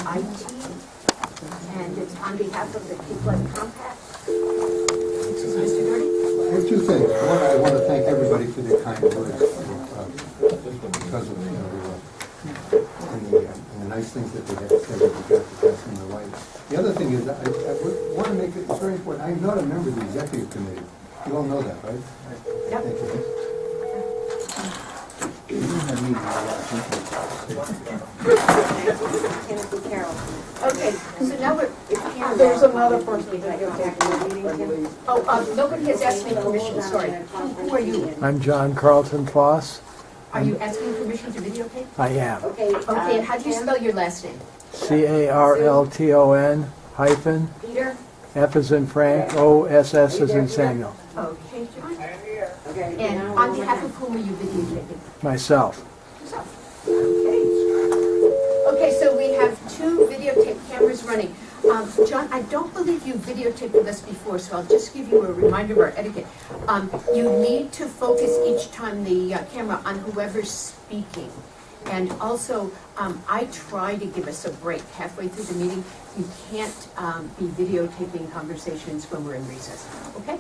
IT, and it's on behalf of the Cape Flood Compact. Mr. Doherty? I have two things. One, I want to thank everybody for their kind words because of and the nice things that they have said with regard to passing the light. The other thing is, I want to make it, it's very important, I'm not a member of the executive committee. You all know that, right? Yep. Thank you. You didn't have me Timothy Carroll. Okay, so now There's another person we can go back to the meeting, Tim. oh, nobody has asked me permission, sorry. Who are you? I'm John Carlton-Foss. Are you asking permission to videotape? I am. Okay, and how do you spell your last name? Carlton hyphen Peter? F as in Frank, O-S-S as in Samuel. Okay, John. Okay. And on behalf of whom are you videotaping? Myself. Yourself. Okay. Okay, so we have two videotape cameras running. John, I don't believe you videotaped with us before, so I'll just give you a reminder of our etiquette. You need to focus each time the camera on whoever's speaking. And also, I try to give us a break halfway through the meeting. You can't be videotaping conversations when we're in recess, okay?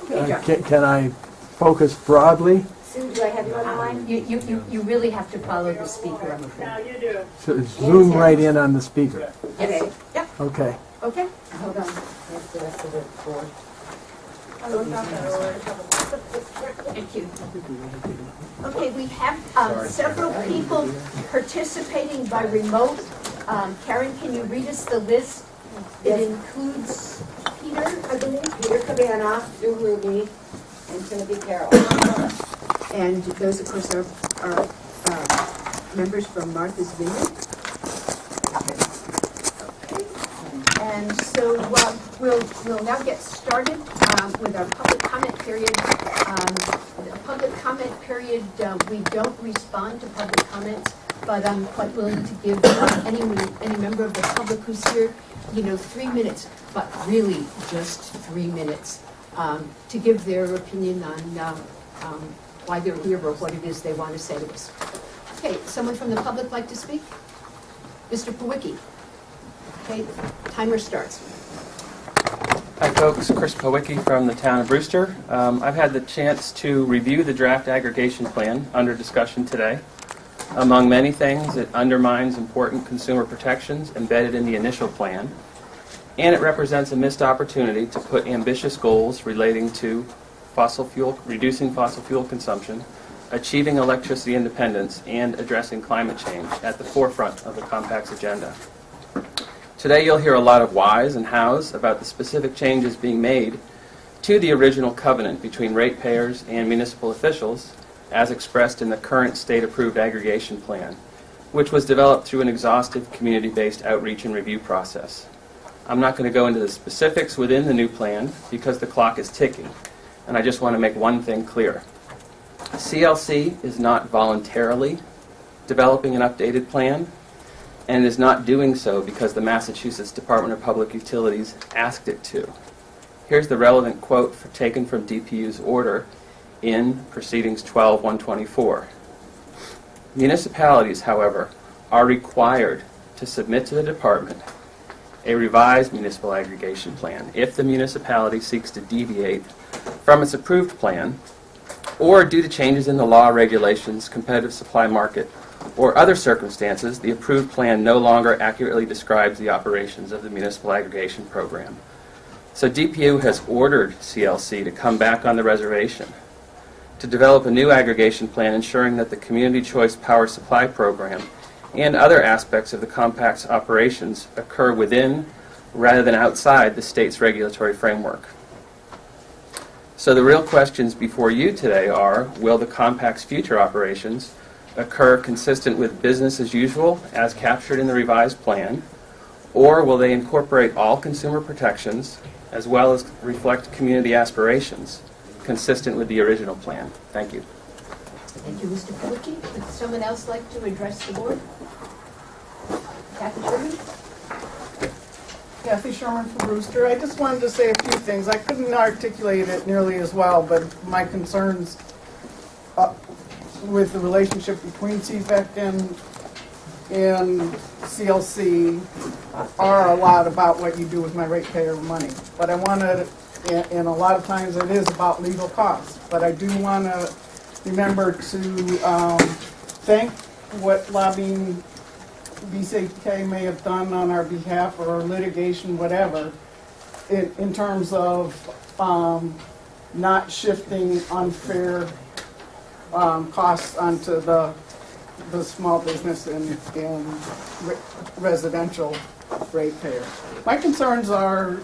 Okay, John. Can I focus broadly? Sue, do I have you on the line? You really have to follow the speaker, I'm afraid. So zoom right in on the speaker. Yes. Yep, Okay. okay. Hold on. That's the rest of the board. Thank you. Okay, we have several people participating by remote. Karen, can you read us the list? It includes Peter, I believe. Peter Cabana, Sue Ruby, and Timothy Carroll. And those, of course, are members from Martha's Vineyard. Okay. And so we'll now get started with our public comment period. A public comment period, we don't respond to public comments, but I'm quite willing to give any member of the public who's here, 3 minutes, but really just 3 minutes, to give their opinion on why they're here or what it is they want to say to us. Okay, someone from the public like to speak? Mr. Pawicki. Okay, timer starts. Hi folks, Chris Pawicki from the town of Brewster. I've had the chance to review the draft aggregation plan under discussion today. Among many things, it undermines important consumer protections embedded in the initial plan, and it represents a missed opportunity to put ambitious goals relating to reducing fossil fuel consumption, achieving electricity independence, and addressing climate change at the forefront of the Compact's agenda. Today you'll hear a lot of whys and hows about the specific changes being made to the original covenant between ratepayers and municipal officials as expressed in the current state-approved aggregation plan, which was developed through an exhaustive community-based outreach and review process. I'm not going to go into the specifics within the new plan because the clock is ticking, and I just want to make one thing clear. CLC is not voluntarily developing an updated plan, and is not doing so because the Massachusetts Department of Public Utilities asked it to. Here's the relevant quote taken from DPU's order in Proceedings 12-124. Municipalities, however, are required to submit to the department a revised municipal aggregation plan if the municipality seeks to deviate from its approved plan or due to changes in the law, regulations, competitive supply market, or other circumstances, the approved plan no longer accurately describes the operations of the municipal aggregation program. So DPU has ordered CLC to come back on the reservation to develop a new aggregation plan ensuring that the Community Choice Power Supply Program and other aspects of the Compact's operations occur within rather than outside the state's regulatory framework. So the real questions before you today are, will the Compact's future operations occur consistent with business as usual as captured in the revised plan, or will they incorporate all consumer protections as well as reflect community aspirations consistent with the original plan? Thank you. Thank you, Mr. Pawicki. Would someone else like to address the board? Kathy Sherman? Kathy Sherman from Brewster. I just wanted to say a few things. I couldn't articulate it nearly as well, but my concerns with the relationship between CVEC and CLC are a lot about what you do with my ratepayer money. But I want to, and a lot of times it is about legal costs, but I do want to remember to thank what lobbying BCK may have done on our behalf or litigation, whatever, in terms of not shifting unfair costs onto the small business and residential ratepayers. My concerns are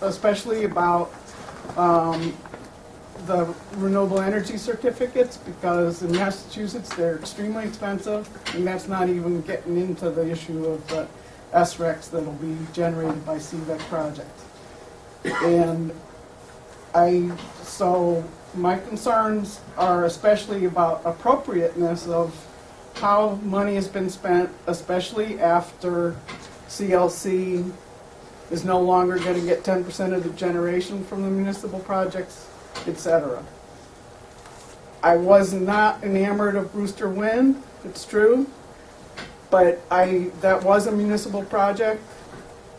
especially about the renewable energy certificates, because in Massachusetts they're extremely expensive, and that's not even getting into the issue of the SRECs that'll be generated by CVEC projects. And so my concerns are especially about appropriateness of how money has been spent, especially after CLC is no longer going to get 10% of the generation from the municipal projects, etc. I was not enamored of Brewster Wind, it's true, but that was a municipal project,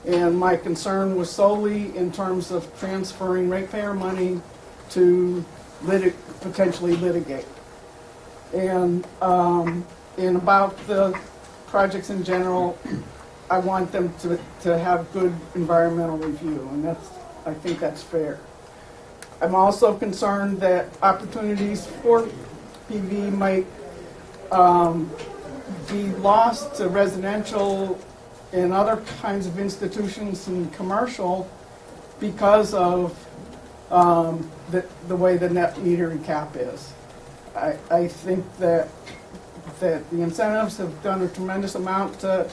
and my concern was solely in terms of transferring ratepayer money to potentially litigate. And about the projects in general, I want them to have good environmental review, and I think that's fair. I'm also concerned that opportunities for PV might be lost to residential and other kinds of institutions and commercial because of the way the net metering cap is. I think that the incentives have done a tremendous amount to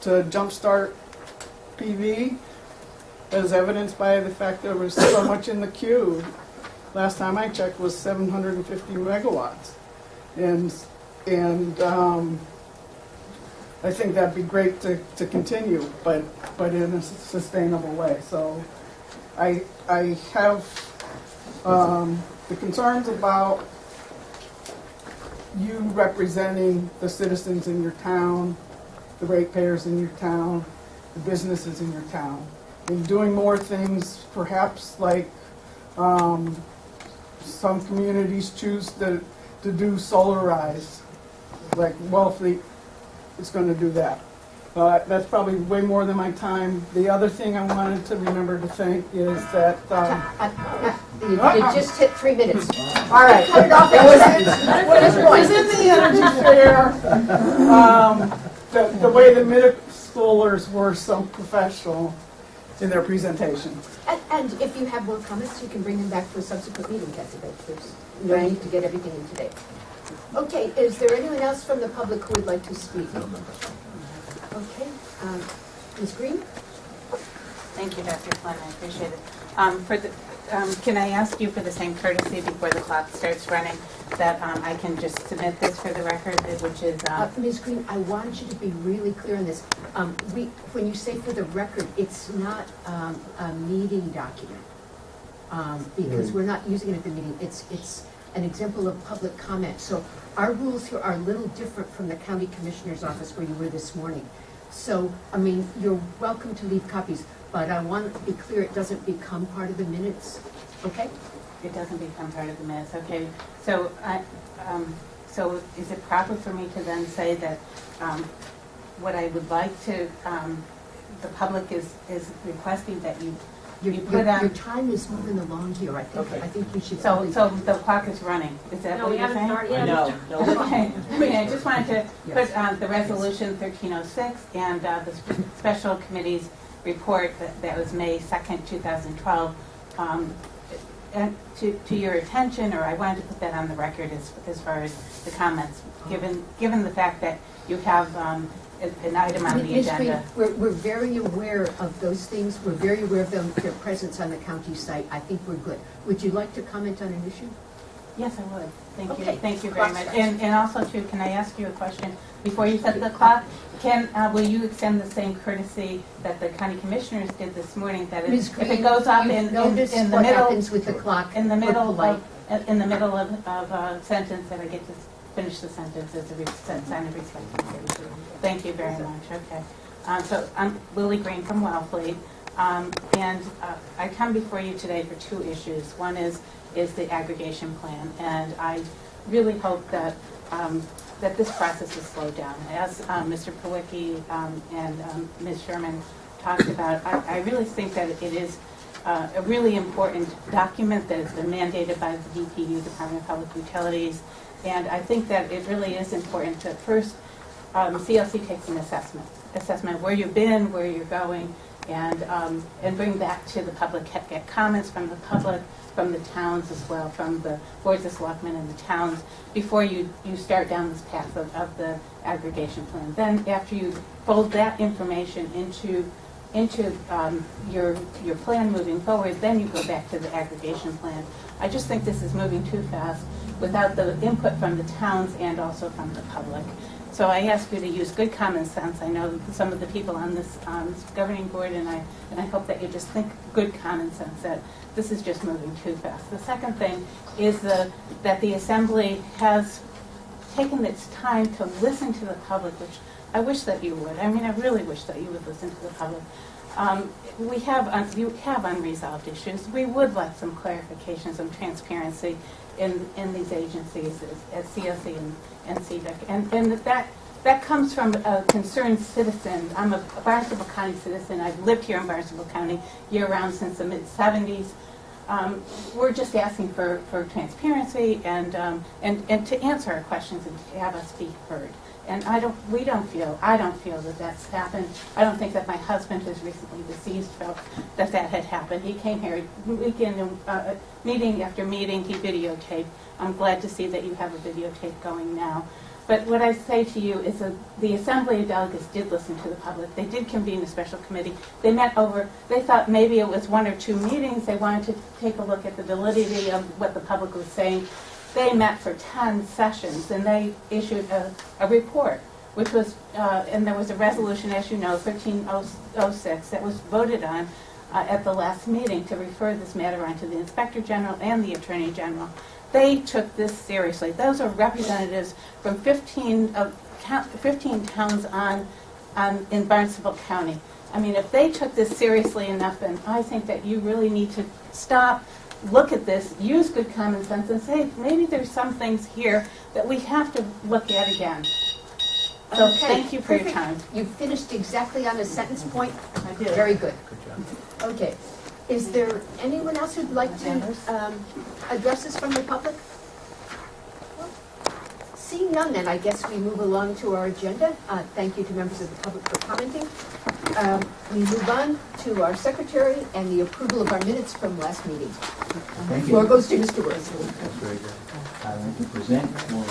jumpstart PV, as evidenced by the fact there was so much in the queue. Last time I checked was 750 megawatts. And I think that'd be great to continue, but in a sustainable way. So I have the concerns about you representing the citizens in your town, the ratepayers in your town, the businesses in your town, and doing more things, perhaps like some communities choose to do solarized, like Wellfleet is going to do that. That's probably way more than my time. The other thing I wanted to remember to thank is that You just hit 3 minutes. all right. Cut it off at this point. Was in the energy fair, the way the middle schoolers were so professional in their presentation. And if you have more comments, you can bring them back to a subsequent meeting, Kathy, but there's no need to get everything in today. Okay, is there anyone else from the public who would like to speak? Okay, Ms. Green? Thank you, Dr. Flynn, I appreciate it. Can I ask you for the same courtesy before the clock starts running, that I can just submit this for the record, which is... Ms. Green, I want you to be really clear on this. When you say for the record, it's not a meeting document, because we're not using it at the meeting. It's an example of public comment. So our rules here are a little different from the county commissioner's office where you were this morning. So, I mean, you're welcome to leave copies, but I want to be clear it doesn't become part of the minutes, okay? It doesn't become part of the minutes, okay. So, so is it proper for me to then say that what I would like to, the public is requesting that you put on... Your time is moving along here. I think you should... So the clock is running, is that what you're saying? No. Okay, I mean, I just wanted to put the resolution 1306 and the special committee's report that was May 2nd, 2012, and to your attention, or I wanted to put that on the record as far as the comments, given the fact that you have an item on the Ms. agenda. Green, we're very aware of those things. We're very aware of their presence on the county site. I think we're good. Would you like to comment on an issue? Yes, I would. Thank you. Okay. Thank you very much. And also, too, can I ask you a question before you set the clock? Will you extend the same courtesy that the county commissioners did this morning? That Ms. if Green, it goes up you in notice the what middle, happens with the clock. in the We're middle polite. of a sentence, that I get to finish the sentence as a sign of respect and courtesy. Thank you very much, okay. So I'm Lily Green from Wellfleet, and I come before you today for two issues. One is the aggregation plan, and I really hope that that this process is slowed down. As Mr. Pawicki and Ms. Sherman talked about, I really think that it is a really important document that has been mandated by the DPU, Department of Public Utilities, and I think that it really is important to first, CLC takes an assessment of where you've been, where you're going, and bring back to the public, get comments from the public, from the towns as well, from the boards of selectmen and the towns, before you start down this path of the aggregation plan. Then after you fold that information into your plan moving forward, then you go back to the aggregation plan. I just think this is moving too fast without the input from the towns and also from the public. So I ask you to use good common sense. I know some of the people on this governing board, and I hope that you just think good common sense, that this is just moving too fast. The second thing is that the Assembly has taken its time to listen to the public, which I wish that you would. I mean, I really wish that you would listen to the public. You have unresolved issues. We would like some clarification, some transparency in these agencies as CLC and CDEC. And that comes from a concerned citizen. I'm a Barnstable County citizen. I've lived here in Barnstable County year-round since the mid-'70s. We're just asking for transparency and to answer our questions and to have us be heard. And I don't feel that that's happened. I don't think that my husband, who's recently deceased, felt that had happened. He came here weekend, meeting after meeting, he videotaped. I'm glad to see that you have a videotape going now. But what I say to you is that the Assembly of Delegates did listen to the public. They did convene a special committee. They thought maybe it was 1 or 2 meetings. They wanted to take a look at the validity of what the public was saying. They met for 10 sessions, and they issued a report, which was, and there was a resolution, as you know, 1306, that was voted on at the last meeting to refer this matter on to the Inspector General and the Attorney General. They took this seriously. Those are representatives from 15 towns in Barnstable County. I mean, if they took this seriously enough, then I think that you really need to stop, look at this, use good common sense, and say, maybe there's some things here that we have to look at again. So Okay, thank you for your perfect. time. You finished exactly on a sentence point. I did. Very good. Okay. Is there anyone else who'd like to address us from the public? Seeing none, then I guess we move along to our agenda. Thank you to members of the public for commenting. We move on to our secretary and the approval of our minutes from last meeting. Thank Floor you. goes to Mr. Wurst. That's very good. I'd like to present for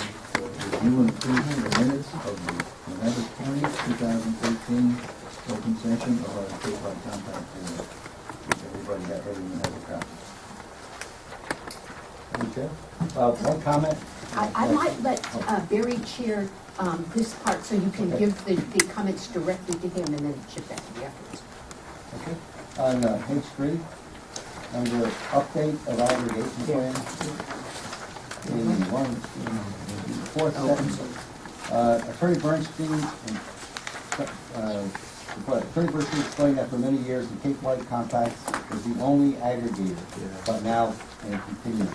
review and approval the minutes of the November 20th, 2013 open session of our Cape Cod Compact Board. Everyone has a copy. Okay. One comment. I might let Barry chair this part so you can Okay. give the comments directly to him and then chip back to me afterwards. Okay. On page 3, under update of aggregation plan, in the fourth sentence, Attorney Bernstein Attorney Bernstein explained that for many years the Cape Light Compact was the only aggregator, but now and continues.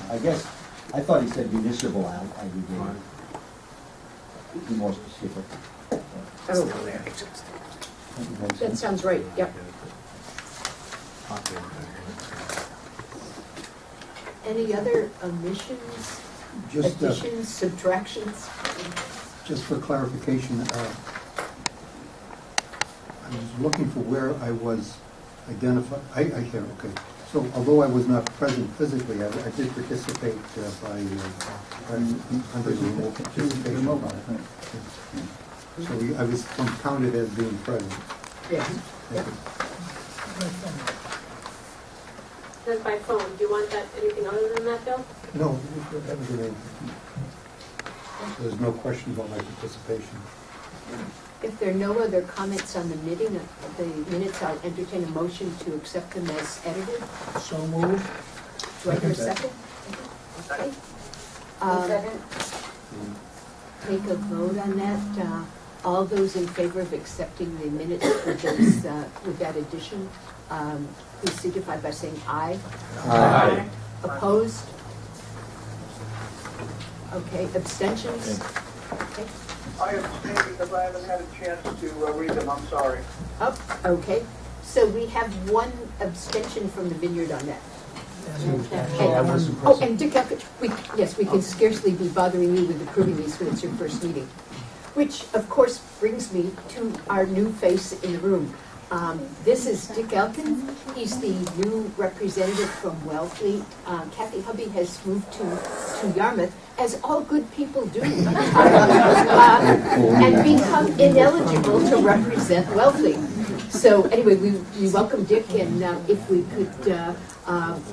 I guess I thought he said municipal aggregator. Be more specific. Oh, that sounds right, yep. Any other omissions, Just, additions, subtractions? just for clarification, I was looking for where I was identified, I hear, okay. So although I was not present physically, I did participate under the remote participation. So I was counted as being present. Yes. Yep. That's by phone. Do you want that, anything other than that, Bill? No, that was an, there's no question about my participation. If there are no other comments on the minutes, I'll entertain a motion to accept them as edited. So moved. Do I hear a second? Okay. Second? Take a vote on that. All those in favor of accepting the minutes with those, with that addition, please signify by saying aye. Aye. Opposed? Okay, abstentions? Okay. I abstain because I haven't had a chance to read them, I'm sorry. Oh, okay. So we have one abstention from the Vineyard on that. I wasn't Oh, present. and Dick Elkins, yes, we can scarcely be bothering you with approving these when it's your first meeting. Which, of course, brings me to our new face in the room. This is Dick Elkins. He's the new representative from Wellfleet. Kathy Hubby has moved to Yarmouth, as all good people do, and become ineligible to represent Wellfleet. So anyway, we welcome Dick, and if we could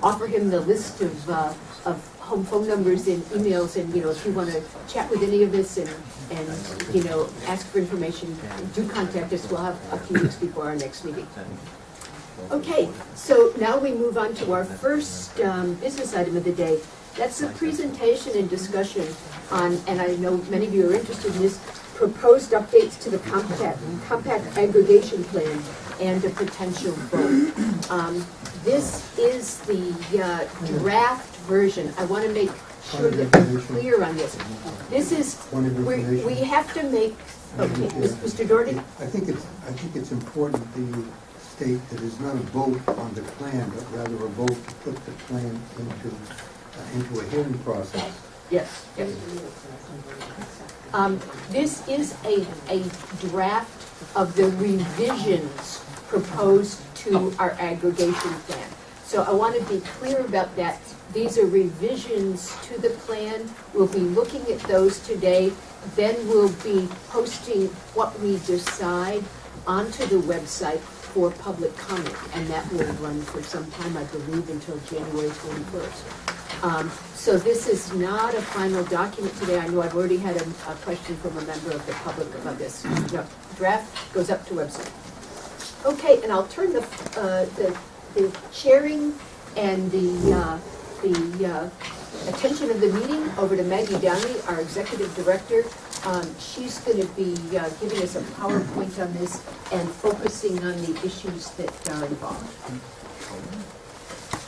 offer him the list of home phone numbers and emails, and if you want to chat with any of us and ask for information, do contact us. We'll have a few weeks before our next meeting. Okay, so now we move on to our first business item of the day. That's a presentation and discussion on, and I know many of you are interested in this, proposed updates to the compact aggregation plan and a potential vote. This is the draft version. I want to make sure that we're clear on this. This is, we have to make, okay, Mr. Doherty? I think it's important to state that it's not a vote on the plan, but rather a vote to put the plan into a hearing process. Yes. This is a draft of the revisions proposed to our aggregation plan. So I want to be clear about that. These are revisions to the plan. We'll be looking at those today. Then we'll be posting what we decide onto the website for public comment, and that will run for some time, I believe, until January 21st. So this is not a final document today. I know I've already had a question from a member of the public about this. No, draft goes up to website. Okay, and I'll turn the chairing and the attention of the meeting over to Maggie Downey, our executive director. She's going to be giving us a PowerPoint on this and focusing on the issues that are involved.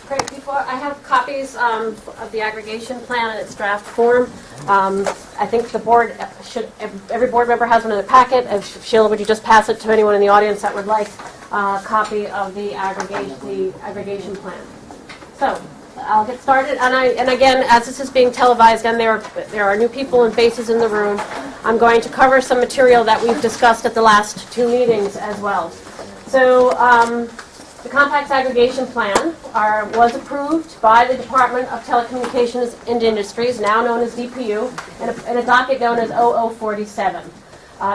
Great, before, I have copies of the aggregation plan in its draft form. I think the board should, every board member has one in the packet. Sheila, would you just pass it to anyone in the audience that would like a copy of the aggregation plan? So, I'll get started, and again, as this is being televised, and there are new people and faces in the room, I'm going to cover some material that we've discussed at the last two meetings as well. So, the Compact Aggregation Plan was approved by the Department of Telecommunications and Industries, now known as DPU, in a docket known as 0047.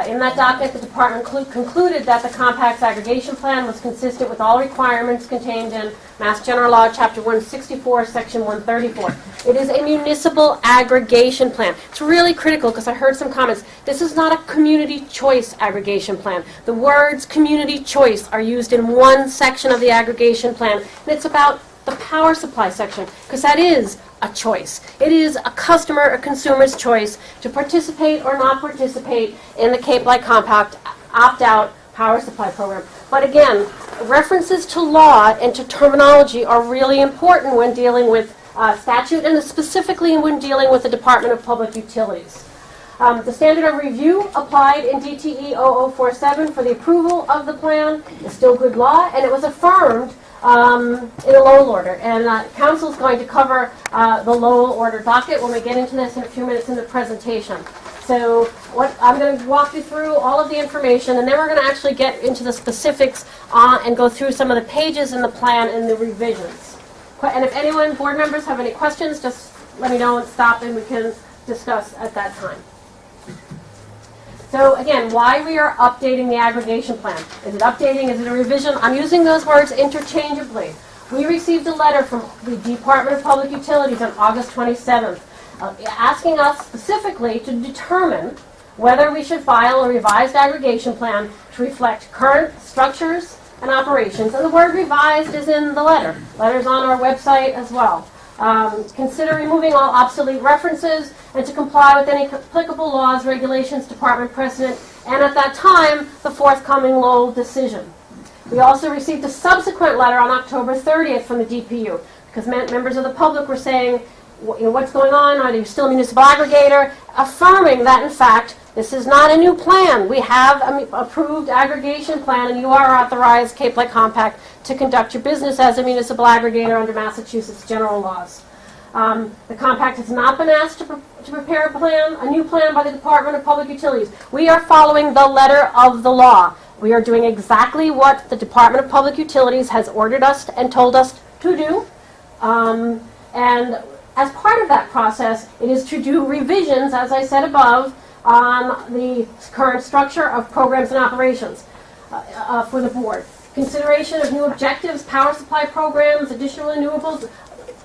In that docket, the department concluded that the Compact Aggregation Plan was consistent with all requirements contained in Mass General Law, Chapter 164, Section 134. It is a municipal aggregation plan. It's really critical because I heard some comments. This is not a community choice aggregation plan. The words community choice are used in one section of the aggregation plan, and it's about the power supply section, because that is a choice. It is a customer or consumer's choice to participate or not participate in the Cape Light Compact opt-out power supply program. But again, references to law and to terminology are really important when dealing with statute, and specifically when dealing with the Department of Public Utilities. The standard of review applied in DTE 0047 for the approval of the plan is still good law, and it was affirmed in a Lowell order. And Council is going to cover the Lowell order docket when we get into this in a few minutes in the presentation. So I'm going to walk you through all of the information, and then we're going to actually get into the specifics and go through some of the pages in the plan and the revisions. And if anyone, board members, have any questions, just let me know and stop, and we can discuss at that time. So again, why we are updating the aggregation plan. Is it updating? Is it a revision? I'm using those words interchangeably. We received a letter from the Department of Public Utilities on August 27th asking us specifically to determine whether we should file a revised aggregation plan to reflect current structures and operations. And the word revised is in the letter. Letter's on our website as well. Consider removing all obsolete references and to comply with any applicable laws, regulations, department precedent, and at that time, the forthcoming Lowell decision. We also received a subsequent letter on October 30th from the DPU because members of the public were saying, what's going on? Are you still a municipal aggregator? Affirming that, in fact, this is not a new plan. We have an approved aggregation plan, and you are authorized, Cape Light Compact, to conduct your business as a municipal aggregator under Massachusetts general laws. The compact has not been asked to prepare a new plan by the Department of Public Utilities. We are following the letter of the law. We are doing exactly what the Department of Public Utilities has ordered us and told us to do. And as part of that process, it is to do revisions, as I said above, on the current structure of programs and operations for the board. Consideration of new objectives, power supply programs, additional renewables.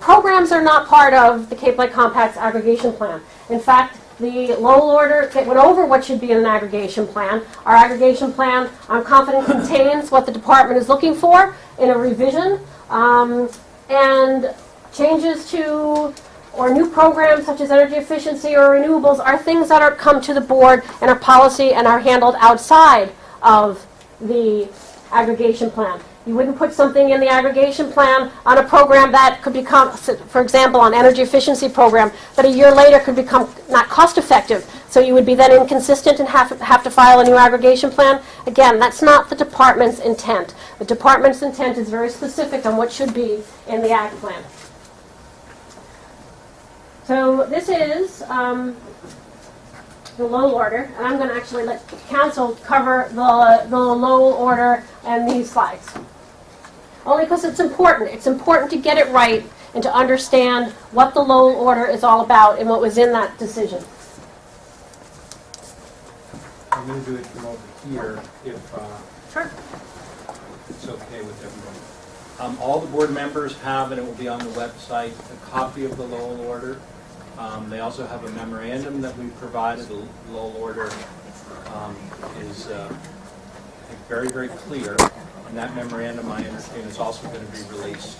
Programs are not part of the Cape Light Compact's aggregation plan. In fact, the Lowell order went over what should be in an aggregation plan. Our aggregation plan, I'm confident, contains what the department is looking for in a revision, and changes to or new programs such as energy efficiency or renewables are things that are come to the board and are policy and are handled outside of the aggregation plan. You wouldn't put something in the aggregation plan on a program that could become, for example, on energy efficiency program, that a year later could become not cost effective. So you would be then inconsistent and have to file a new aggregation plan. Again, that's not the department's intent. The department's intent is very specific on what should be in the ag plan. So this is the Lowell order, and I'm going to actually let council cover the Lowell order and these slides. Only because it's important. It's important to get it right and to understand what the Lowell order is all about and what was in that decision. I'm going to do it from over here if Sure. it's okay with everyone. All the board members have, and it will be on the website, a copy of the Lowell order. They also have a memorandum that we provided. The Lowell order is I think very, very clear. And that memorandum, I understand, is also going to be released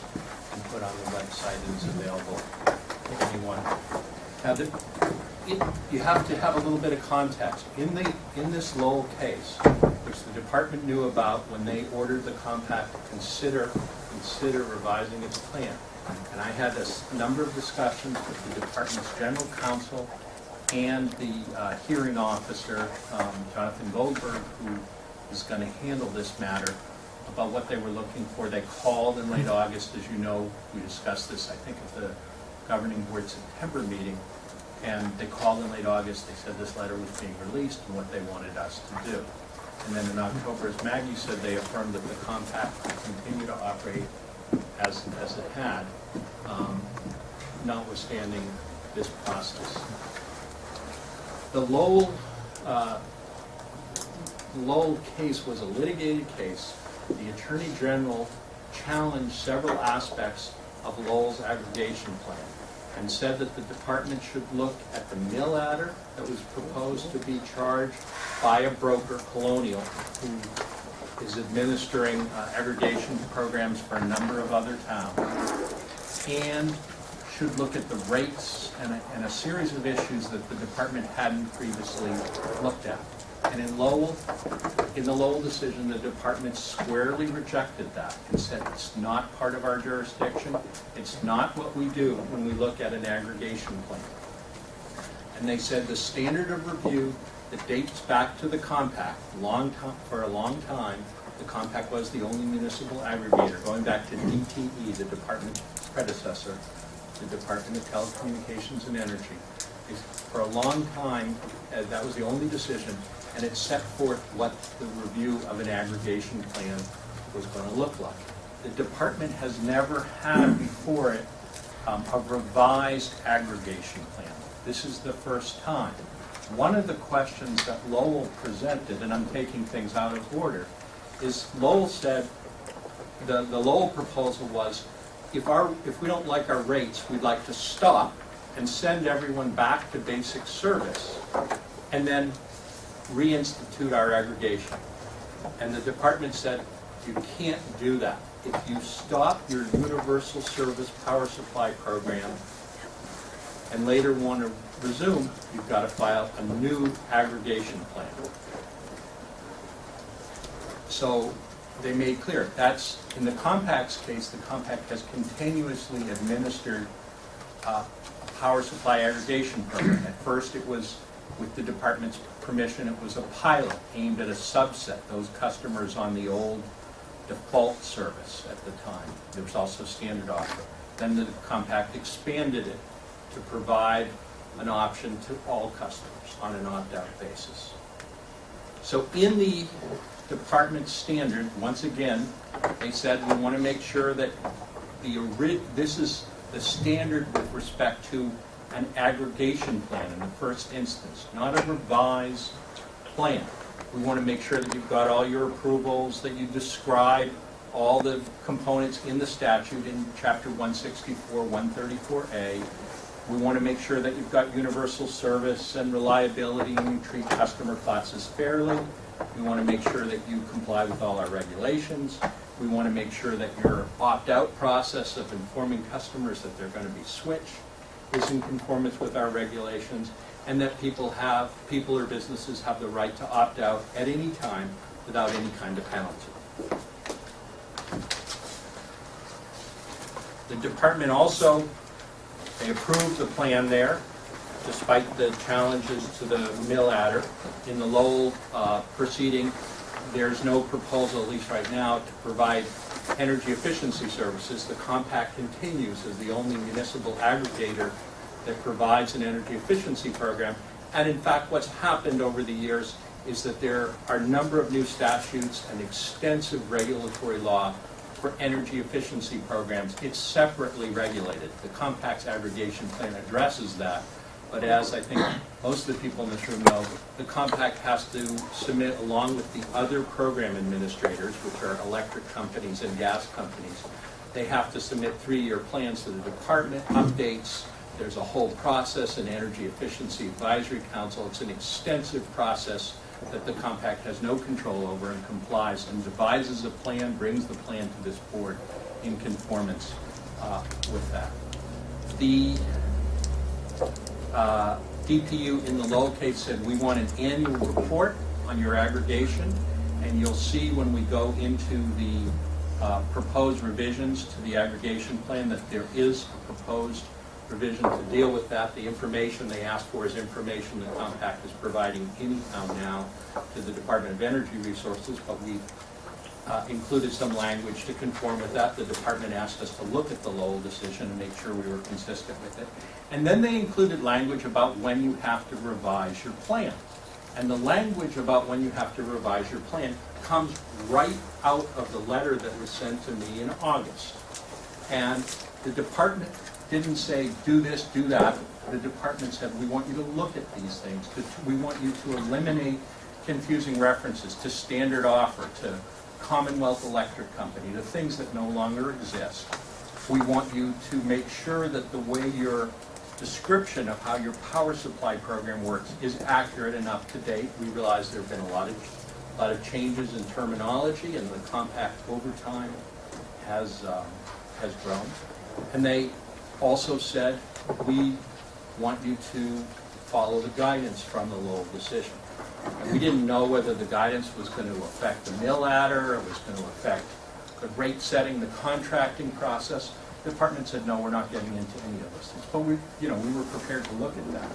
and put on the website and is available to anyone. Now, you have to have a little bit of context. In this Lowell case, which the department knew about when they ordered the compact to consider revising its plan. And I had a number of discussions with the department's general counsel and the hearing officer, Jonathan Goldberg, who is going to handle this matter, about what they were looking for. They called in late August, as you know, we discussed this, I think, at the governing board September meeting, and they called in late August. They said this letter was being released and what they wanted us to do. And then in October, as Maggie said, they affirmed that the compact would continue to operate as it had, notwithstanding this process. The Lowell case was a litigated case. The Attorney General challenged several aspects of Lowell's aggregation plan and said that the department should look at the mill adder that was proposed to be charged by a broker, Colonial, who is administering aggregation programs for a number of other towns, and should look at the rates and a series of issues that the department hadn't previously looked at. And in the Lowell decision, the department squarely rejected that and said it's not part of our jurisdiction. It's not what we do when we look at an aggregation plan. And they said the standard of review that dates back to the compact, for a long time, the compact was the only municipal aggregator, going back to DTE, the department's predecessor, the Department of Telecommunications and Energy. For a long time, that was the only decision, and it set forth what the review of an aggregation plan was going to look like. The department has never had before it a revised aggregation plan. This is the first time. One of the questions that Lowell presented, and I'm taking things out of order, is Lowell said, the Lowell proposal was, if we don't like our rates, we'd like to stop and send everyone back to basic service and then reinstitute our aggregation. And the department said, You can't do that. If you stop your universal service power supply program and later want to resume, you've got to file a new aggregation plan. So they made clear, that's, in the compact's case, the compact has continuously administered a power supply aggregation program. At first it was, with the department's permission, it was a pilot aimed at a subset, those customers on the old default service at the time. There was also standard offer. Then the compact expanded it to provide an option to all customers on an opt-out basis. So in the department standard, once again, they said we want to make sure that this is the standard with respect to an aggregation plan in the first instance, not a revised plan. We want to make sure that you've got all your approvals, that you describe all the components in the statute in Chapter 164, 134A. We want to make sure that you've got universal service and reliability and you treat customer classes fairly. We want to make sure that you comply with all our regulations. We want to make sure that your opt-out process of informing customers that they're going to be switched is in conformance with our regulations, and that people or businesses have the right to opt out at any time without any kind of penalty. The department also, they approved the plan there, despite the challenges to the mill adder. In the Lowell proceeding, there's no proposal, at least right now, to provide energy efficiency services. The compact continues as the only municipal aggregator that provides an energy efficiency program. And in fact, what's happened over the years is that there are a number of new statutes and extensive regulatory law for energy efficiency programs. It's separately regulated. The compact's aggregation plan addresses that. But as I think most of the people in this room know, the compact has to submit, along with the other program administrators, which are electric companies and gas companies, they have to submit 3-year plans to the department, updates. There's a whole process, an Energy Efficiency Advisory Council. It's an extensive process that the compact has no control over and complies and devises a plan, brings the plan to this board in conformance with that. The DPU in the Lowell case said we want an annual report on your aggregation, and you'll see when we go into the proposed revisions to the aggregation plan that there is a proposed provision to deal with that. The information they asked for is information the compact is providing anyhow now to the Department of Energy Resources, but we included some language to conform with that. The department asked us to look at the Lowell decision and make sure we were consistent with it. And then they included language about when you have to revise your plan. And the language about when you have to revise your plan comes right out of the letter that was sent to me in August. And the department didn't say, do this, do that. The department said, we want you to look at these things. We want you to eliminate confusing references to standard offer, to Commonwealth Electric Company, the things that no longer exist. We want you to make sure that the way your description of how your power supply program works is accurate and up to date. We realize there have been a lot of changes in terminology, and the compact over time has grown. And they also said, we want you to follow the guidance from the Lowell decision. And we didn't know whether the guidance was going to affect the mill adder, or was going to affect the rate setting, the contracting process. The department said, no, we're not getting into any of those things. But we were prepared to look at that.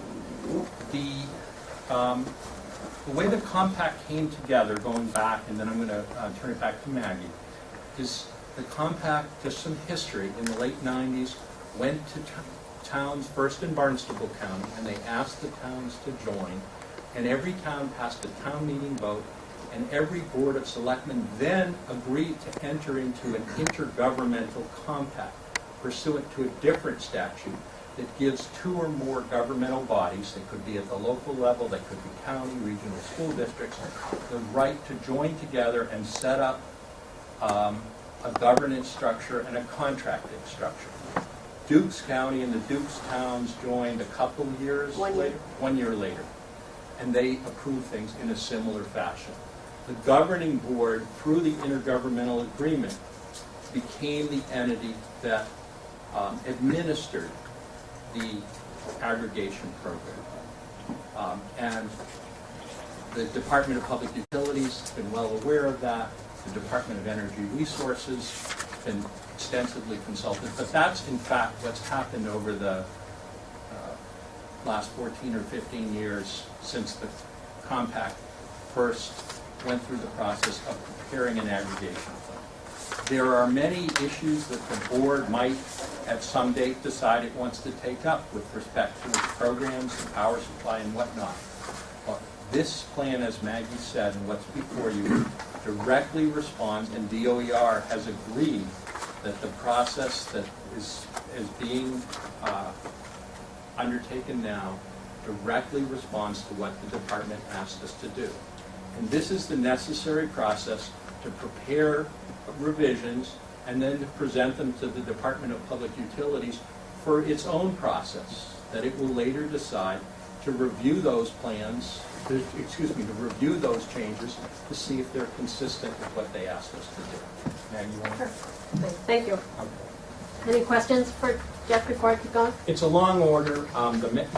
The way the compact came together, going back, and then I'm going to turn it back to Maggie, is the compact, just some history, in the late 90s, went to towns, first in Barnstable County, and they asked the towns to join. And every town passed a town meeting vote, and every board of selectmen then agreed to enter into an intergovernmental compact pursuant to a different statute that gives 2 or more governmental bodies, they could be at the local level, they could be county, regional school districts, the right to join together and set up a governance structure and a contracting structure. Dukes County and the Dukes towns joined a couple years later, 1 year later. And they approved things in a similar fashion. the governing board, through the intergovernmental agreement, became the entity that administered the aggregation program. And the Department of Public Utilities has been well aware of that. The Department of Energy Resources has been extensively consulted. But that's, in fact, what's happened over the last 14 or 15 years since the compact first went through the process of preparing an aggregation plan. There are many issues that the board might at some date decide it wants to take up with respect to its programs and power supply and whatnot. But this plan, as Maggie said, and what's before you, directly responds, and DOER has agreed that the process that is being undertaken now directly responds to what the department asked us to do. And this is the necessary process to prepare revisions and then to present them to the Department of Public Utilities for its own process, that it will later decide to review those plans, to review those changes to see if they're consistent with what they asked us to do. Maggie, you want to? Thank you. Any questions for Jeff before I keep going? It's a long order.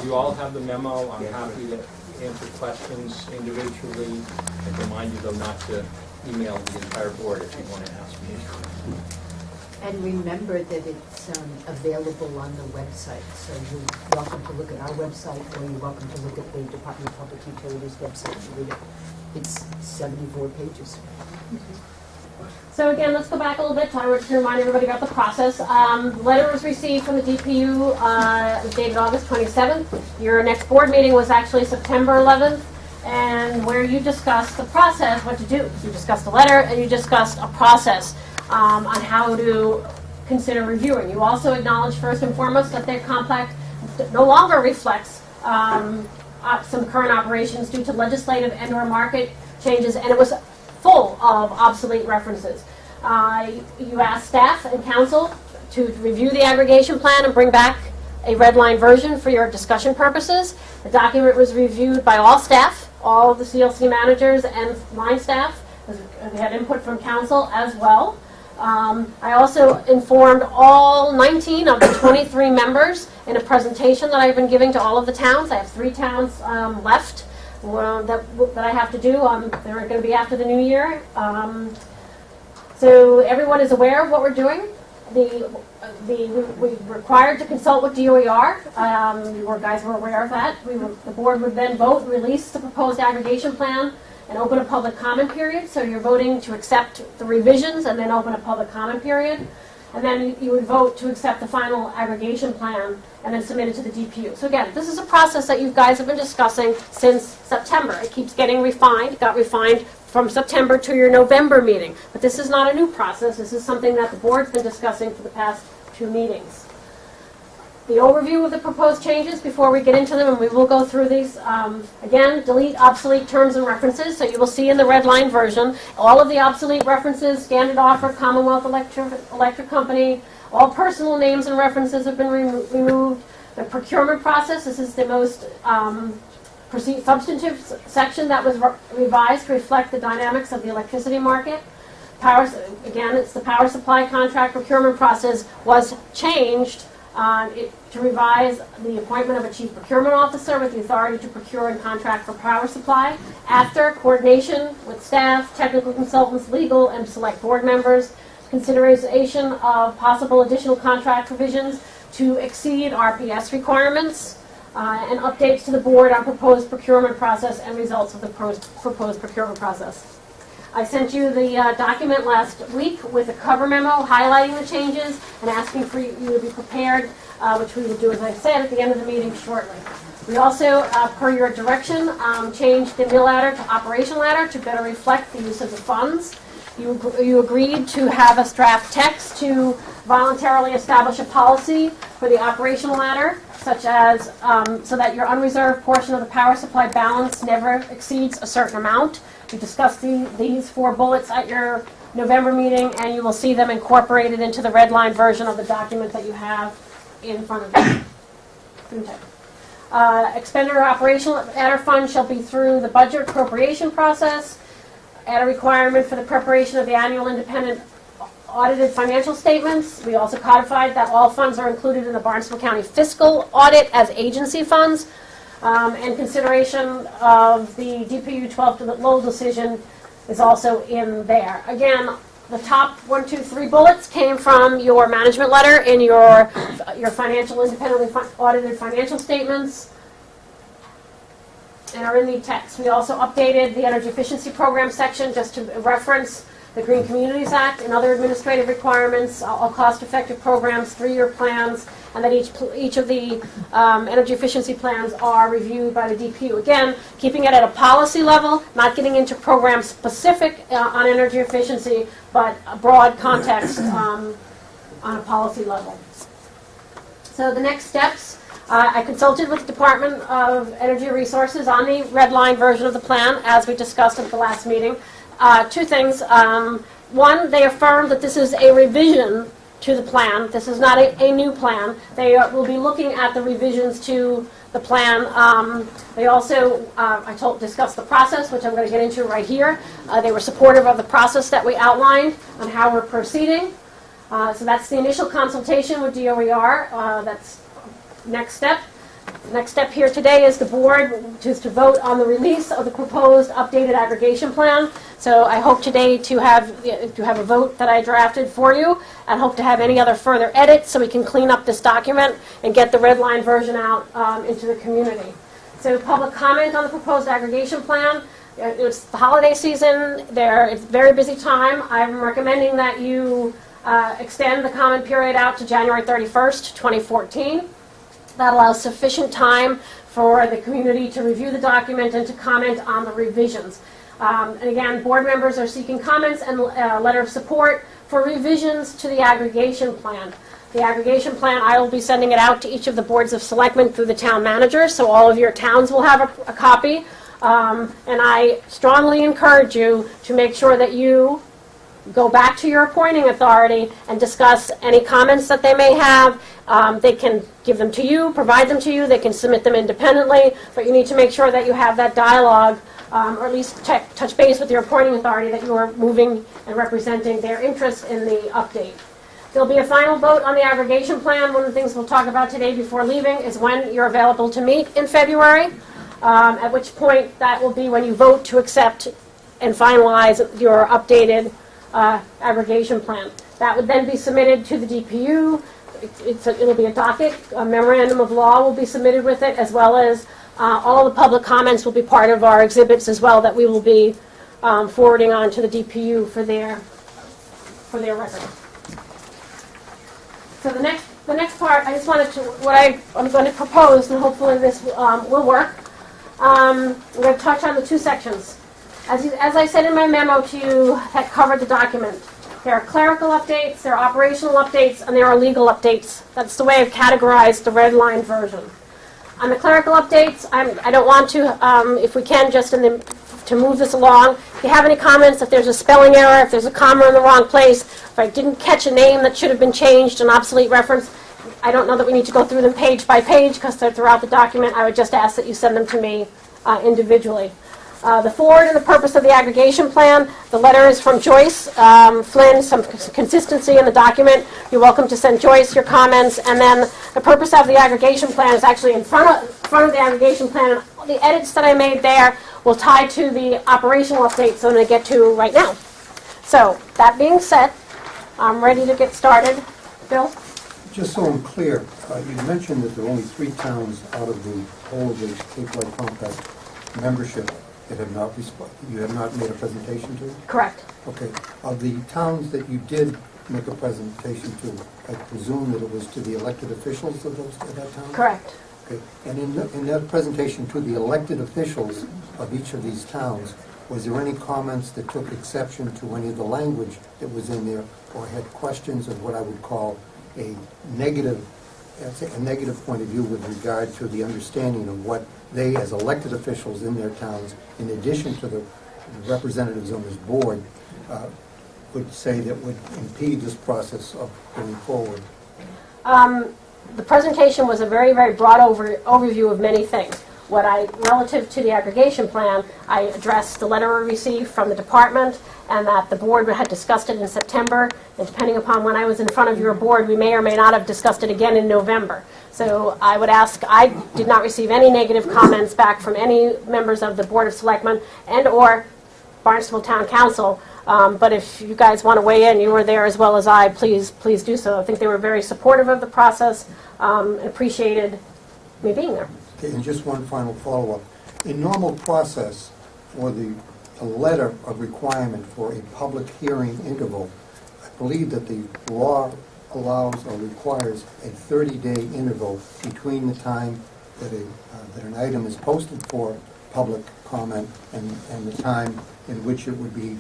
You all have the memo. I'm happy to answer questions individually. I remind you, though, not to email the entire board if you want to ask me. And remember that it's available on the website, so you're welcome to look at our website, or you're welcome to look at the Department of Public Utilities website and read it. It's 74 pages. So again, let's go back a little bit to remind everybody about the process. The letter was received from the DPU, it was dated August 27th. Your next board meeting was actually September 11th, and where you discussed the process, what to do. You discussed the letter, and you discussed a process on how to consider reviewing. You also acknowledged first and foremost that their compact no longer reflects some current operations due to legislative and/or market changes, and it was full of obsolete references. You asked staff and council to review the aggregation plan and bring back a red line version for your discussion purposes. The document was reviewed by all staff, all of the CLC managers and line staff. They had input from council as well. I also informed all 19 of the 23 members in a presentation that I've been giving to all of the towns. I have 3 towns left that I have to do. They're going to be after the new year. So everyone is aware of what we're doing. We're required to consult with DOER. You guys were aware of that. The board would then vote and release the proposed aggregation plan and open a public comment period. So you're voting to accept the revisions and then open a public comment period. And then you would vote to accept the final aggregation plan and then submit it to the DPU. So again, this is a process that you guys have been discussing since September. It keeps getting refined. It got refined from September to your November meeting. But this is not a new process. This is something that the board's been discussing for the past 2 meetings. The overview of the proposed changes before we get into them, and we will go through these. Again, delete obsolete terms and references. So you will see in the red line version, all of the obsolete references, standard offer, Commonwealth Electric Company, all personal names and references have been removed. The procurement process, this is the most substantive section that was revised to reflect the dynamics of the electricity market. Again, it's the power supply contract procurement process was changed to revise the appointment of a chief procurement officer with the authority to procure and contract for power supply after coordination with staff, technical consultants, legal, and select board members, consideration of possible additional contract provisions to exceed RPS requirements, and updates to the board on proposed procurement process and results of the proposed procurement process. I sent you the document last week with a cover memo highlighting the changes and asking for you to be prepared, which we will do, as I said, at the end of the meeting shortly. We also, per your direction, changed the mill ladder to operation ladder to better reflect the use of the funds. You agreed to have us draft text to voluntarily establish a policy for the operational ladder, such as so that your unreserved portion of the power supply balance never exceeds a certain amount. We discussed these 4 bullets at your November meeting, and you will see them incorporated into the red line version of the document that you have in front of you. Expenditure operational ladder fund shall be through the budget appropriation process. add a requirement for the preparation of the annual independent audited financial statements. We also codified that all funds are included in the Barnstable County fiscal audit as agency funds. And consideration of the DPU 12 Lowell decision is also in there. Again, the top 1, 2, 3 bullets came from your management letter in your financial independently audited financial statements and are in the text. We also updated the energy efficiency program section just to reference the Green Communities Act and other administrative requirements, all cost-effective programs, 3-year plans, and that each of the energy efficiency plans are reviewed by the DPU. Again, keeping it at a policy level, not getting into program specific on energy efficiency, but a broad context on a policy level. So the next steps, I consulted with the Department of Energy Resources on the red line version of the plan, as we discussed at the last meeting. 2 things. One, they affirmed that this is a revision to the plan. This is not a new plan. They will be looking at the revisions to the plan. They also, discussed the process, which I'm going to get into right here. They were supportive of the process that we outlined on how we're proceeding. So that's the initial consultation with DOER. That's next step. The next step here today is the board to vote on the release of the proposed updated aggregation plan. So I hope today to have a vote that I drafted for you, and hope to have any other further edits so we can clean up this document and get the red line version out into the community. So public comment on the proposed aggregation plan. It's the holiday season. It's a very busy time. I'm recommending that you extend the comment period out to January 31st, 2014. That allows sufficient time for the community to review the document and to comment on the revisions. And again, board members are seeking comments and a letter of support for revisions to the aggregation plan. The aggregation plan, I will be sending it out to each of the boards of selectmen through the town manager, so all of your towns will have a copy. And I strongly encourage you to make sure that you go back to your appointing authority and discuss any comments that they may have. They can give them to you, provide them to you, they can submit them independently, but you need to make sure that you have that dialogue, or at least touch base with your appointing authority that you are moving and representing their interest in the update. There'll be a final vote on the aggregation plan. One of the things we'll talk about today before leaving is when you're available to meet in February, at which point that will be when you vote to accept and finalize your updated aggregation plan. That would then be submitted to the DPU. It'll be a docket. A memorandum of law will be submitted with it, as well as all of the public comments will be part of our exhibits as well that we will be forwarding on to the DPU for their record. So the next part, I just wanted to, I'm going to propose, and hopefully this will work. I'm going to touch on the 2 sections. As I said in my memo to you that covered the document, there are clerical updates, there are operational updates, and there are legal updates. That's the way I've categorized the red line version. On the clerical updates, I don't want to, if we can, just to move this along. If you have any comments, if there's a spelling error, if there's a comma in the wrong place, if I didn't catch a name that should have been changed, an obsolete reference, I don't know that we need to go through them page by page because they're throughout the document. I would just ask that you send them to me individually. The forward and the purpose of the aggregation plan. The letter is from Joyce Flynn, some consistency in the document. You're welcome to send Joyce your comments. And then the purpose of the aggregation plan is actually in front of the aggregation plan. And the edits that I made there will tie to the operational updates I'm going to get to right now. So that being said, I'm ready to get started. Bill? Just so I'm clear, you mentioned that there are only 3 towns out of the whole of the Cape Light Compact membership that have not you have not made a presentation to? Correct. Okay. Of the towns that you did make a presentation to, I presume that it was to the elected officials of that town? Correct. Okay. And in that presentation to the elected officials of each of these towns, was there any comments that took exception to any of the language that was in there, or had questions of what I would call a negative point of view with regard to the understanding of what they, as elected officials in their towns, in addition to the representatives on this board, would say that would impede this process of going forward? The presentation was a very, very broad overview of many things. Relative to the aggregation plan, I addressed the letter we received from the department and that the board had discussed it in September, and depending upon when I was in front of your board, we may or may not have discussed it again in November. So I would ask, I did not receive any negative comments back from any members of the Board of Selectmen and/or Barnstable Town Council, but if you guys want to weigh in, you were there as well as I, please do so. I think they were very supportive of the process and appreciated me being there. Okay, and just one final follow-up. In normal process, for a letter of requirement for a public hearing interval, I believe that the law allows or requires a 30-day interval between the time that an item is posted for public comment and the time in which it would be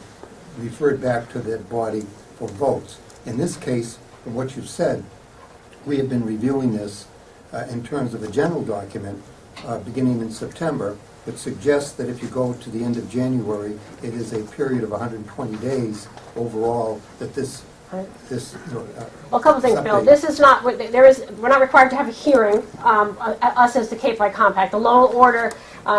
referred back to that body for votes. In this case, from what you've said, we have been reviewing this in terms of a general document beginning in September, which suggests that if you go to the end of January, it is a period of 120 days overall that this Well, a couple things, Bill. update. This is not, we're not required to have a hearing, us as the Cape Light Compact. The low order,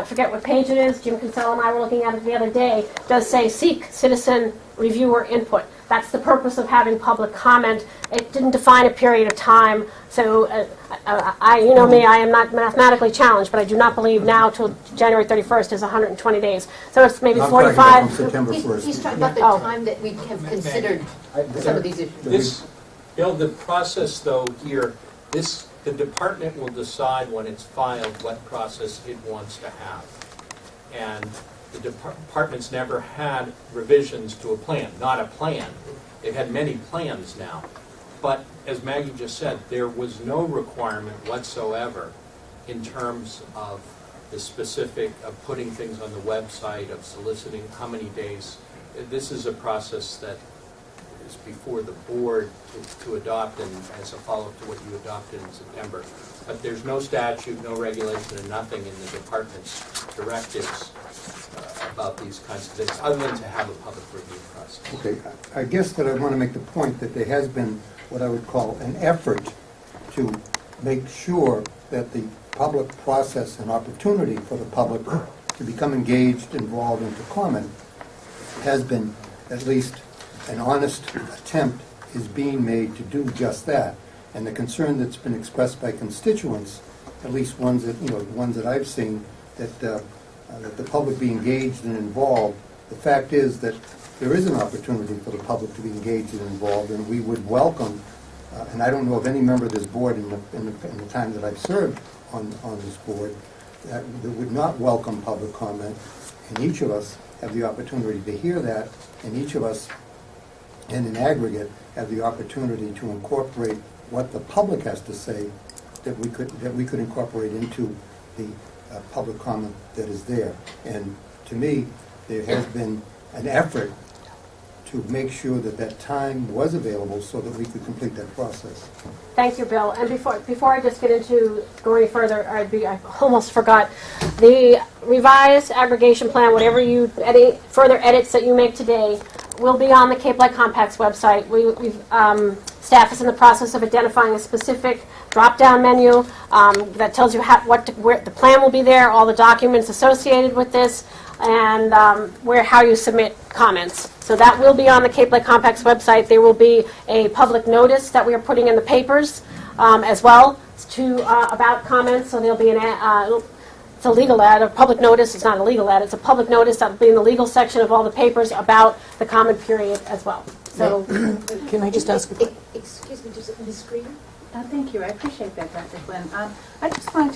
forget what page it is, Jim Kinsella and I were looking at it the other day, does say seek citizen reviewer input. That's the purpose of having public comment. It didn't define a period of time, so you know me, I am not mathematically challenged, but I do not believe now till January 31st is 120 days. So it's maybe I'm talking about from 45. September 1st. He's talking about the Oh. time that we have considered some of these issues. This, Bill, the process though here, the department will decide when it's filed what process it wants to have. And the department's never had revisions to a plan, not a plan. They've had many plans now. But as Maggie just said, there was no requirement whatsoever in terms of the specific of putting things on the website, of soliciting how many days. This is a process that is before the board to adopt and as a follow-up to what you adopted in September. But there's no statute, no regulation, and nothing in the department's directives about these kinds of things, other than to have a public review process. Okay, I guess that I want to make the point that there has been what I would call an effort to make sure that the public process and opportunity for the public to become engaged, involved, and to comment has been, at least an honest attempt is being made to do just that. And the concern that's been expressed by constituents, at least ones that I've seen, that the public be engaged and involved. The fact is that there is an opportunity for the public to be engaged and involved, and we would welcome, and I don't know of any member of this board in the time that I've served on this board, that would not welcome public comment, and each of us have the opportunity to hear that, and each of us, and in aggregate, have the opportunity to incorporate what the public has to say that we could incorporate into the public comment that is there. And to me, there has been an effort to make sure that that time was available so that we could complete that process. Thank you, Bill. And before I just get into going further, I almost forgot. The revised aggregation plan, whatever further edits that you make today, will be on the Cape Light Compact's website. Staff is in the process of identifying a specific drop-down menu that tells you where the plan will be there, all the documents associated with this, and how you submit comments. So that will be on the Cape Light Compact's website. There will be a public notice that we are putting in the papers as well about comments. So there'll be it's a legal ad, a public notice. It's not a legal ad. It's a public notice that will be in the legal section of all the papers about the comment period as well. So, Can I just ask a question? Excuse me, just Ms. Green? Thank you. I appreciate that, Dr. Flynn. I just wanted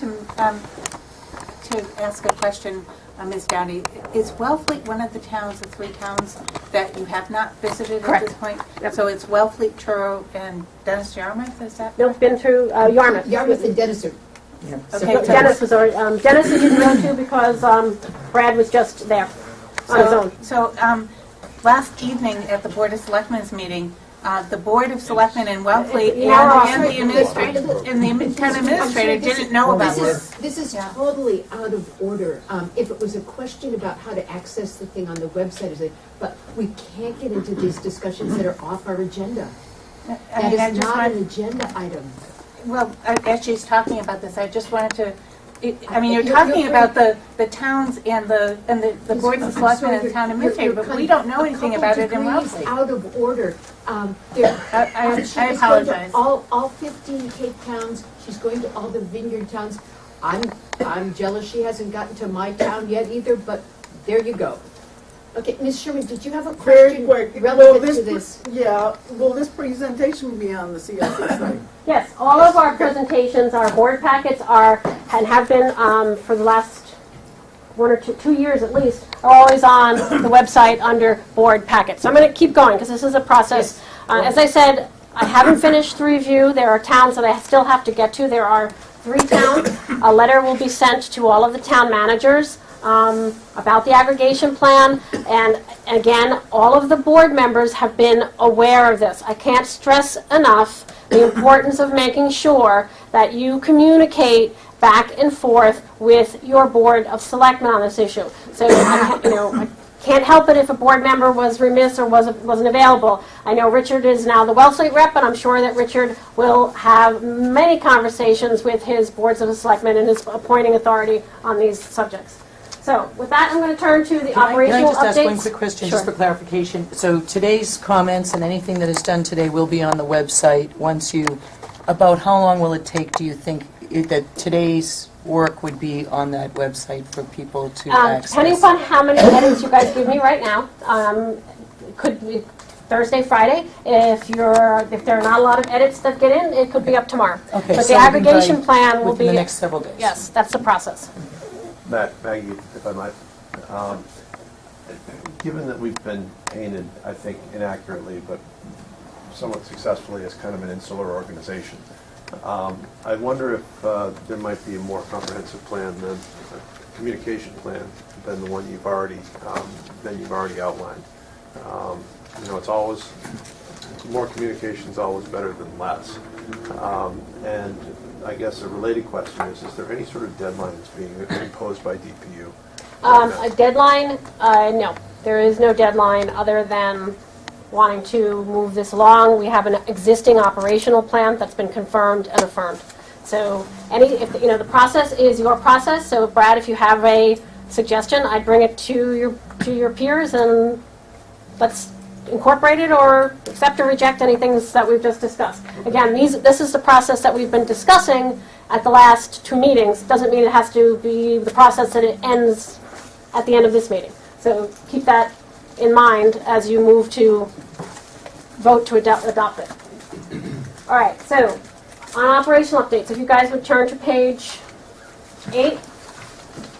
to ask a question, Ms. Downey. Is Wellfleet one of the towns, the three towns, that you have not visited Correct. at this point? Yep. So it's Wellfleet, Truro, and Dennis Yarmouth, is that? They've been through Yarmouth. Yarmouth and Dennis are Okay, so- Dennis was already, Dennis we didn't go to because Brad was just there on his own. So last evening at the Board of Selectmen's meeting, the Board of Selectmen in Wellfleet and the town administrator didn't know about this. This is Yeah. totally out of order. If it was a question about how to access the thing on the website, but we can't get into these discussions that are off our agenda. I mean, I That is just not an wanted, agenda item. well, as she's talking about this, I just wanted I mean, you're talking about the towns and the boards of selectmen and the town administrator, but we don't know anything about it in Wellesley. Out of order. I She's going to apologize. all 15 Cape towns, she's going to all the vineyard towns. I'm jealous she hasn't gotten to my town yet either, but there you go. Okay, Ms. Sherman, did you have a Very question quick. relevant to this? Yeah, will this presentation be on the CLC site? Yes, all of our presentations, our board packets are, and have been for the last 1 or 2 years at least, are always on the website under board packets. So I'm going to keep going because this is a process. As I said, I haven't finished the review. There are towns that I still have to get to. There are 3 towns. A letter will be sent to all of the town managers about the aggregation plan, and again, all of the board members have been aware of this. I can't stress enough the importance of making sure that you communicate back and forth with your board of selectmen on this issue. So, I can't help it if a board member was remiss or wasn't available. I know Richard is now the Wellesley rep, and I'm sure that Richard will have many conversations with his boards of selectmen and his appointing authority on these subjects. So with that, I'm going to turn to the operational updates. Can I just ask one quick question, just Sure. for clarification? So today's comments and anything that is done today will be on the website once you, about how long will it take, do you think, that today's work would be on that website for people to access? Depending upon how many edits you guys give me right now, it could be Thursday, Friday. If there are not a lot of edits that get in, it could be up tomorrow. Okay, But so the aggregation plan will within be... the next several days? Yes, that's the process. Maggie, if I might, given that we've been painted, I think inaccurately, but somewhat successfully as kind of an insular organization, I wonder if there might be a more comprehensive plan, than a communication plan, than the one you've already outlined. It's always, more communication is always better than less. And I guess a related question is there any sort of deadline that's being imposed by DPU? A deadline? No. There is no deadline other than wanting to move this along. We have an existing operational plan that's been confirmed and affirmed. So the process is your process. So Brad, if you have a suggestion, I'd bring it to your peers and let's incorporate it or accept or reject anything that we've just discussed. Again, this is the process that we've been discussing at the last 2 meetings. Doesn't mean it has to be the process that it ends at the end of this meeting. So keep that in mind as you move to vote to adopt it. All right, so on operational updates, if you guys would turn to page 8,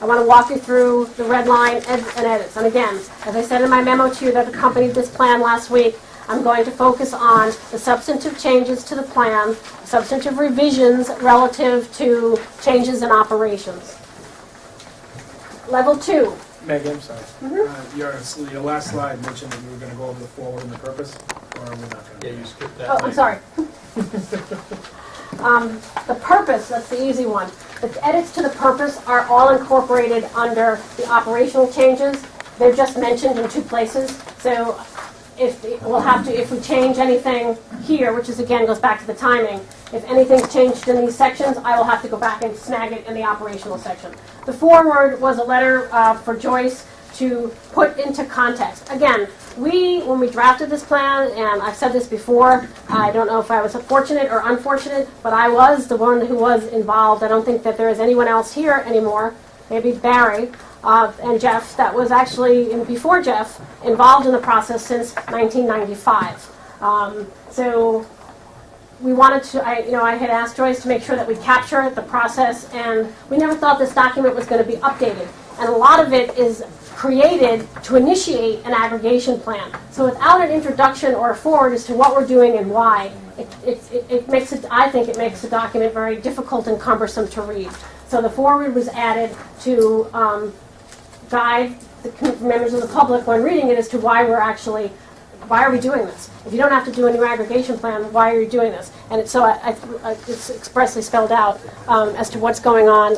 I want to walk you through the red line and edits. And again, as I said in my memo to you that accompanied this plan last week, I'm going to focus on the substantive changes to the plan, substantive revisions relative to changes in operations. Level 2. Meg, I'm sorry. Your last slide mentioned that you were going to go over the forward and the purpose, or are we not going to? Yeah, you skipped that. Oh, I'm sorry. The purpose, that's the easy one. The edits to the purpose are all incorporated under the operational changes. They're just mentioned in 2 places. So if we change anything here, which is again goes back to the timing, if anything's changed in these sections, I will have to go back and snag it in the operational section. The forward was a letter for Joyce to put into context. Again, when we drafted this plan, and I've said this before, I don't know if I was fortunate or unfortunate, but I was the one who was involved. I don't think that there is anyone else here anymore, maybe Barry and Jeff, that was actually, before Jeff, involved in the process since 1995. So we wanted to, I had asked Joyce to make sure that we capture the process, and we never thought this document was going to be updated. And a lot of it is created to initiate an aggregation plan. So without an introduction or a forward as to what we're doing and why, I think it makes the document very difficult and cumbersome to read. So the forward was added to guide the members of the public when reading it as to why are we doing this? If you don't have to do a new aggregation plan, why are you doing this? And it's expressly spelled out as to what's going on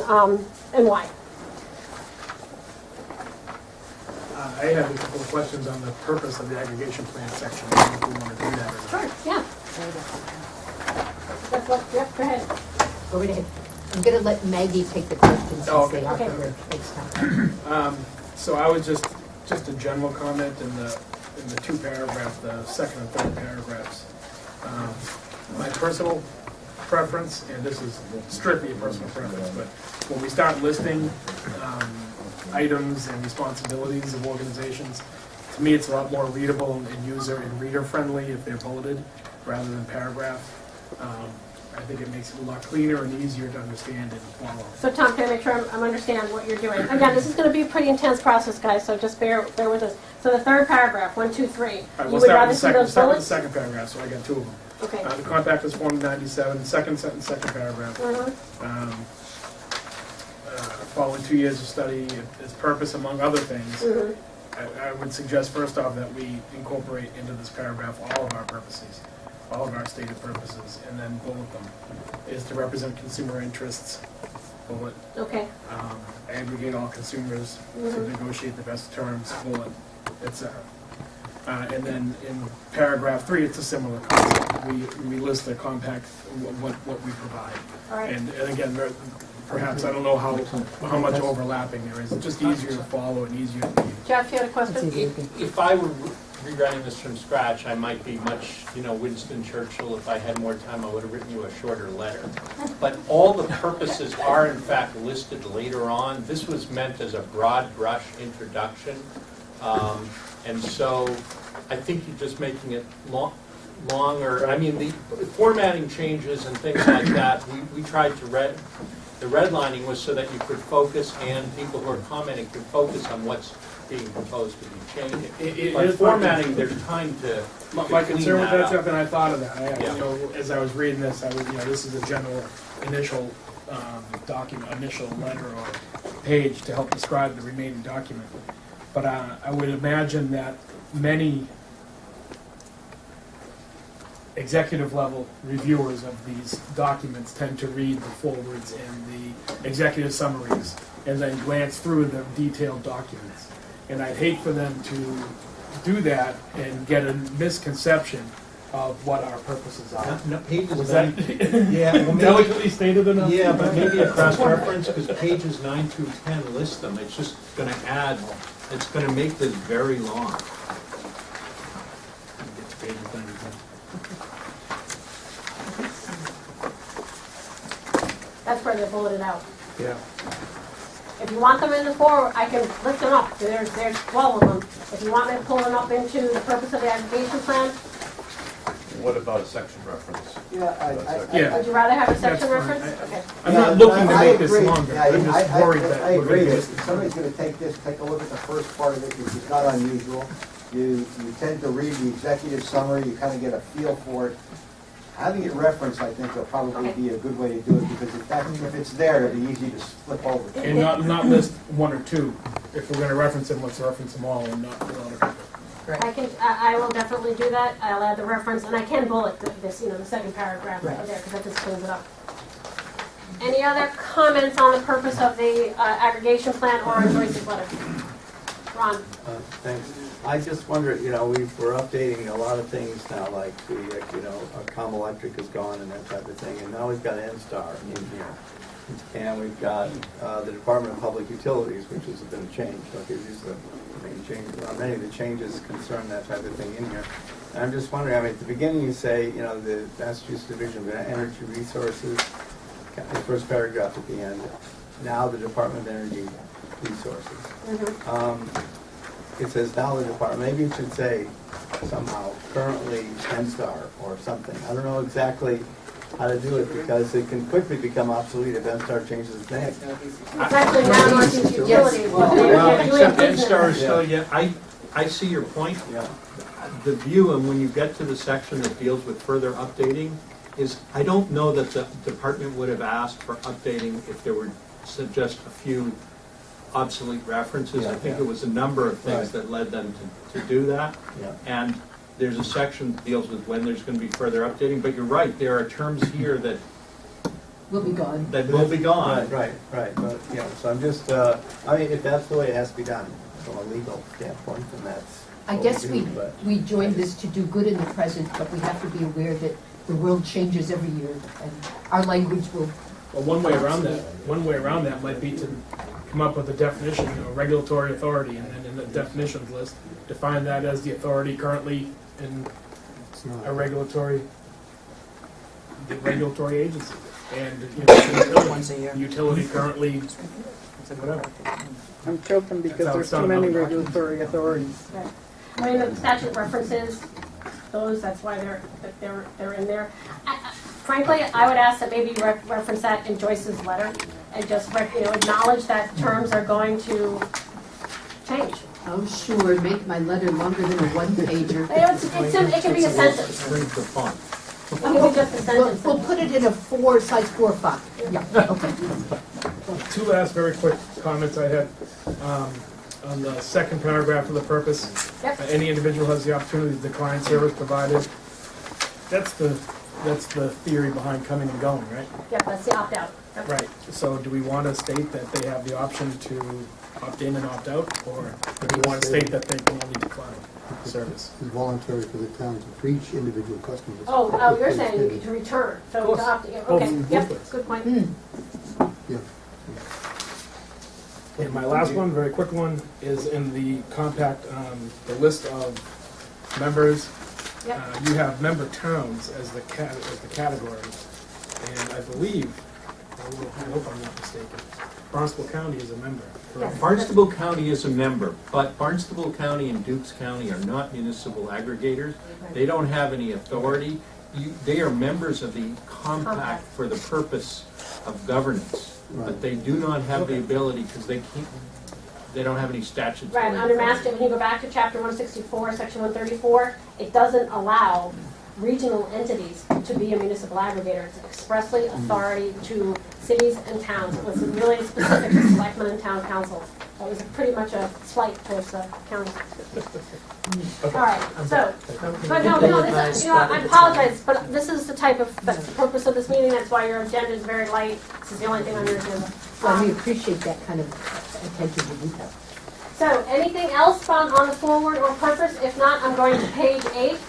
and why. I have a couple of questions on the purpose of the aggregation plan section. I don't know if we want to do that or not. Sure, yeah. Go ahead. Go right ahead. I'm gonna let Maggie take the questions Oh, since they okay. are her next time. So I was just a general comment in the two paragraph, the second and third paragraphs. My personal preference, and this is strictly a personal preference, but when we start listing items and responsibilities of organizations, to me, it's a lot more readable and user and reader friendly if they're bulleted rather than paragraph. I think it makes it a lot cleaner and easier to understand and follow. So Tom, can I make sure I'm understanding what you're doing? Again, this is going to be a pretty intense process, guys, so just bear with us. So the third paragraph, 1, 2, 3. All right, You we'll would start rather with see the those second bullets? paragraph, so I got two of them. Okay. The compact was formed in 97, second sentence, second paragraph. Mhm. Following 2 years of study, its purpose, among other things, Mhm. I would suggest first off that we incorporate into this paragraph all of our purposes, all of our stated purposes, and then bullet them. Is to represent consumer interests, bullet. Okay. Aggregate all consumers to Mhm. negotiate the best terms, bullet, etc. And then in paragraph 3, it's a similar concept. We list the compact, what we provide. All right. And again, perhaps, I don't know how much overlapping there is. It's just easier to follow and easier to read. Jeff, you had a question? If I were rewriting this from scratch, I might be much, Winston Churchill. If I had more time, I would have written you a shorter letter. But all the purposes are in fact listed later on. This was meant as a broad brush introduction. And so I think you're just making it longer. I mean, the formatting changes and things like that, we tried to the redlining was so that you could focus and people who are commenting could focus on what's being proposed to be changed. But formatting, there's time to My concern with clean that, that Jeff, and I thought of that. Yeah. As I was reading this, this is a general initial document, initial letter or page to help describe the remaining document. But I would imagine that many executive level reviewers of these documents tend to read the forwards and the executive summaries and then glance through the detailed documents. And I'd hate for them to do that and get a misconception of what our purposes are. No, pages Was nine- that Yeah, well, maybe- delicately stated enough? Yeah, but maybe a cross-reference, because pages 9 through 10 list them. It's just going to add, it's going to make this very long. That's where they're bulleted out. Yeah. If you want them in the forward, I can lift them up. There's 12 of them. If you want me to pull them up into the purpose of the aggregation plan, What about a section reference? Yeah. would you rather have a That's section fine. reference? Okay. I'm not looking to I make this agree. longer. Yeah, I'm just worried I that we're agree going to that if somebody's gonna take this, take a look at the first part of it, which is not unusual. You tend to read the executive summary, you kind of get a feel for it. Having it referenced, I think, will probably be a good way to do it, because if it's there, it'll be easy to flip over. And not list one or two. If we're going to reference them, let's reference them all and not a lot of people. I will definitely do that. I'll add the reference, and I can bullet this, the second paragraph right there, because that just cleans it up. Any other comments on the purpose of the aggregation plan or on Joyce's letter? Ron? Thanks. I just wonder, we're updating a lot of things now, like Com Electric is gone and that type of thing, and now we've got N-Star in here. And we've got the Department of Public Utilities, which has been changed. Okay, these are the main changes. Many of the changes concern that type of thing in here. And I'm just wondering, at the beginning you say, the Massachusetts Division of Energy Resources, the first paragraph at the end, now the Department of Energy Resources. It says now the department, maybe it should say somehow currently N-Star or something. I don't know exactly how to do it because it can quickly become obsolete if N-Star changes its name. It's actually now Northeast Utilities. Well, They're except doing N-Star is business. still, I see your point. Yeah. The view, and when you get to the section that deals with further updating, is I don't know that the department would have asked for updating if there were just a few obsolete references. I think it was a number of things that led them to do that. Yeah. And there's a section that deals with when there's going to be further updating, but you're right, there are terms here that Will be gone. that will be gone. Right. But, so I'm just, if that's the way it has to be done from a legal standpoint, then that's I what guess we do, but- we joined this to do good in the present, but we have to be aware that the world changes every year, and our language will Well, one way around that might be to come up with a definition, regulatory authority, and then in the definitions list, define that as the authority currently in It's not. the regulatory agency. And, Once a year. utility currently, whatever. I'm joking because That's how there's it's done too many in other regulatory authorities. Right. I mean, the statute references those, that's why they're in there. Frankly, I would ask that maybe you reference that in Joyce's letter, and just, acknowledge that terms are going to change. Oh, sure, make my letter longer than a one-pager. It can be a sentence. Shrink the font. It can be just a sentence. We'll put it in a size 4 font. Yeah, okay. Two last very quick comments I had. On the second paragraph of the purpose, Yep. any individual has the opportunity to decline service provided. That's the theory behind coming and going, right? Yep, that's the opt-out. Yep. Right. So do we want to state that they have the option to opt in and opt out, or do we want to state that they can only decline service? It's voluntary for the town to, for each individual customer. Oh, you're saying to return, so to opt, okay, yep, good point. Yeah. And my last one, very quick one, is in the compact, the list of members. Yep. You have member towns as the category, and I believe, I hope I'm not mistaken, Barnstable County is a member, correct? Yes. Barnstable County is a member, but Barnstable County and Dukes County are not municipal aggregators. They don't have any authority. They are members of the compact for the purpose of governance, but they do not have the ability, because they don't have any statutes. Right, under Mass, when you go back to chapter 164, section 134, it doesn't allow regional entities to be a municipal aggregator. It's expressly authority to cities and towns. It was really specific to selectmen and town council. It was pretty much a slight towards the county. All right, so, but no, I apologize, but this is that's the purpose of this meeting. That's why your agenda is very light. This is the only thing on your agenda. Well, we appreciate that kind of attention to detail. So, anything else on the forward or purpose? If not, I'm going to page 8.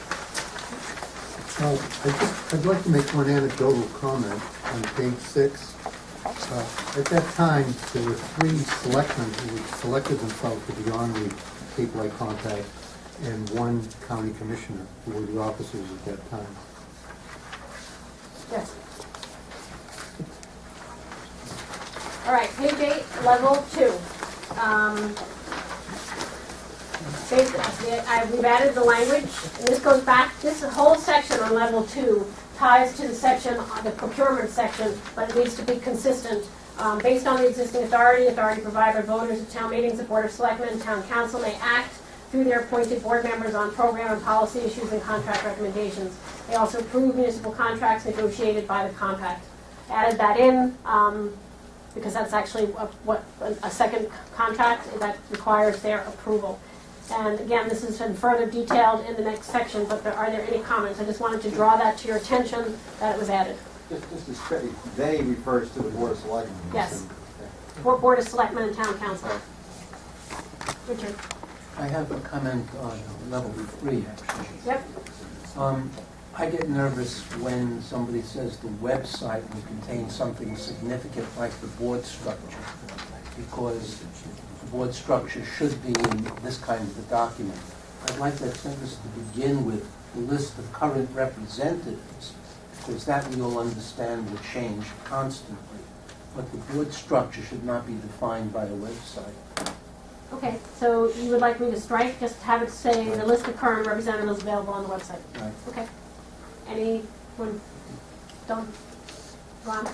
I'd like to make one anecdotal comment on page 6. At that time, there were 3 selectmen who had selected themselves to be on the Cape Light Compact, and 1 county commissioner, who were the officers at that time. Yes. All right, page 8, level 2. We've added the language, and this goes back, this whole section on level 2 ties to the section, the procurement section, but it needs to be consistent. Based on the existing authority provided by voters at town meetings, the Board of Selectmen and Town Council may act through their appointed board members on program and policy issues and contract recommendations. They also approve municipal contracts negotiated by the compact. Added that in because that's actually a second contract that requires their approval. And again, this is further detailed in the next section, but are there any comments? I just wanted to draw that to your attention that it was added. Just to say, they refers to the Board of Selectmen. Yes. Board of Selectmen and Town Council. Richard? I have a comment on level 3, actually. Yep. I get nervous when somebody says the website will contain something significant like the board structure, because the board structure should be in this kind of a document. I'd like that sentence to begin with the list of current representatives, because that we all understand will change constantly. But the board structure should not be defined by a website. Okay, so you would like me to strike, just have it say the list of current representatives available on the website? Right. Okay. Anyone? Don't? Ron?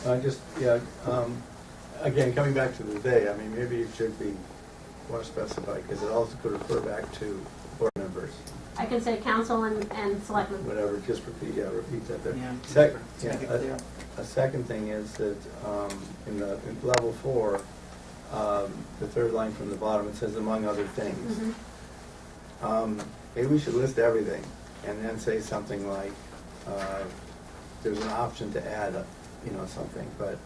Again, coming back to the they, I mean, maybe it should be more specified, because it also could refer back to board members. I can say council and selectmen. Whatever, just repeat that there. Yeah. A second thing is that in level 4, the third line from the bottom, it says among other things. Maybe we should list everything and then say something like there's an option to add something, but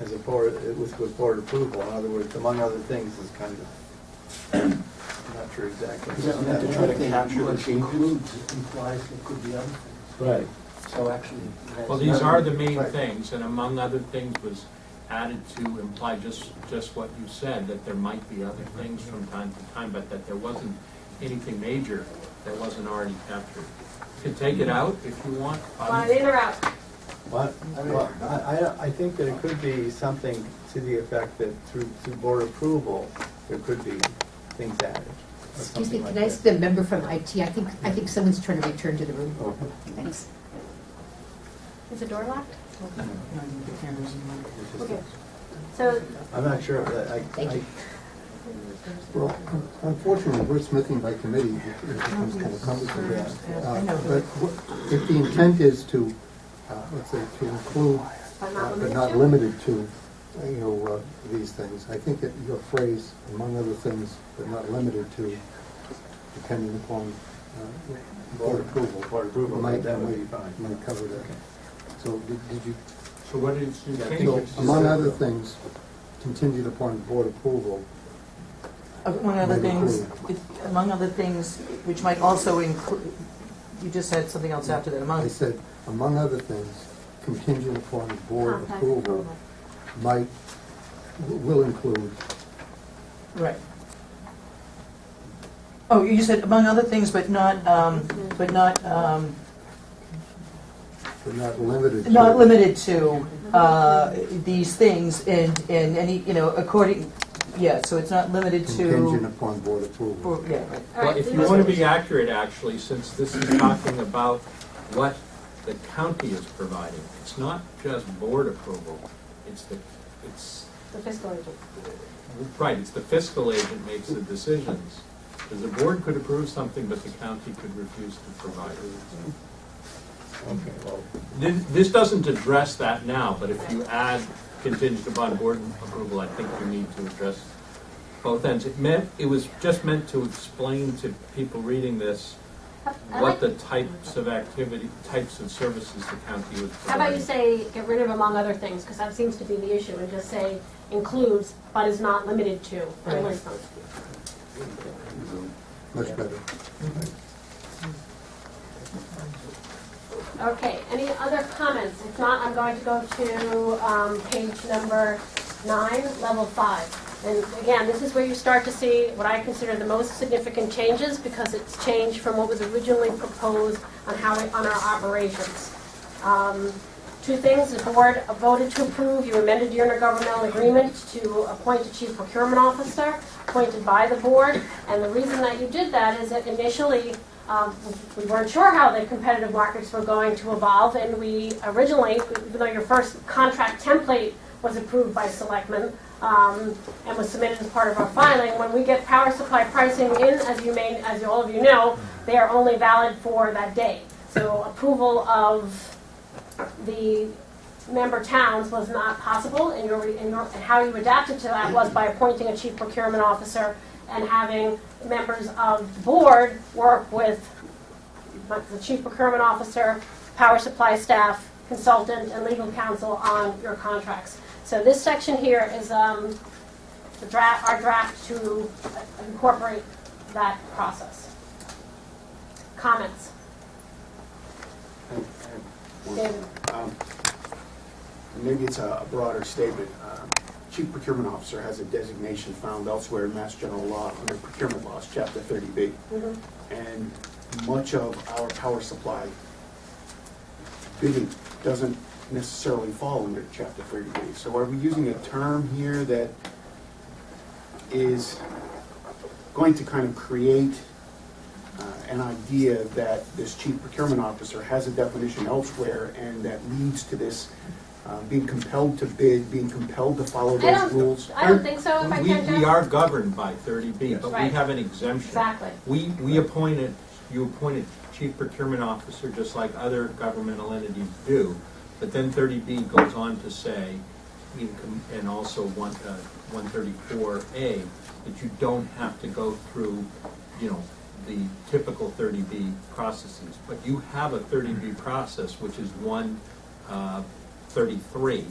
as a board with board approval. In other words, among other things is kind of I'm not sure exactly. Doesn't have to try to capture the changes. Includes, implies there could be other things. Right. So actually. Well, these are the main things, and among other things was added to imply just what you said, that there might be other things from time to time, but that there wasn't anything major that wasn't already captured. You can take it out if you want. Want it in or out? What? Well, I think that it could be something to the effect that through board approval, there could be things added. or Excuse me, something like can I that. ask the member from IT? I think someone's trying to return to the room. Thanks. Is the door locked? Okay. So, I'm not sure, Well, unfortunately, we're smithing by committee, it becomes kind of cumbersome. But if the intent is to, let's say, to include, but not limited to, these things, I think that your phrase, among other things, but not limited to, depending upon board approval, might cover that. So did you? So what did you change? So, among other things, contingent upon board approval. Among other things, which might also include, you just said something else after that, I said, among other things, contingent upon board approval, will include. Right. Oh, you said among other things, but not limited to these things and any, according, yeah, so it's not limited to. Contingent upon board approval. Yeah, right. Well, if you want to be accurate, actually, since this is talking about what the county is providing, it's not just board approval, it's the fiscal agent. right, it's the fiscal agent makes the decisions. Because the board could approve something, but the county could refuse to provide it. Okay, well, This doesn't address that now, but if you add contingent upon board approval, I think you need to address both ends. It was just meant to explain to people reading this what the types of services the county was providing. How about you say, get rid of among other things, because that seems to be the issue, and just say includes, but is not limited to, and list them. Much better. Okay, any other comments? If not, I'm going to go to page number 9, level 5. And again, this is where you start to see what I consider the most significant changes, because it's changed from what was originally proposed on on our operations. Two things: the board voted to approve. You amended your intergovernmental agreement to appoint a chief procurement officer appointed by the board. And the reason that you did that is that initially we weren't sure how the competitive markets were going to evolve, and we originally, even though your first contract template was approved by selectmen and was submitted as part of our filing, when we get power supply pricing in, as all of you know, they are only valid for that day. So approval of the member towns was not possible, and how you adapted to that was by appointing a chief procurement officer and having members of the board work with the chief procurement officer, power supply staff, consultant, and legal counsel on your contracts. So this section here is our draft to incorporate that process. Comments? David? Maybe it's a broader statement. Chief Procurement Officer has a designation found elsewhere in Mass General Law under Procurement Laws, Chapter 30B. And much of our power supply bidding doesn't necessarily fall under Chapter 30B. So are we using a term here that is going to kind of create an idea that this Chief Procurement Officer has a definition elsewhere, and that leads to this being compelled to bid, being compelled to follow those rules? I don't think so, if I can We are governed by 30B, but we Right. have an exemption. Exactly. You appointed chief procurement officer just like other governmental entities do, but then 30B goes on to say, and also 134A, that you don't have to go through, the typical 30B processes. But you have a 30B process, which is 133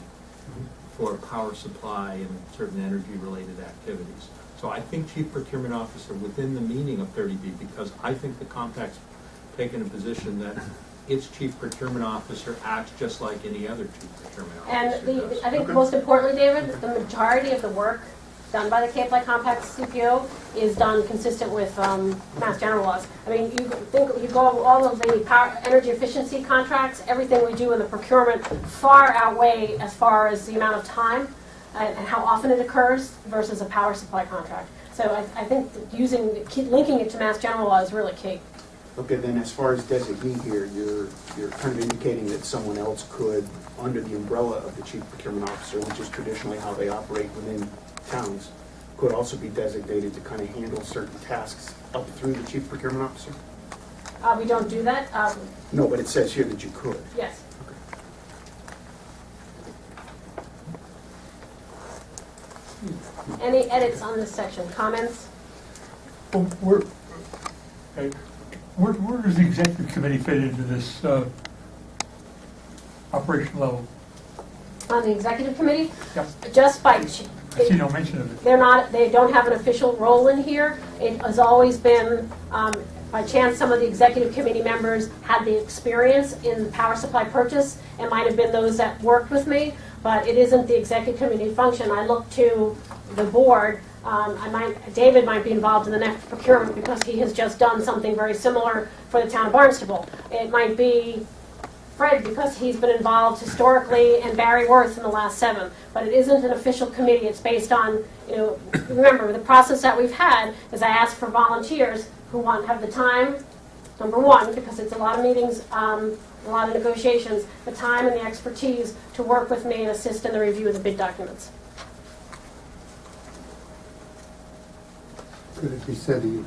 for power supply and certain energy-related activities. So I think chief procurement officer within the meaning of 30B, because I think the compact's taken a position that its chief procurement officer acts just like any other chief procurement And officer does. I think most importantly, David, the majority of the work done by the Cape Light Compact CPO is done consistent with Mass General laws. I mean, you go over all of the power, energy efficiency contracts, everything we do in the procurement far outweigh as far as the amount of time and how often it occurs versus a power supply contract. So I think that linking it to Mass General law is really key. Okay, then as far as designee here, you're kind of indicating that someone else could, under the umbrella of the chief procurement officer, which is traditionally how they operate within towns, could also be designated to kind of handle certain tasks up through the chief procurement officer? We don't do that. No, but it says here that you could. Yes. Any edits on this section? Comments? Well, where does the executive committee fit into this operation level? On the executive committee? Yeah. Just by... I see no mention of it. They don't have an official role in here. It has always been, by chance, some of the executive committee members had the experience in power supply purchase. It might have been those that worked with me, but it isn't the executive committee function. I look to the board. David might be involved in the next procurement because he has just done something very similar for the town of Barnstable. It might be Fred because he's been involved historically, and Barry Worth in the last 7. But it isn't an official committee. It's based on, remember, the process that we've had is I ask for volunteers who have the time, number one, because it's a lot of meetings, a lot of negotiations, the time and the expertise to work with me and assist in the review of the bid documents. Could it be said that you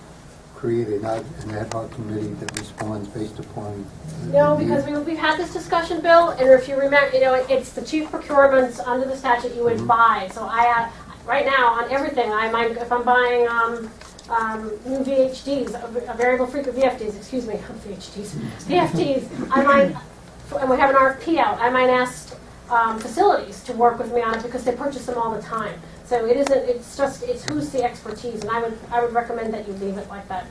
create an ad hoc committee that responds based upon? No, because we've had this discussion, Bill, and if you remember, it's the chief procurements under the statute you would buy. So right now, on everything, if I'm buying new VHDs, variable frequency VFDs, VFDs, and we have an RFP out, I might ask facilities to work with me on it because they purchase them all the time. So it's who's the expertise, and I would recommend that you leave it like that.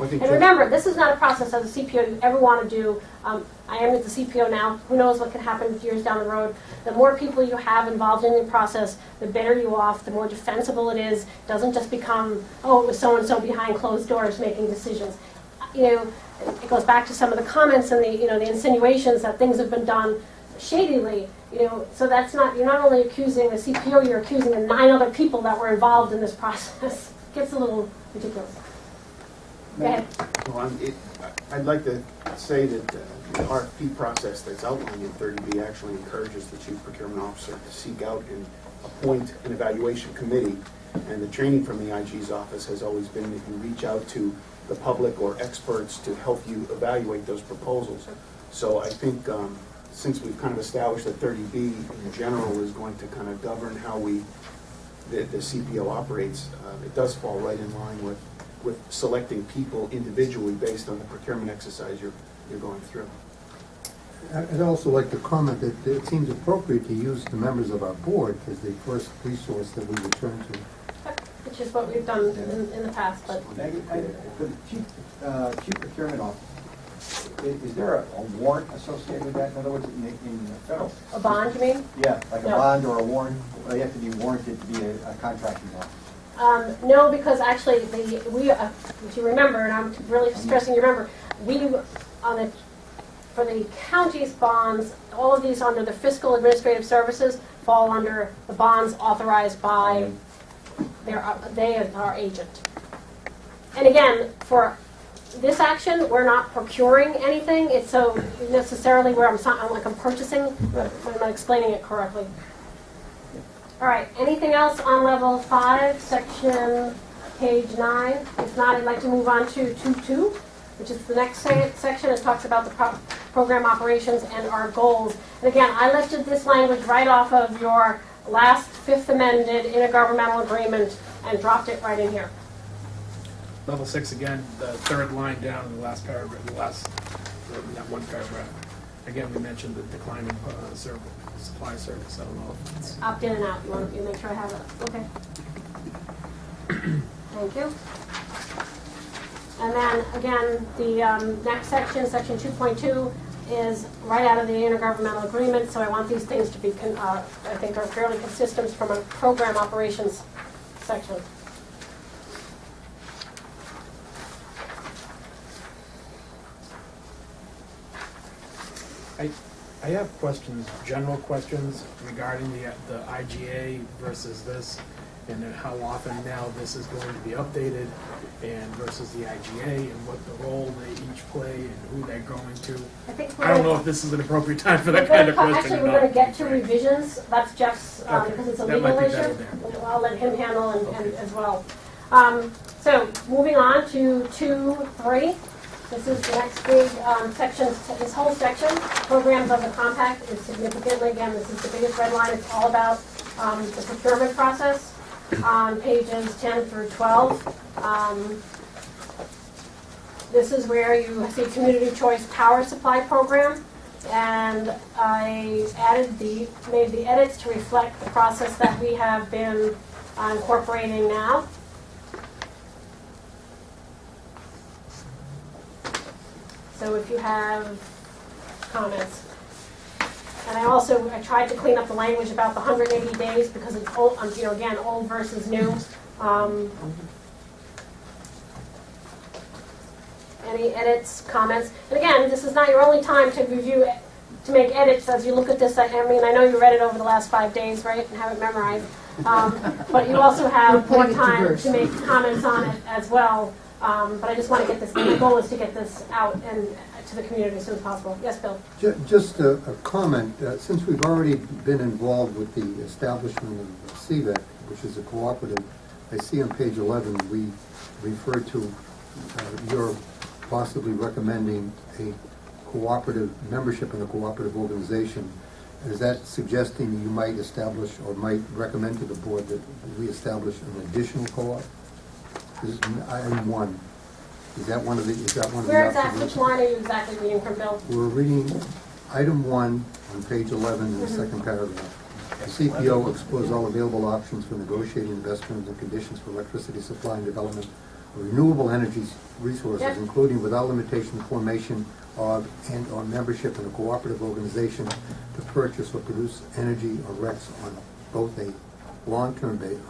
And remember, this is not a process as a CPO you ever want to do. I am at the CPO now. Who knows what could happen years down the road. The more people you have involved in the process, the better you off, the more defensible it is. It doesn't just become, oh, it was so-and-so behind closed doors making decisions. It goes back to some of the comments and the insinuations that things have been done shadily. So that's you're not only accusing the CPO, you're accusing the 9 other people that were involved in this process. It gets a little ridiculous. Go ahead. Well, I'd like to say that the RFP process that's outlined in 30B actually encourages the chief procurement officer to seek out and appoint an evaluation committee. And the training from the IG's office has always been that you reach out to the public or experts to help you evaluate those proposals. So I think since we've kind of established that 30B in general is going to kind of govern how the CPO operates, it does fall right in line with selecting people individually based on the procurement exercise you're going through. I'd also like to comment that it seems appropriate to use the members of our board as the first resource that we return to. Which is what we've done in the past. But The chief procurement officer, is there a warrant associated with that? In other words, in federal? A bond, you mean? Yeah, like a No. bond or a warrant? Or they have to be warranted to be a contracting officer? No, because actually, if you remember, and I'm really stressing you remember, for the county's bonds, all of these under the fiscal administrative services fall under the bonds authorized by our agent. And again, for this action, we're not procuring anything. It's so necessarily where I'm purchasing. I'm not explaining it correctly. All right, anything else on level 5, section page 9? If not, I'd like to move on to 2.2, which is the next section. It talks about the program operations and our goals. And again, I lifted this language right off of your last 5th amended intergovernmental agreement and dropped it right in here. Level 6 again, the 3rd line down in the last paragraph, that one paragraph. Again, we mentioned the declining supply service. I don't know if it's... Opt in and out. You want to make sure I have it. Okay. Thank you. And then, again, the next section, section 2.2, is right out of the intergovernmental agreement, so I want these things to be, I think, are fairly consistent from a program operations section. I have questions, general questions regarding the IGA versus this, and then how often now this is going to be updated, and versus the IGA, and what the role they each play, and who they're going to. I don't know if this is an appropriate time for that kind of question Actually, or we're not. going to get to revisions. That's Jeff's, Okay. because it's a That might legal be issue. better there. I'll let him handle and as well. So moving on to 2.3. This is the next big section. This whole section, programs of the compact, is significantly, again, this is the biggest red line. It's all about the procurement process on pages 10 through 12. This is where you see community choice power supply program. And I made the edits to reflect the process that we have been incorporating now. So if you have comments. And I tried to clean up the language about the 180 days because it's old, again, old versus new. Any edits, comments? And again, this is not your only time to review, to make edits as you look at this. I mean, I know you read it over the last 5 days, right, and have it memorized. But you also have more time to make comments on it as well. But I just want to get this, the goal is to get this out and to the community as soon as possible. Yes, Bill? Just a comment. Since we've already been involved with the establishment of CVEC, which is a cooperative, I see on page 11 we refer to your possibly recommending a cooperative membership in a cooperative organization. Is that suggesting you might establish or might recommend to the board that we establish an additional co-op? This is item 1. Is that one of the? Which line are you exactly reading from, Bill? We're reading item 1 on page 11 in the second paragraph. The CPO explores all available options for negotiating investments and conditions for electricity supply and development of renewable energy resources, including without limitation the formation of and/or membership in a cooperative organization to purchase or produce energy or RECs on both a long-term basis.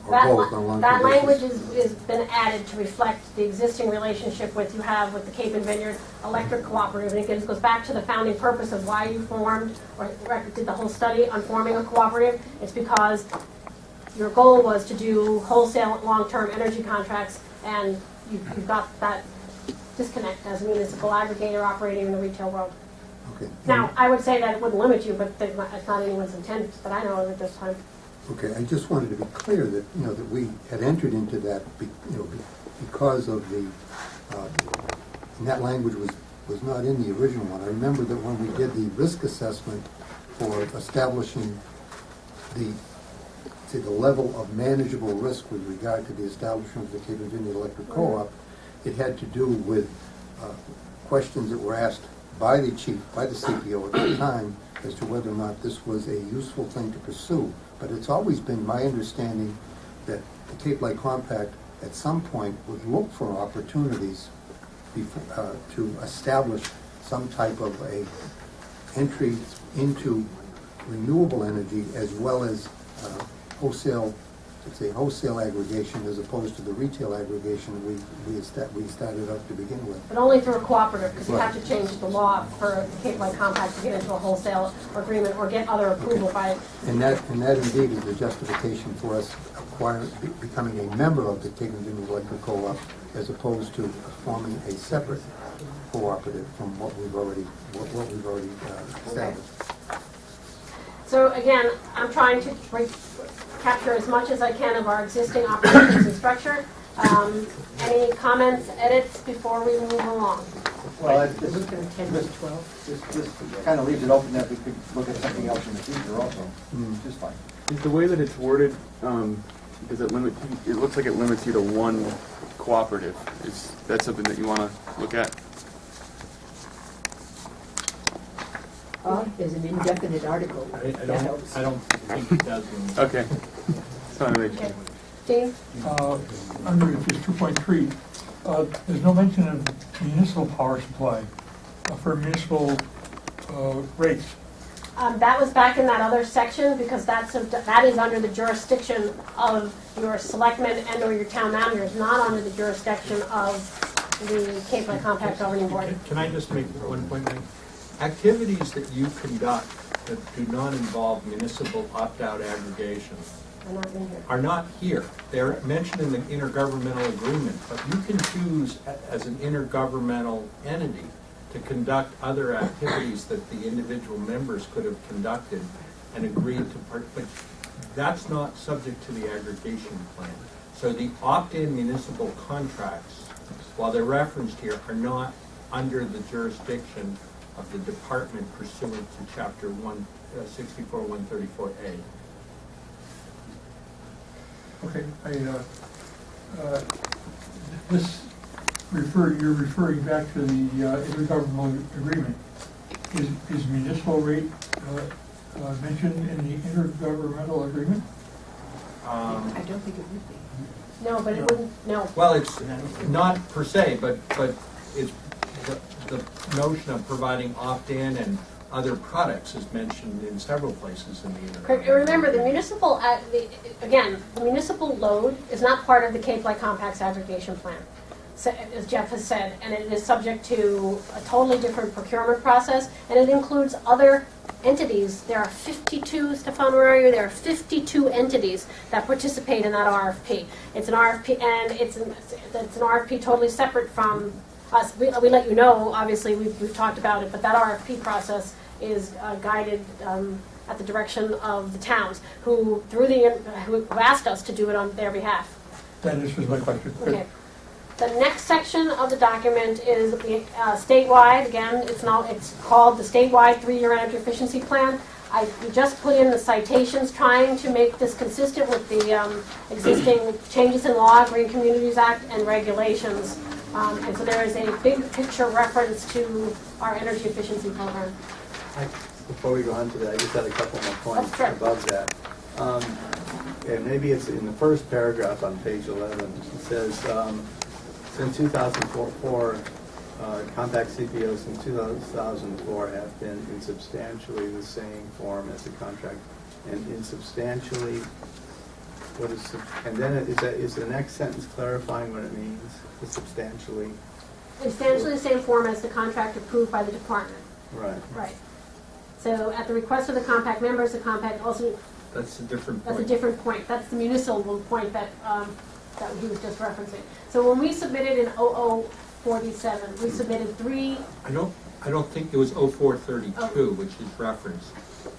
That language has been added to reflect the existing relationship you have with the Cape and Vineyard Electric Cooperative, and it goes back to the founding purpose of why you formed or did the whole study on forming a cooperative. It's because your goal was to do wholesale long-term energy contracts, and you've got that disconnect as a municipal aggregator operating in the retail world. Okay. Now, I would say that it wouldn't limit you, but it's not anyone's intent that I know of at this time. Okay, I just wanted to be clear that, that we had entered into that, because of the, and that language was not in the original one. I remember that when we did the risk assessment for establishing the level of manageable risk with regard to the establishment of the Cape and Vineyard Electric Co-op, it had to do with questions that were asked by the chief, by the CPO at the time, as to whether or not this was a useful thing to pursue. But it's always been my understanding that the Cape Light Compact at some point would look for opportunities to establish some type of a entry into renewable energy as well as wholesale aggregation as opposed to the retail aggregation we started up to begin with. But only through a cooperative, because you have to change the law for the Cape Light Compact to get into a wholesale agreement or get other approval by. And that indeed is the justification for us becoming a member of the Cape and Vineyard Electric Co-op as opposed to forming a separate cooperative from what we've already established. Okay. So again, I'm trying to capture as much as I can of our existing operations and structure. Any comments, edits before we move along? Well, this kind of leaves it open that we could look at something else in the future also, which is fine. Is the way that it's worded, does it limit, it looks like it limits you to one cooperative. Is that something that you want to look at? There's an indefinite article. I don't think it does. Okay. Sorry. Steve? Under just 2.3, There's no mention of municipal power supply for municipal rates. That was back in that other section, because that is under the jurisdiction of your selectmen and/or your town managers, not under the jurisdiction of the Cape Light Compact Governing Board. Can I just make one point? Activities that you conduct that do not involve municipal opt-out aggregation are not here. They're mentioned in the intergovernmental agreement, but you can choose as an intergovernmental entity to conduct other activities that the individual members could have conducted and agreed to part, but that's not subject to the aggregation plan. So the opt-in municipal contracts, while they're referenced here, are not under the jurisdiction of the department pursuant to Chapter 164-134A. Okay, you're referring back to the intergovernmental agreement. Is municipal rate mentioned in the intergovernmental agreement? I don't think it would be. No, but it wouldn't, no. Well, it's not per se, but it's the notion of providing opt-in and other products is mentioned in several places in the intergovernmental. Remember, the municipal, again, the municipal load is not part of the Cape Light Compact's aggregation plan, as Jeff has said, and it is subject to a totally different procurement process, and it includes other entities. There are 52, Stefan, where are you? There are 52 entities that participate in that RFP. It's an RFP, and it's an RFP totally separate from us. We let you know, obviously, we've talked about it, but that RFP process is guided at the direction of the towns, who asked us to do it on their behalf. That was my question. Okay. The next section of the document is the statewide. Again, it's called the statewide 3-year energy efficiency plan. We just put in the citations, trying to make this consistent with the existing changes in law, Green Communities Act, and regulations. And so there is a big picture reference to our energy efficiency program. Before we go on to that, I just had a couple more points above that. And maybe it's in the first paragraph on page 11. It says, since 2004, compact CPOs since 2004 have been in substantially the same form as the contract. And in substantially, what is, and then is the next sentence clarifying what it means, the substantially? Substantially the same form as the contract approved by the department. Right. Right. So at the request of the compact members, the compact also... That's a different point. That's a different point. That's the municipal point that he was just referencing. So when we submitted in 0047, we submitted 3... I don't think it was 0432, which is referenced.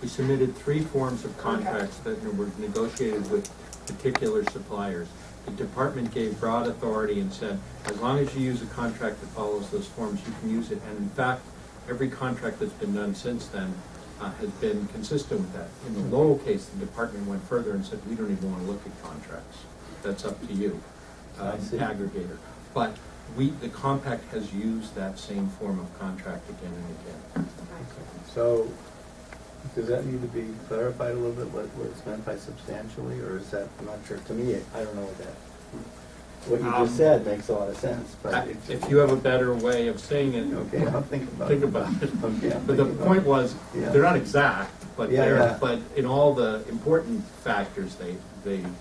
We submitted 3 forms of contracts that were negotiated with particular suppliers. The department gave broad authority and said, as long as you use a contract that follows those forms, you can use it. And in fact, every contract that's been done since then has been consistent with that. In the Lowell case, the department went further and said, we don't even want to look at contracts. That's up to you, aggregator. But the compact has used that same form of contract again and again. So, does that need to be clarified a little bit, what it's meant by substantially, or is that, I'm not sure, to me, I don't know what you just said makes a lot of sense, but if you have a better way of saying it, okay, I'll think about it. Okay, but the point was, they're not exact, but but in all the important factors, they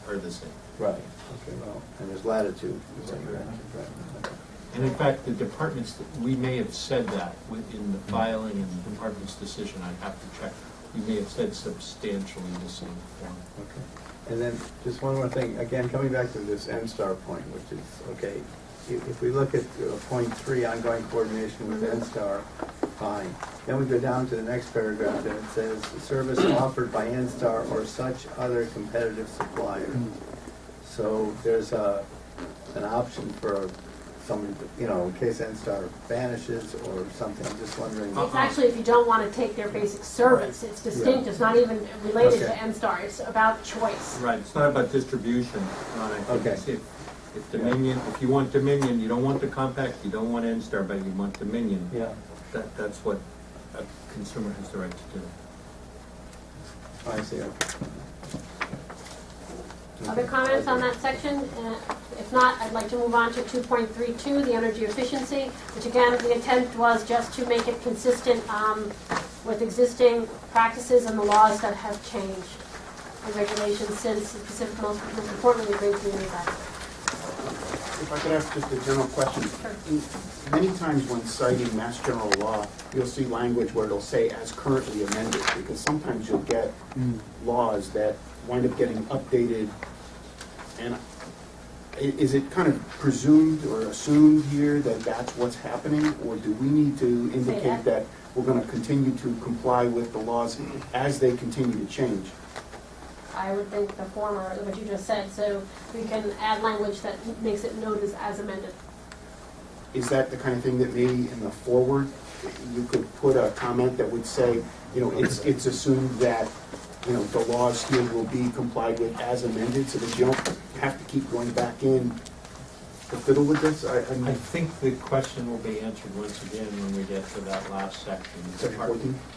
are the same. Right. Okay. Well, and there's latitude. Right. And in fact, the departments, we may have said that in the filing and the department's decision. I'd have to check. We may have said substantially the same form. Okay. And then just one more thing, again, coming back to this NSTAR point, which is, okay, if we look at point 3, ongoing coordination with NSTAR, fine. Then we go down to the next paragraph, and it says, service offered by NSTAR or such other competitive supplier. So there's an option for someone, in case NSTAR vanishes or something. I'm just wondering. It's actually, if you don't want to take their basic service, it's distinct. It's not even related to NSTAR. It's about choice. Right. It's not about distribution. If Dominion, if you want Dominion, you don't want the compact, you don't want NSTAR, but you want Dominion. Yeah. That's what a consumer has the right to do. I see. Okay. Other comments on that section? If not, I'd like to move on to 2.32, the energy efficiency, which again, the intent was just to make it consistent with existing practices and the laws that have changed and regulations since the Pacific, most importantly, the Green Communities Act. If I could ask just a general question. Many times when citing Mass General Law, you'll see language where it'll say as currently amended, because sometimes you'll get laws that wind up getting updated. And is it kind of presumed or assumed here that that's what's happening? Or do we need to indicate that we're going to continue to comply with the laws as they continue to change? I would think the former, what you just said, so we can add language that makes it noted as amended. Is that the kind of thing that maybe in the forward, you could put a comment that would say, it's assumed that, the laws here will be complied with as amended, so that you don't have to keep going back in to fiddle with this? I think the question will be answered once again when we get to that last section.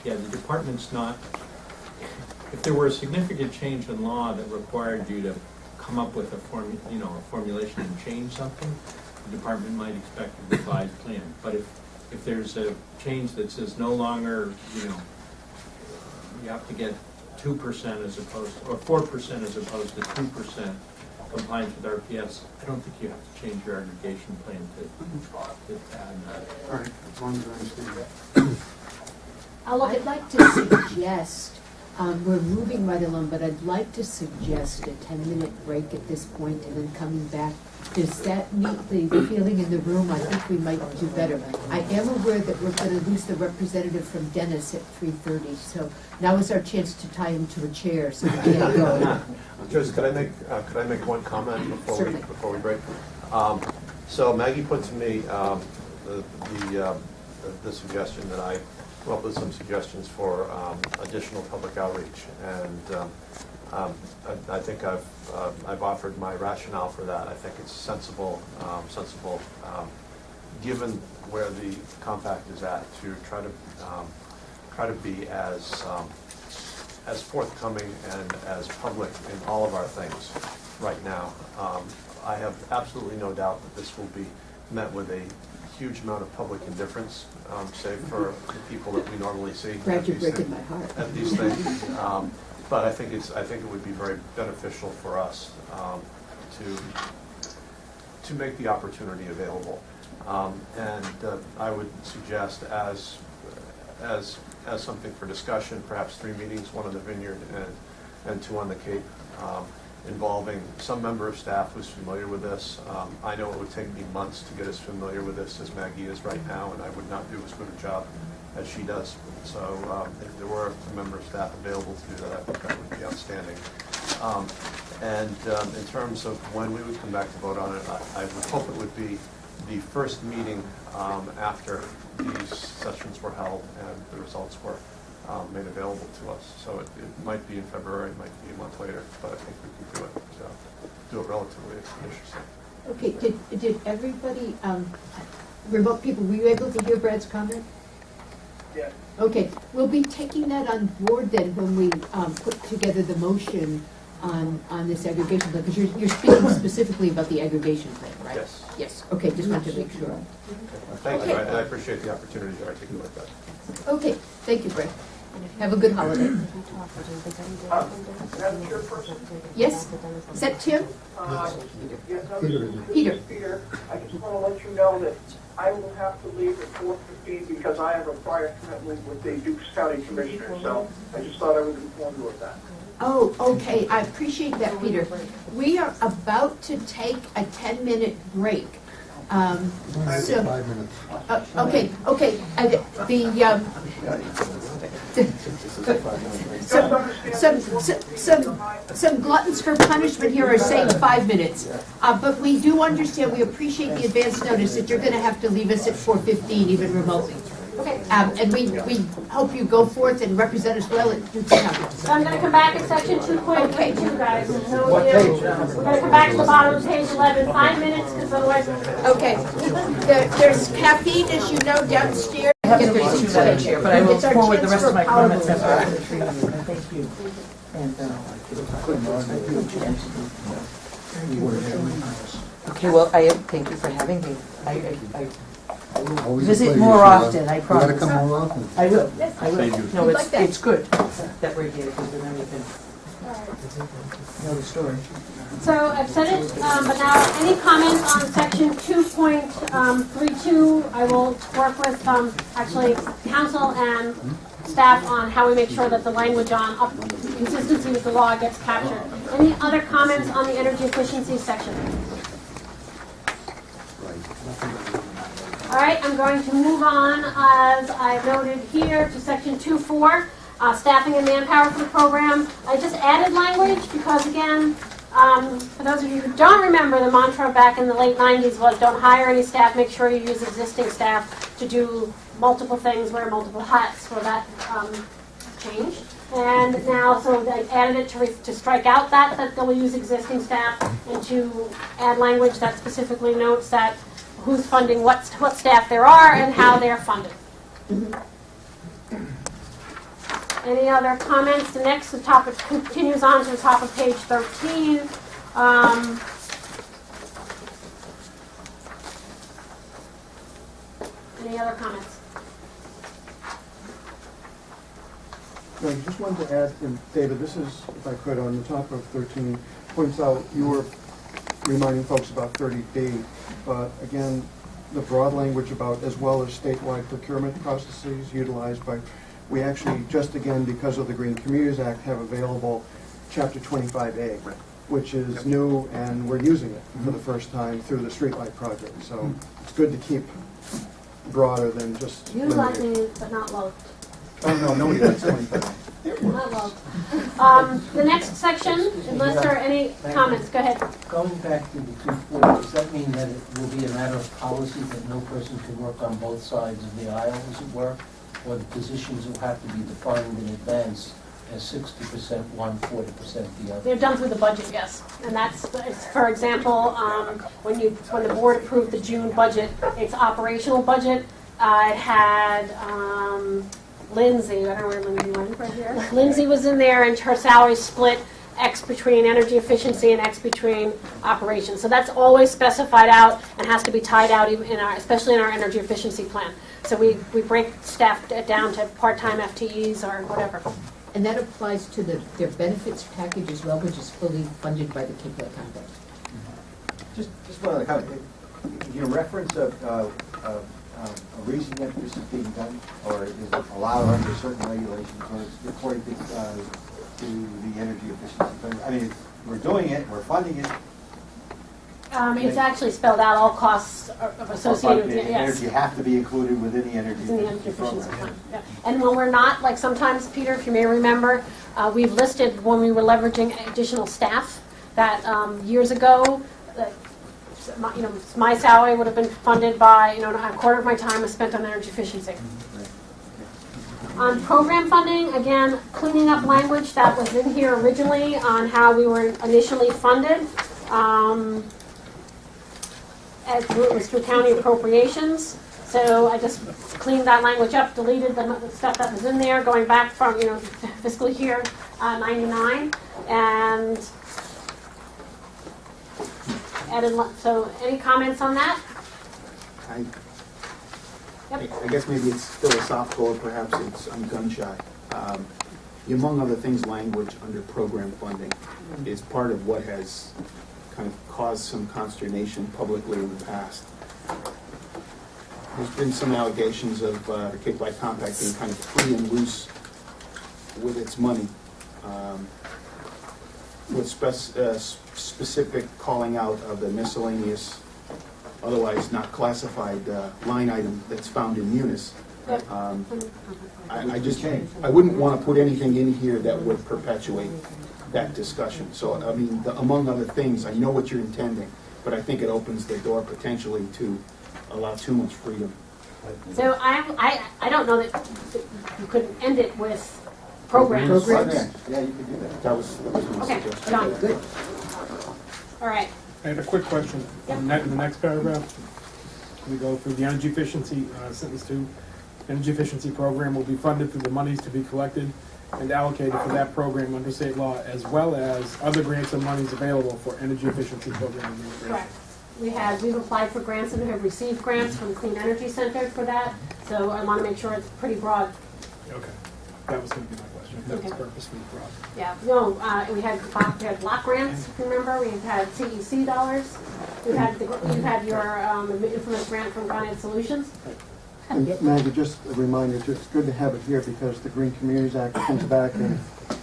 The department's not, if there were a significant change in law that required you to come up with a formulation and change something, the department might expect a revised plan. But if there's a change that says no longer, you have to get 2% as opposed, or 4% as opposed to 2% compliance with RPS, I don't think you have to change your aggregation plan to add that. All right, as long as I understand that. I'd like to suggest, we're moving right along, but I'd like to suggest a 10-minute break at this point and then coming back. Does that meet the feeling in the room? I think we might do better. I am aware that we're going to lose the representative from Dennis at 3:30, so now is our chance to tie him to a chair so we can't go. Just, could I make one comment before we break? So Maggie put to me the suggestion that I come up with some suggestions for additional public outreach, and I think I've offered my rationale for that. I think it's sensible, given where the compact is at, to try to be as forthcoming and as public in all of our things right now. I have absolutely no doubt that this will be met with a huge amount of public indifference, save for the people that we normally see Glad you're breaking my heart. at these things. But I think it would be very beneficial for us to make the opportunity available. And I would suggest as something for discussion, perhaps 3 meetings, 1 in the Vineyard and 2 on the Cape, involving some member of staff who's familiar with this. I know it would take me months to get as familiar with this as Maggie is right now, and I would not do as good a job as she does. So if there were a member of staff available to do that, I think that would be outstanding. And in terms of when we would come back to vote on it, I would hope it would be the first meeting after these sessions were held and the results were made available to us. So it might be in February, it might be a month later, but I think we can do it. So do it relatively expeditiously. Okay, did everybody, remote people, were you able to hear Brad's comment? Yeah. Okay, we'll be taking that on board then when we put together the motion on this aggregation plan, because you're speaking specifically about the aggregation plan, right? Yes. Yes, okay, just wanted to make sure. Thank you, Okay. and I appreciate the opportunity to articulate that. Okay, thank you, Brett. Have a good holiday. Madam Chairperson? Yes? Is that Tim? Yes, Peter. Peter, I just want to let you know that I will have to leave at 4:15 because I have a prior commitment with the Dukes County Commissioner, so I just thought I would inform you of that. Oh, okay, I appreciate that, Peter. We are about to take a 10-minute break. So, 5 minutes. okay, some gluttons for punishment here are saying 5 minutes. But we do understand, we appreciate the advance notice that you're gonna have to leave us at 4:15, even remotely. Okay. And we hope you go forth and represent us well at Dukes County. So I'm going to come back at section 2.32, guys. So we're going to come back to the bottom of page 11, 5 minutes, because otherwise. Okay. There's caffeine, as you know, downstairs. I have some issues on the chair, but I will It's our forward the chance rest for of my power comments moves. after the tree meeting. Thank you. And Okay, well, thank you for having me. I Always a visit pleasure, more Sheila. often, I You promise. gotta come more often. I will, Yes. I will. Thank you. No, We'd it's, like that. it's good that we're here, because then we can know the story. So I've said it, but now any comment on section 2.32, I will work with actually council and staff on how we make sure that the language on consistency with the law gets captured. Any other comments on the energy efficiency section? All right, I'm going to move on, as I noted here, to section 2.4, staffing and manpower for the program. I just added language because, again, for those of you who don't remember, the mantra back in the late 90s was don't hire any staff, make sure you use existing staff to do multiple things, wear multiple hats. Well, that changed. And now, so I added it to strike out that they'll use existing staff, and to add language that specifically notes that who's funding what staff there are and how they're funded. Any other comments? The next, the topic continues on to the top of page 13. Any other comments? No, I just wanted to add, and David, this is, if I could, on the top of 13, points out, you were reminding folks about 30B, but again, the broad language about as well as statewide procurement processes utilized by, we actually, just again, because of the Green Communities Act, have available Chapter 25A, which is new, and we're using it for the first time through the streetlight project. So it's good to keep broader than just Utilize limited. me, but not loved. Oh, no, nobody likes 25. Not loved. The next section, unless there are any comments, go ahead. Going back to the 240, does that mean that it will be a matter of policy that no person can work on both sides of the aisle, as it were? Or the positions will have to be defined in advance as 60% one, 40% the other? They're done through the budget, yes. And that's, for example, when the board approved the June budget, its operational budget, it had Lindsay, I don't know where Lindsay went, right here. Lindsay was in there, and her salary split X between energy efficiency and X between operations. So that's always specified out and has to be tied out, even especially in our energy efficiency plan. So we break staff down to part-time FTEs or whatever. And that applies to their benefits package as well, which is fully funded by the Cape Light Compact. Just one other comment. Your reference of a reason that this is being done, or is it allowed under certain regulations, or is it according to the energy efficiency plan? I mean, we're doing it, we're funding it. It's actually spelled out, all costs associated with it, yes. Energy have to be included within the energy It's in the energy efficiency efficiency program. plan. Yeah. And when we're not, like sometimes, Peter, if you may remember, we've listed when we were leveraging additional staff that years ago, my salary would have been funded by, a quarter of my time was spent on energy efficiency. On program funding, again, cleaning up language that was in here originally on how we were initially funded. It was through county appropriations. So I just cleaned that language up, deleted the stuff that was in there, going back from, fiscal year 99, and added, so any comments on that? I Yep. guess maybe it's philosophical, or perhaps I'm gun shy. Among other things, language under program funding is part of what has kind of caused some consternation publicly in the past. There's been some allegations of the Cape Light Compact being kind of free and loose with its money, with specific calling out of the miscellaneous, otherwise not classified line item that's found in Munis. I wouldn't want to put anything in here that would perpetuate that discussion. So, I mean, among other things, I know what you're intending, but I think it opens the door potentially to allow too much freedom. So I don't know that you could end it with programs. Yeah, you could do that. That was my Okay, suggestion. done. Good. All right. I had a quick question. In the next paragraph, we go through the energy efficiency, sentence 2. Energy efficiency program will be funded through the monies to be collected and allocated for that program under state law, as well as other grants and monies available for energy efficiency program administration. Correct. We've applied for grants and have received grants from Clean Energy Center for that, so I want to make sure it's pretty broad. Okay, that was going to be my question, if that was Okay. purposely broad. Yeah, no, we had block grants, if you remember, we've had CEC dollars, you've had your infamous grant from Granite Solutions. And Maggie, just a reminder, it's good to have it here because the Green Communities Act comes back and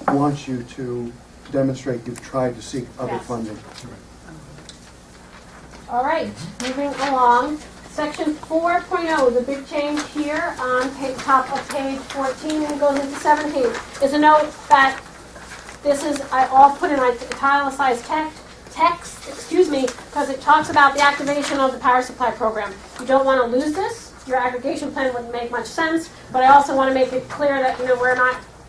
wants you to demonstrate you've tried to seek other Yes. funding. All right, moving along. Section 4.0, the big change here on top of page 14 and goes into 17, is a note that this is, I all put in italicized text, because it talks about the activation of the power supply program. You don't want to lose this. Your aggregation plan wouldn't make much sense, but I also want to make it clear that,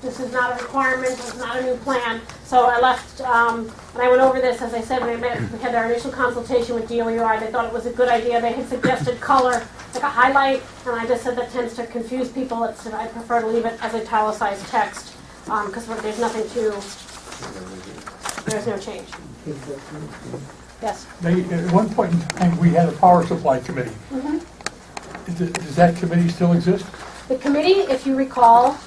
this is not a requirement, it's not a new plan. So I left, and I went over this, as I said, when we had our initial consultation with DOER, they thought it was a good idea. They had suggested color, like a highlight, and I just said that tends to confuse people. I prefer to leave it as italicized text, because there's no change. Yes? At one point in time, we had a power supply committee. Mm-hmm. Does that committee still exist? The committee, if you recall,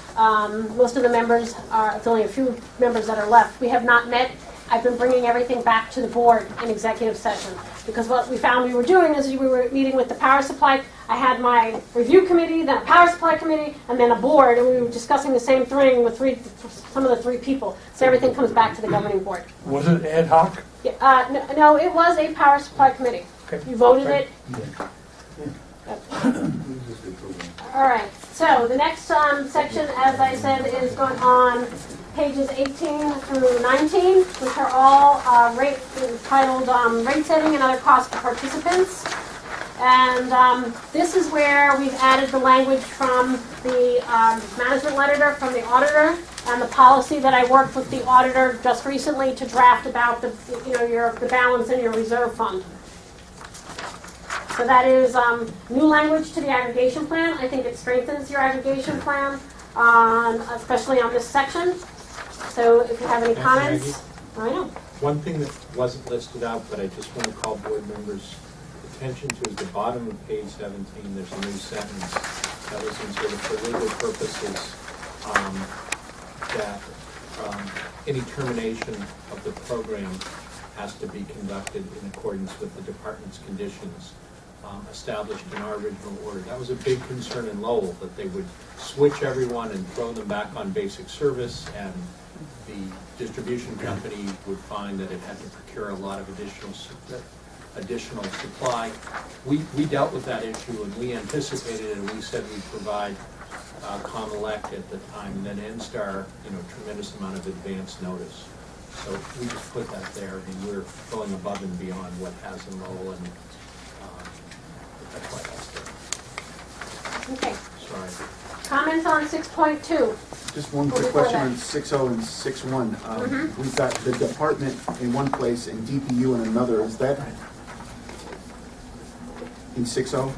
most of the members it's only a few members that are left. We have not met. I've been bringing everything back to the board in executive session because what we found we were doing is we were meeting with the power supply. I had my review committee, then a power supply committee, and then a board, and we were discussing the same thing with some of the three people. So everything comes back to the governing board. Was it ad hoc? Yeah, no, it was a power supply committee. Okay. You voted it. All right, so the next section, as I said, is going on pages 18 through 19, which are all titled Rate Setting and Other Costs for Participants. And this is where we've added the language from the management letter from the auditor and the policy that I worked with the auditor just recently to draft about the balance in your reserve fund. So that is new language to the aggregation plan. I think it strengthens your aggregation plan, especially on this section. So if you have any comments, I know. One thing that wasn't listed out, but I just want to call board members' attention to is the bottom of page 17. There's a new sentence that was inserted for legal purposes that any termination of the program has to be conducted in accordance with the department's conditions established in our original order. That was a big concern in Lowell, that they would switch everyone and throw them back on basic service, and the distribution company would find that it had to procure a lot of additional supply. We dealt with that issue, and we anticipated it, and we said we'd provide Comelec at the time, and then NSTAR, tremendous amount of advance notice. So we just put that there, and we're going above and beyond what has in Lowell, and that's why that's there. Okay. Sorry. Comments on 6.2? Just one quick question on 6.0 and 6.1. We've got the department in one place and DPU in another. Is that in 6.0?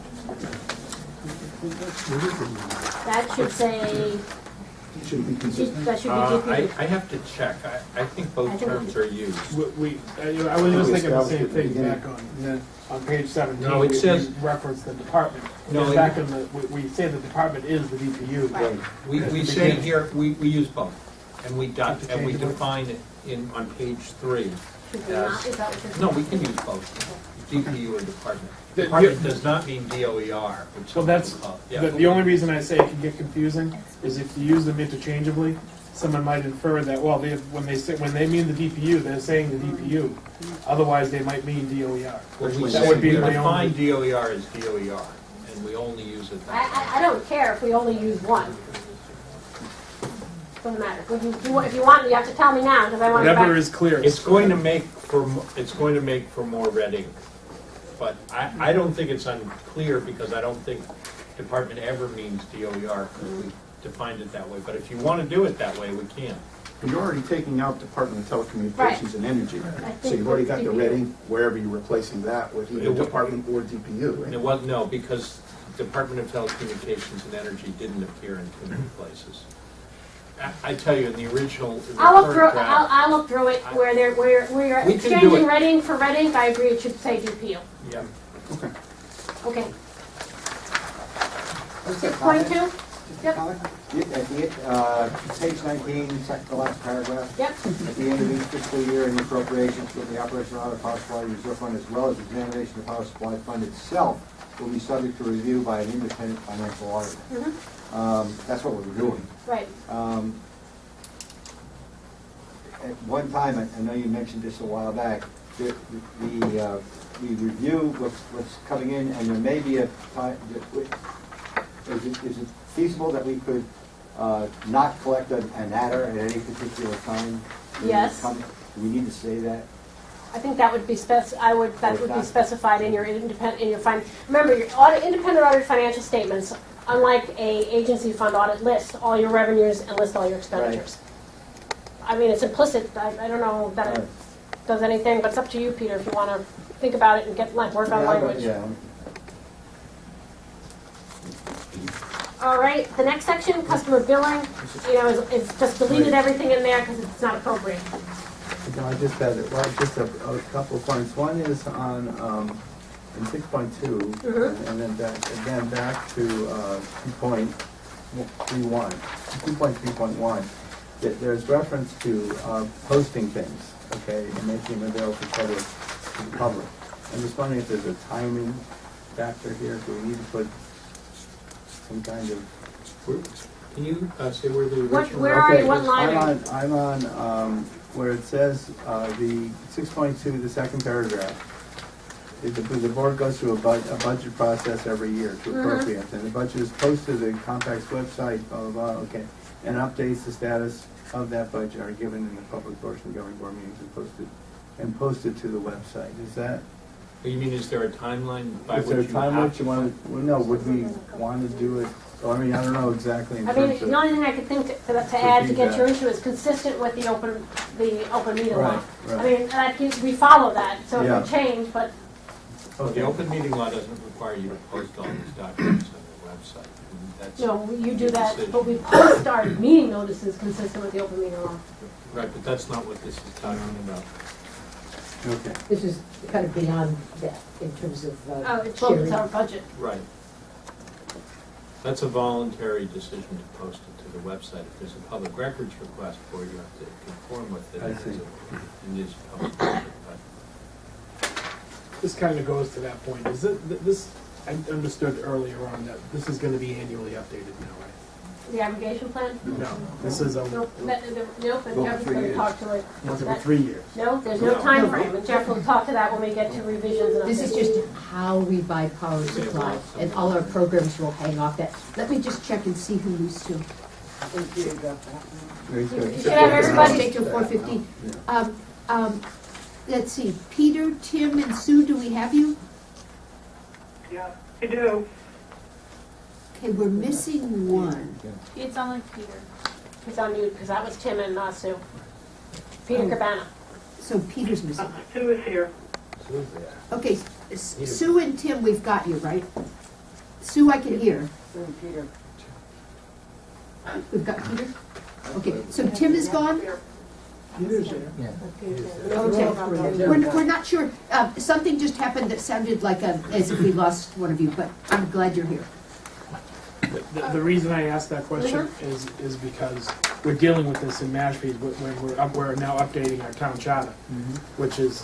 That should say, Should it be consistent? that should be DPU. I have to check. I think both terms are used. I was just thinking the same thing back on page 17. No, it says- we reference the department. No, Because back in we say the department is the DPU. Right. We say here, we use both, and we define it on page 3. Should we not? Is that what you're saying? No, we can use both, DPU and department. The- Department does not mean DOER. which Well, that's, some people call it. Yeah. the only reason I say it can get confusing is if you use them interchangeably, someone might infer that, well, when they mean the DPU, they're saying the DPU. Otherwise, they might mean DOER. When we That would be my define own. DOER as DOER, and we only use it that way. I don't care if we only use one. Doesn't matter. If you want, you have to tell me now, because I want to. Whatever is clear. It's going to make for more red ink, but I don't think it's unclear, because I don't think department ever means DOER, because we defined it that way. But if you want to do it that way, we can. You're already taking out Department of Telecommunications and Energy. think So you've already with got the DPU. red ink wherever you're replacing that with either department or DPU, And right? it was, no, because Department of Telecommunications and Energy didn't appear in too many places. I tell you, in the original, in the I'll look current through, draft, I'll look through it where you're We can do exchanging it. Reading for Reading, I agree it should say DPU. yeah. Okay. Just a 6.2? comment. Just a Yep. comment. At page 19, second to last paragraph. Yep. At the end of each fiscal year, any appropriations for the operation of the power supply reserve fund as well as examination of the power supply fund itself will be subject to review by an independent financial auditor. That's what we're doing. Right. At one time, I know you mentioned this a while back, we review what's coming in, and there may be a time, is it feasible that we could not collect an adder at any particular time? Yes. Do we need to say that? I think that would be that would be specified in your remember, your independent audited financial statements, unlike a agency fund audit, list all your revenues and list all your expenditures. I mean, it's implicit. I don't know that it does anything, but it's up to you, Peter, if you want to think about it and work on language. Yeah. All right, the next section, customer billing, is just deleted everything in there because it's not appropriate. No, I just had, just a couple of points. One is on, in 6.2, and then back to 2.3.1, that there's reference to posting things, okay, and making them available to the public. I'm just wondering if there's a timing factor here. Do we need to put some kind of... Can you say where the original... Where are you? What line are you? I'm on where it says the 6.2, the second paragraph. The board goes through a budget process every year to appropriate, and the budget is posted to the Compact's website, blah, blah, blah, okay, and updates the status of that budget are given in the public portion of governing board meetings and posted to the website. Is that... You mean, is there a timeline by Is there a which you time have which you want to, no, would we want to do it, I mean, I don't know exactly in I mean, terms of... the only thing I could think to add to get you into is consistent with the open meeting law. Right. I mean, we follow that, so it Yeah. could change, but The open meeting law doesn't require you to post all these documents on the website. That's you do your that. decision. But we post our meeting notices consistent with the open meeting law. Right, but that's not what this is talking about. Okay. This is kind of beyond that in terms of It's sharing. our budget. Right. That's a voluntary decision to post it to the website. If there's a public records request for it, you have to conform with it. I see. And use public record, but This kind of goes to that point. Is it, this, I understood earlier on that this is going to be annually updated now, right? The aggregation plan? No, this is a, Nope, and Jeff's going to talk to it. once every 3 years. No, there's no time frame, and Jeff will talk to that when we get to revisions and updates. This is just how we buy power supply, and all our programs will hang off that. Let me just check and see who used to. Very good. You should have everybody. Stay till 4:15. Let's see, Peter, Tim, and Sue, do we have you? Yeah, I do. Okay, we're missing one. It's only Peter. It's on you, because that was Tim and Sue. Peter Cabana. So Peter's missing. Sue is here. Okay, Sue and Tim, we've got you, right? Sue, I can hear. Peter. We've got Peter? Okay, so Tim is gone? Peter's there. Okay, we're not sure. Something just happened that sounded like as if we lost one of you, but I'm glad you're here. The reason I asked that question is because we're dealing with this in Mashpee when we're now updating our town charter, which is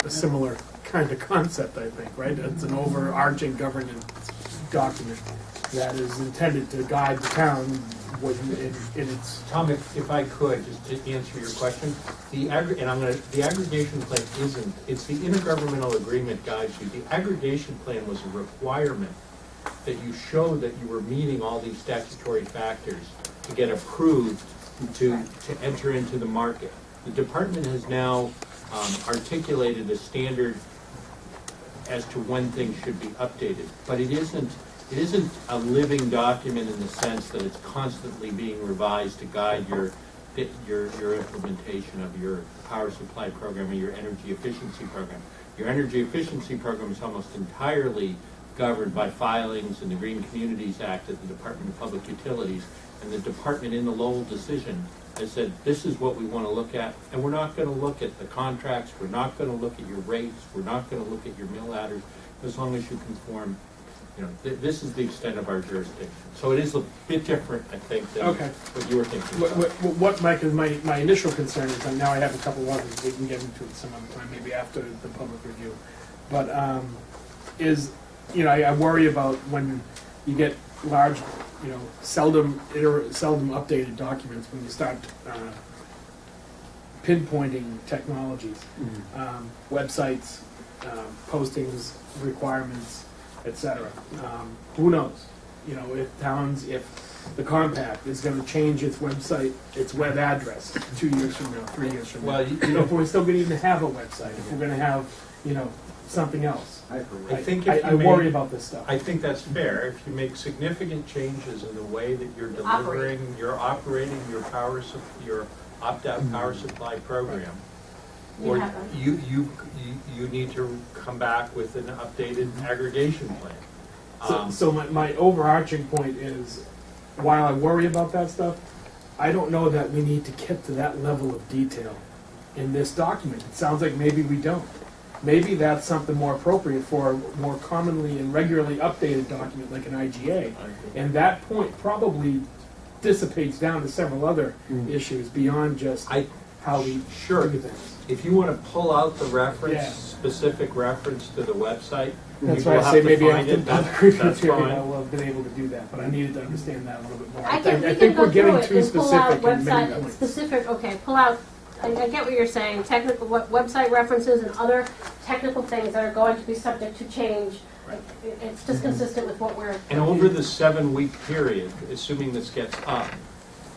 a similar kind of concept, I think, right? It's an overarching governance document that is intended to guide the town in its... Tom, if I could, just to answer your question, the aggregation plan isn't, it's the intergovernmental agreement guides you. The aggregation plan was a requirement that you show that you were meeting all these statutory factors to get approved to enter into the market. The department has now articulated a standard as to when things should be updated, but it isn't a living document in the sense that it's constantly being revised to guide your implementation of your power supply program or your energy efficiency program. Your energy efficiency program is almost entirely governed by filings in the Green Communities Act at the Department of Public Utilities. And the department in the Lowell decision has said, this is what we want to look at, and we're not going to look at the contracts, we're not going to look at your rates, we're not going to look at your mill adders, as long as you conform. You know, this is the extent of our jurisdiction. So it is a bit different, I think, than what you were thinking about. What my initial concern is, and now I have a couple others, we can get into it some other time, maybe after the public review, but is, you know, I worry about when you get large, you know, seldom updated documents, when you start pinpointing technologies, websites, postings, requirements, etc. Who knows? You know, if the compact is going to change its website, its web address 2 years from now, 3 years from now. Well, you know, if we're still going to even have a website, if we're going to have, you know, something else. I think if I you worry about this stuff. I think that's fair. If you make significant changes in the way that you're delivering, you're operating your your opt-out power supply program, or you need to come back with an updated aggregation plan. So my overarching point is, while I worry about that stuff, I don't know that we need to get to that level of detail in this document. It sounds like maybe we don't. Maybe that's something more appropriate for a more commonly and regularly updated document like an IGA. And that point probably dissipates down to several other issues beyond just how we do things. If you want to pull out the reference, specific reference to the website, that's you why will I say have to maybe find after it. the public That's review, fine. I will have been able to do that, but I needed to understand that a little bit more. I think can go we're getting through too it and pull out specific in many website points. specific. Okay, pull out. I get what you're saying. Technical website references and other technical things that are going to be subject to change. It's just consistent with what we're. And over the 7-week period, assuming this gets up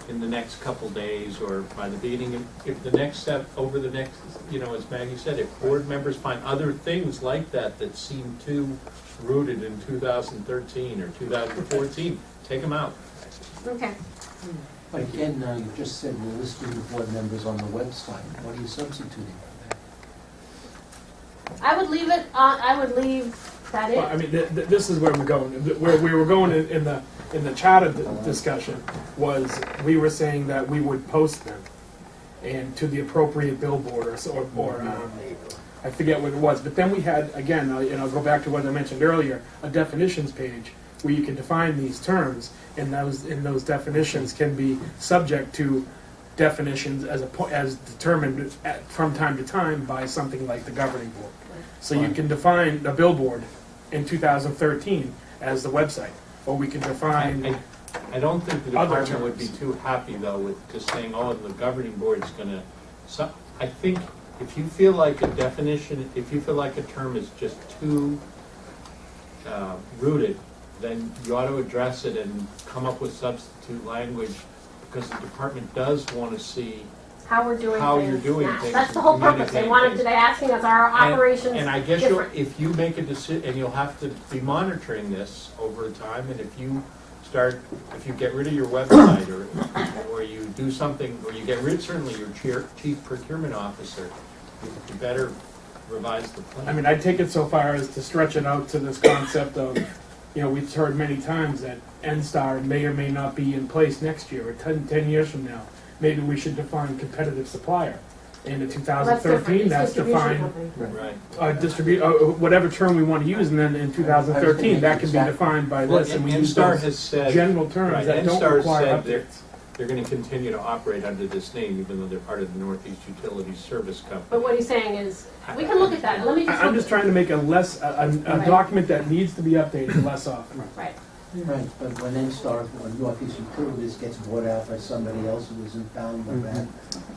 in the next couple days or by the beginning, if the next step over the next, you know, as Maggie said, if board members find other things like that that seem too rooted in 2013 or 2014, take them out. Okay. But again, you just said we're listing the board members on the website. What are you substituting for that? I would leave it. I would leave that in. Well, I mean, this is where we're going. Where we were going in the charter discussion was we were saying that we would post them and to the appropriate billboard or I forget what it was. But then we had, again, and I'll go back to what I mentioned earlier, a definitions page where you can define these terms, and those definitions can be subject to definitions as determined from time to time by something like the governing board. So you can define a billboard in 2013 as the website, or we can define. I don't think the other department would be terms. too happy though with just saying, oh, the governing board's going to. So I think if you feel like a definition, if you feel like a term is just too rooted, then you ought to address it and come up with substitute language, because the department does want to see how we're doing how things you're doing now. things. That's the whole purpose. They wanted today asking us, are our operations And I guess different? if you make a decision, and you'll have to be monitoring this over time, and if you get rid of your website, or you do something, or you get rid, certainly your chief procurement officer, you better revise the plan. I mean, I'd take it so far as to stretch it out to this concept of, you know, we've heard many times that NSTAR may or may not be in place next year or 10 years from now. Maybe we should define competitive supplier. And in 2013, that's defined, whatever term we want to use, and then in 2013, that can be defined by this, and we use NSTAR those has said, general terms that don't require updates. they're going to continue to operate under this name, even though they're part of the Northeast Utilities Service Company. But what he's saying is, we can look at that. Let me just. I'm just trying to make a document that needs to be updated less often. Right. Right, but when when Northeast Utilities gets bought out by somebody else who isn't bound by that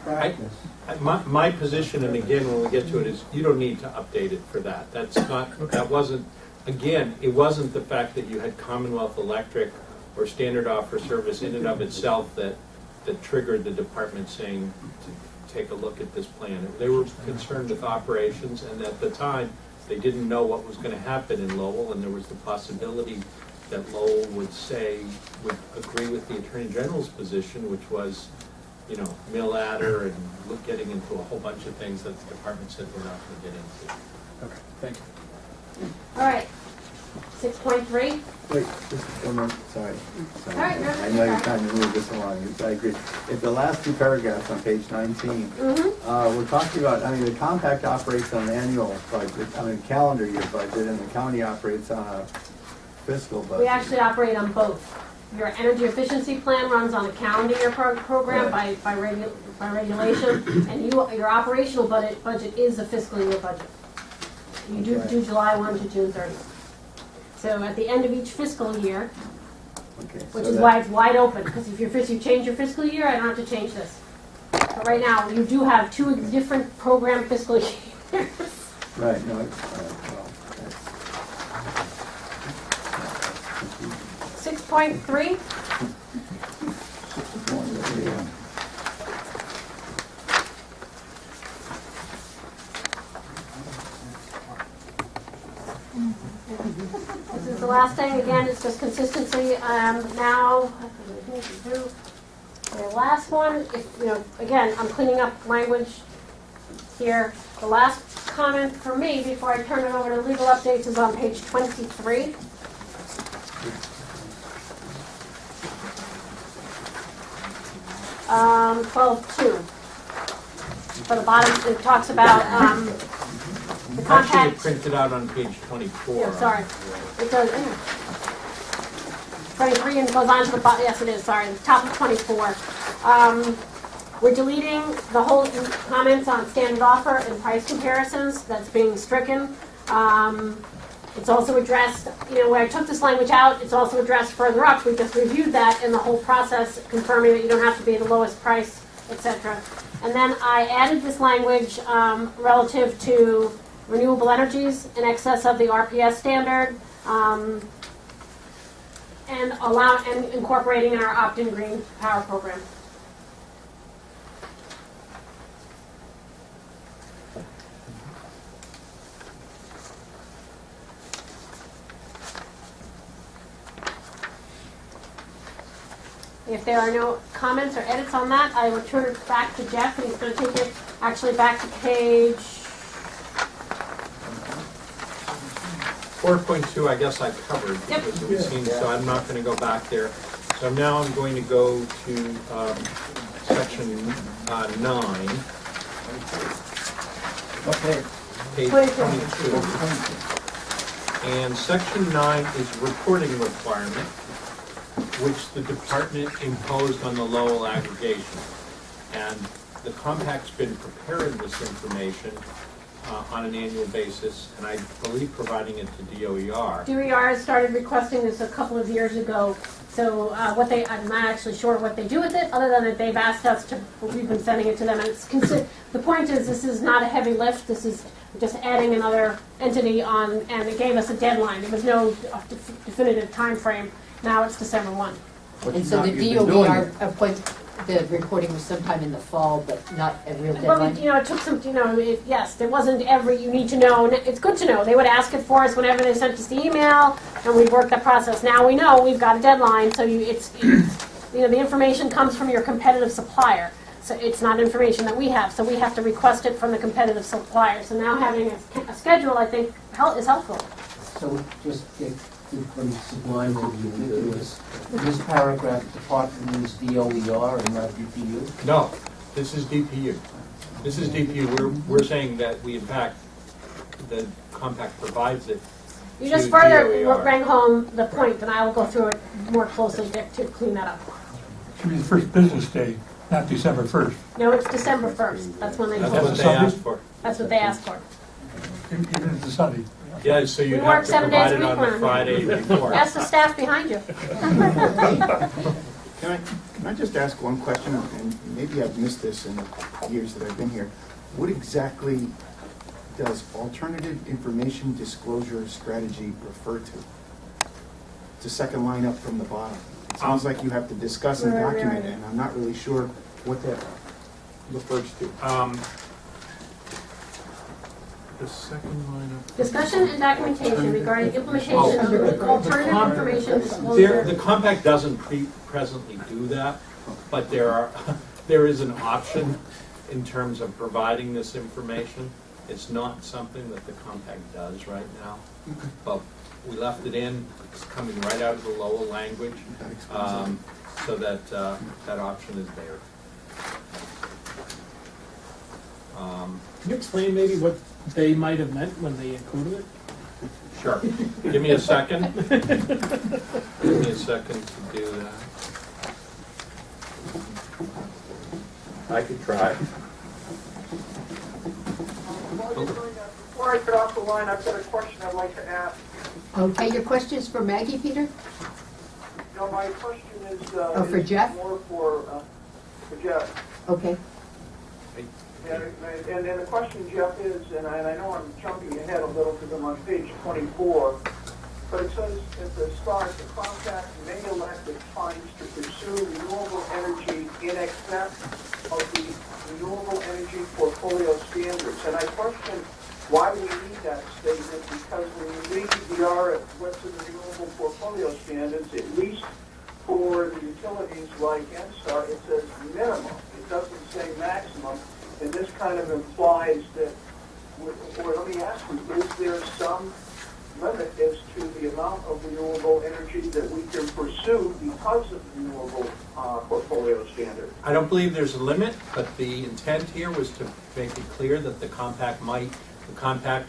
practice. My position, and again, when we get to it, is you don't need to update it for that. That's not, that wasn't, again, it wasn't the fact that you had Commonwealth Electric or Standard Offer Service in and of itself that triggered the department saying, to take a look at this plan. They were concerned with operations, and at the time, they didn't know what was going to happen in Lowell, and there was the possibility that Lowell would agree with the Attorney General's position, which was, you know, mill adder and getting into a whole bunch of things that the department said we're not going to get into. Okay, thank you. All right. 6.3. Wait, just one minute, sorry. All right, no, I know you're trying to move this along, yes, I agree. If the last two paragraphs on page 19, we're talking about, I mean, the compact operates on an annual budget, I mean, calendar year budget, and the county operates on a fiscal budget. We actually operate on both. Your energy efficiency plan runs on a calendar year program by regulation, and your operational budget is a fiscal year budget. You do July 1 to June 30. So at the end of each fiscal year, which is why it's wide open, because if you change your fiscal year, I don't have to change this. But right now, you do have two different program fiscal years. Right, no, it's, well, 6.3. This is the last thing. Again, it's just consistency. Now, the last one, again, I'm cleaning up language here. The last comment for me before I turn it over to legal updates is on page 23. Um, 12.2. For the bottom, it talks about the compact. Actually, it printed out on page 24. Yeah, sorry. It does. 23 and goes on to the bottom. Yes, it is. Sorry, the top of 24. We're deleting the whole comments on standard offer and price comparisons. That's being stricken. It's also addressed, where I took this language out, it's also addressed further up. We just reviewed that in the whole process, confirming that you don't have to be the lowest price, etc. And then I added this language relative to renewable energies in excess of the RPS standard, and incorporating in our opt-in green power program. If there are no comments or edits on that, I will turn it back to Jeff, and he's going to take it actually back to page 4.2, I guess I covered, because it seems, so I'm not going to go back there. So now I'm going to go to section 9. Okay. Page 22. And section 9 is reporting requirement, which the department imposed on the Lowell aggregation. And the compact's been preparing this information on an annual basis, and I believe providing it to DOER. DOER started requesting this a couple of years ago. So I'm not actually sure what they do with it, other than that they've asked us to, we've been sending it to them. And the point is, this is not a heavy lift. This is just adding another entity on, and it gave us a deadline. There was no definitive time frame. Now it's December 1. And so the DOER appoint, the reporting was sometime in the fall, but not a real deadline? Well, it took some, yes, there wasn't you need to know, and it's good to know. They would ask it for us whenever they sent us the email, and we'd work that process. Now we know we've got a deadline, so the information comes from your competitive supplier. So it's not information that we have, so we have to request it from the competitive supplier. So now having a schedule, I think, is helpful. So just get pretty sublime review. This paragraph, department is DOER and not DPU? No, this is DPU. This is DPU. We're saying that we, in fact, the compact provides it. You just further bring home the point, and I will go through it more closely to clean that up. It should be the first business day, not December 1st. No, it's December 1st. That's when they That's told what us. they asked for. That's what they asked for. Even if it's a Sunday. Yeah, so you'd We have work to 7 days provide a it week on when the I'm Friday before. Ask the staff behind you. Can I just ask one question, and maybe I've missed this in the years that I've been here. What exactly does alternative information disclosure strategy refer to? It's the second line up from the bottom. It sounds like you have to discuss and document it, and I'm not really sure what that refers to. The second line up. Discussion and documentation regarding implementation of alternative information disclosure. The compact doesn't presently do that, but there is an option in terms of providing this information. It's not something that the compact does right now, but we left it in, it's coming right out of the Lowell language, so that that option is there. Can you explain maybe what they might have meant when they included it? Sure. Give me a second. Give me a second to do that. I could try. Before I get off the line, I've got a question I'd like to ask. Okay, your question is for Maggie, Peter? No, my question is, for Jeff? more for Jeff. Okay. And the question, Jeff, is, and I know I'm jumping ahead a little because I'm on page 24, but it says at the start, the compact may elect its funds to pursue renewable energy in excess of the renewable energy portfolio standards. And I question why we need that statement, because when you read what's in the renewable portfolio standards, at least for the utilities like NSTAR, it says minimum. It doesn't say maximum. And this kind of implies that, or let me ask you, is there some limit as to the amount of renewable energy that we can pursue because of the renewable portfolio standard? I don't believe there's a limit, but the intent here was to make it clear that the compact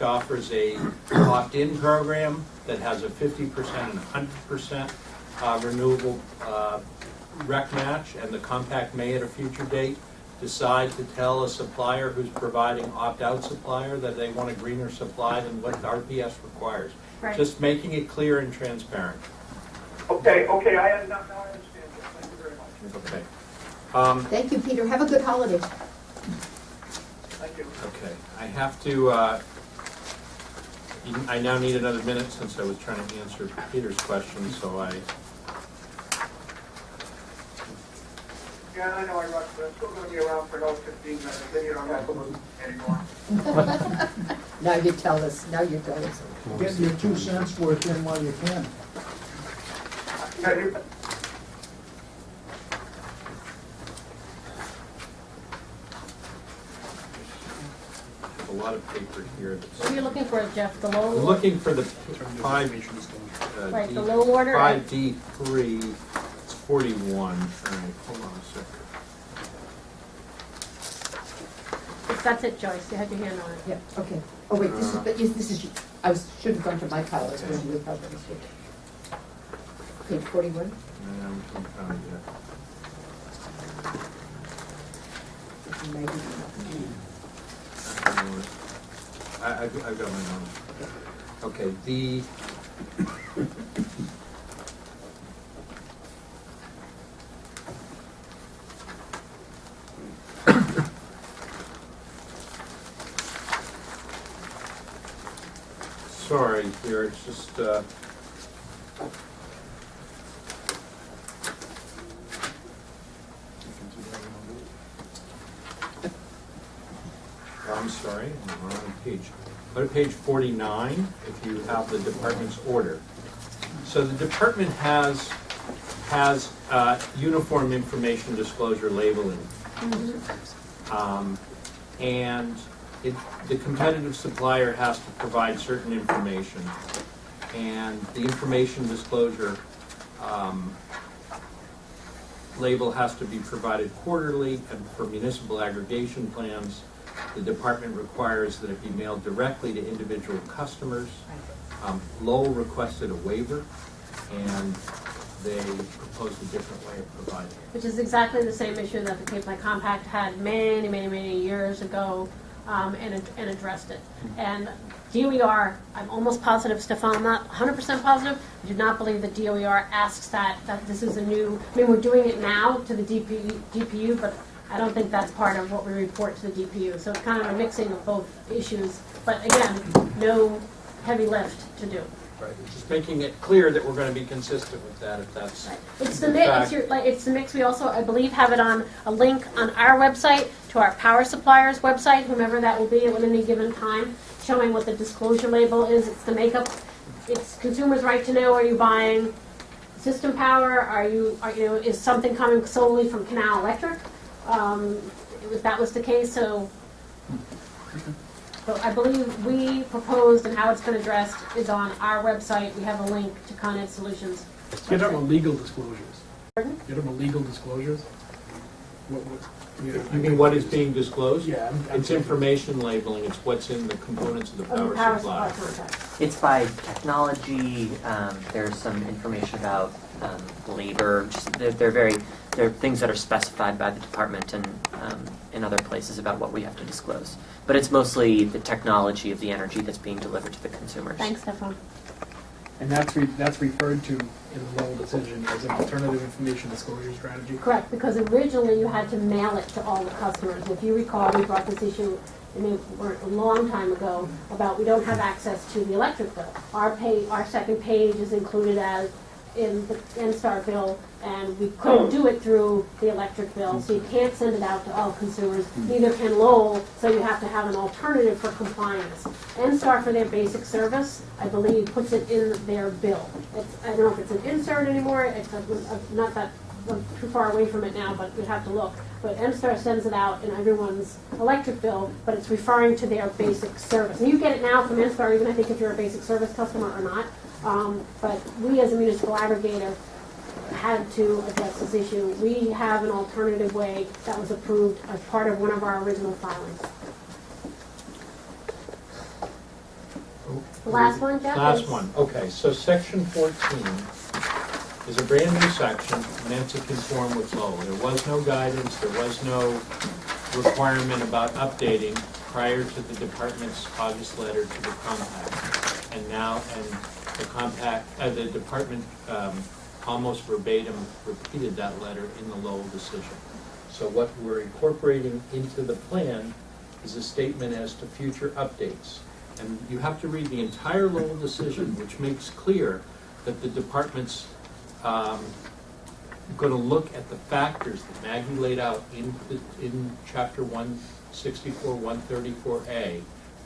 offers a opt-in program that has a 50% and 100% renewable rec match, and the compact may at a future date decide to tell a supplier who's providing opt-out supplier that they want a greener supply than what RPS requires. Right. Just making it clear and transparent. Okay, now I understand this. Thank you very much. Okay. Thank you, Peter. Have a good holiday. Thank you. Okay, I have to, I now need another minute since I was trying to answer Peter's question, so Yeah, I know I rushed, but I'm still going to be around for another 15 minutes. Then you don't have to lose anymore. Now you tell us, now you tell us. Get your 2 cents worth in while you can. a lot of paper here. What are you looking for, Jeff? The low? I'm looking for the 5, Right, the low order? 5D3, it's 41. All right, hold on a second. That's it, Joyce. You had your hand on it. Yeah, okay. Oh, wait, this is, but this is, should have gone to my pile, I was going to your pile. Page 41? I'm trying to get. I've got my own. Okay, the sorry here, it's just I'm sorry, I'm on the wrong page. Go to page 49 if you have the department's order. So the department has uniform information disclosure labeling. And the competitive supplier has to provide certain information. And the information disclosure label has to be provided quarterly, and for municipal aggregation plans, the department requires that it be mailed directly to individual customers. Lowell requested a waiver, and they proposed a different way of providing it. Which is exactly the same issue that the Cape Light Compact had many years ago, and addressed it. And DOER, I'm almost positive, Stefan, I'm not 100% positive, I do not believe that DOER asks that this is a new, I mean, we're doing it now to the DPU, but I don't think that's part of what we report to the DPU. So it's kind of a mixing of both issues, but again, no heavy lift to do. Right, just making it clear that we're going to be consistent with that if that's. Right. It's the mix. It's the mix. We also, I believe, have it on a link on our website to our power suppliers website, whomever that will be at any given time, showing what the disclosure label is. It's the makeup. It's consumers' right to know: are you buying system power? Is something coming solely from Canal Electric? That was the case. So So I believe we proposed and how it's been addressed is on our website. We have a link to Con Ed Solutions. You're talking about legal disclosures. Pardon? You're talking about legal disclosures? You mean what is being disclosed? Yeah. It's information labeling, it's what's in the components of the On the power power supply. supply contract. It's by technology. There's some information about labor. Just they're things that are specified by the department and in other places about what we have to disclose. But it's mostly the technology of the energy that's being delivered to the consumers. Thanks, Stefan. And that's referred to in the Lowell decision as an alternative information disclosure strategy? Correct, because originally you had to mail it to all the customers. If you recall, we brought this issue a long time ago about we don't have access to the electric bill. Our second page is included as in the NSTAR bill, and we couldn't do it through the electric bill, so you can't send it out to all consumers. Neither can Lowell, so you have to have an alternative for compliance. NSTAR, for their basic service, I believe, puts it in their bill. I don't know if it's an insert anymore. It's not that too far away from it now, but we'd have to look. But NSTAR sends it out in everyone's electric bill, but it's referring to their basic service. And you get it now from NSTAR, even I think if you're a basic service customer or not. But we as a municipal aggregator had to address this issue. We have an alternative way that was approved as part of one of our original filings. The last one, Jeff? Last one, okay, so section 14 is a brand new section meant to conform with Lowell. There was no guidance, there was no requirement about updating prior to the department's August letter to the compact. And now, the compact, the department almost verbatim repeated that letter in the Lowell decision. So what we're incorporating into the plan is a statement as to future updates. And you have to read the entire Lowell decision, which makes clear that the department's going to look at the factors that Maggie laid out in Chapter 164, 134A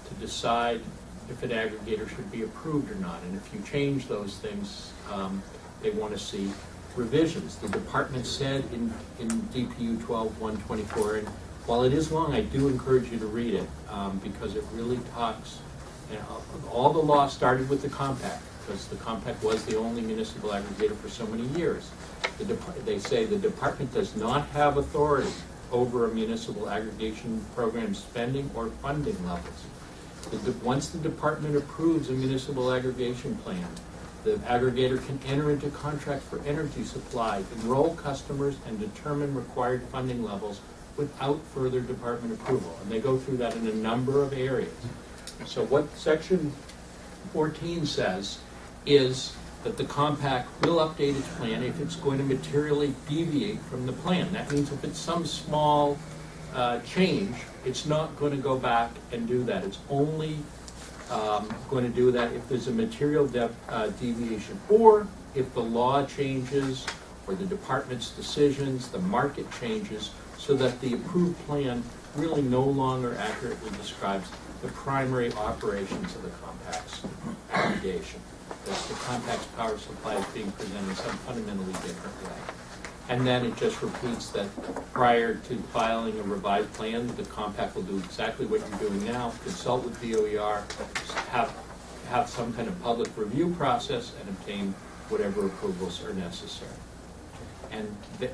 to decide if an aggregator should be approved or not. And if you change those things, they want to see revisions. The department said in DPU 12-124, and while it is long, I do encourage you to read it because it really talks. All the law started with the compact, because the compact was the only municipal aggregator for so many years. They say the department does not have authority over a municipal aggregation program spending or funding levels. Once the department approves a municipal aggregation plan, the aggregator can enter into contract for energy supply, enroll customers, and determine required funding levels without further department approval. And they go through that in a number of areas. So what section 14 says is that the compact will update its plan if it's going to materially deviate from the plan. That means if it's some small change, it's not going to go back and do that. It's only going to do that if there's a material deviation, or if the law changes, or the department's decisions, the market changes, so that the approved plan really no longer accurately describes the primary operations of the compact's aggregation. That the compact's power supply is being presented in some fundamentally different way. And then it just repeats that prior to filing a revised plan, the compact will do exactly what you're doing now, consult with DOER, have some kind of public review process, and obtain whatever approvals are necessary. And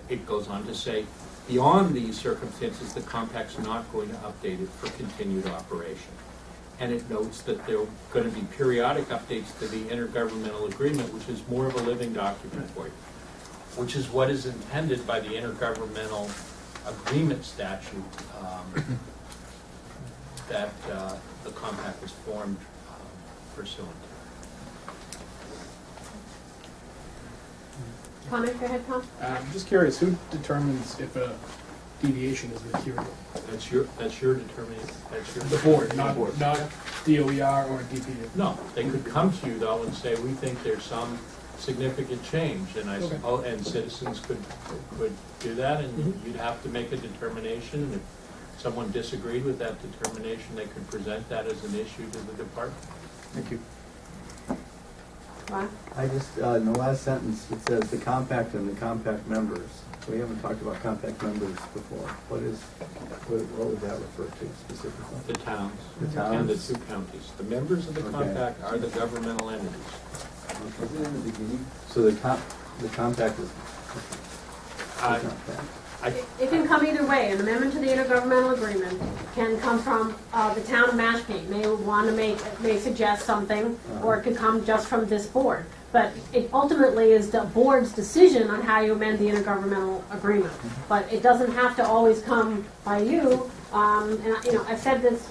it goes on to say, beyond these circumstances, the compact's not going to update it for continued operation. And it notes that there are going to be periodic updates to the intergovernmental agreement, which is more of a living document for you, which is what is intended by the intergovernmental agreement statute that the compact was formed pursuant to. Comment, go ahead, Tom. I'm just curious, who determines if a deviation is material? That's your determination. That's your The board, not DOER or DPU. No, they could come to you though and say, we think there's some significant change, and I suppose, and citizens could do that, and you'd have to make a determination. And if someone disagreed with that determination, they could present that as an issue to the department. Thank you. Ron? I just, in the last sentence, it says the compact and the compact members. We haven't talked about compact members before. What would that refer to specifically? The towns. The towns? And the two counties. The members of the Okay. compact are the governmental entities. Was it in the beginning? So the compact is. I- It can come either way. An amendment to the intergovernmental agreement can come from the town of Mashpee. May suggest something, or it could come just from this board. But it ultimately is the board's decision on how you amend the intergovernmental agreement. But it doesn't have to always come by you. I've said this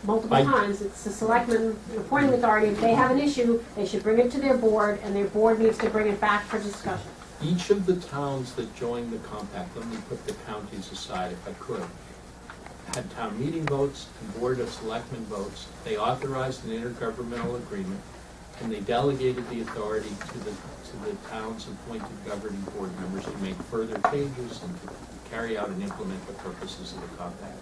multiple times. It's the selectmen appointing authority. If they have an issue, they should bring it to their board, and their board needs to bring it back for discussion. Each of the towns that joined the compact, let me put the counties aside if I could, had town meeting votes and board of selectmen votes. They authorized an intergovernmental agreement, and they delegated the authority to the town's appointed governing board members to make further changes and to carry out and implement the purposes of the compact.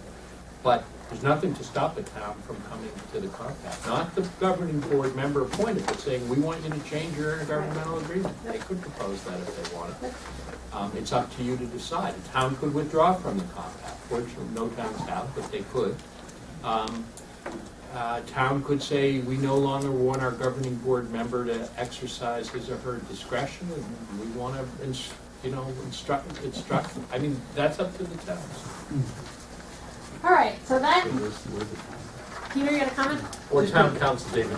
But there's nothing to stop a town from coming to the compact. Not the governing board member appointed, but saying, we want you to change your intergovernmental agreement. They could propose that if they wanted. It's up to you to decide. A town could withdraw from the compact. Fortunately, no towns have, but they could. Town could say, we no longer want our governing board member to exercise his or her discretion, and we want to, instruct. I mean, that's up to the towns. All right, so that, Peter, you got a comment? Or town council, David.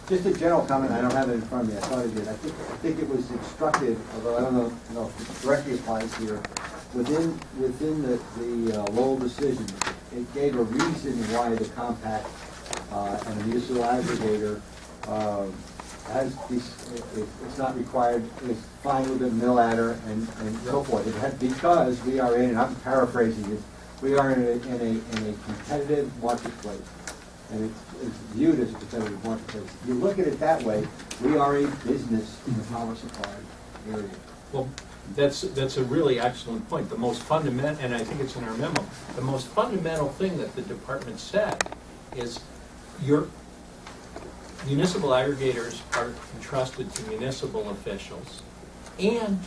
Just a general comment, I don't have it in front of me, I thought I did. I think it was instructive, although I don't know if it directly applies here. Within the Lowell decision, it gave a reason why the compact and the municipal aggregator has these, it's not required, it's fine with the mill adder and so forth. It had, because we are in, and I'm paraphrasing it, we are in a competitive marketplace, and it's viewed as a competitive marketplace. You look at it that way, we are a business in the power supply area. Well, that's a really excellent point. The most fundamental, and I think it's in our memo, the most fundamental thing that the department said is your municipal aggregators are entrusted to municipal officials, and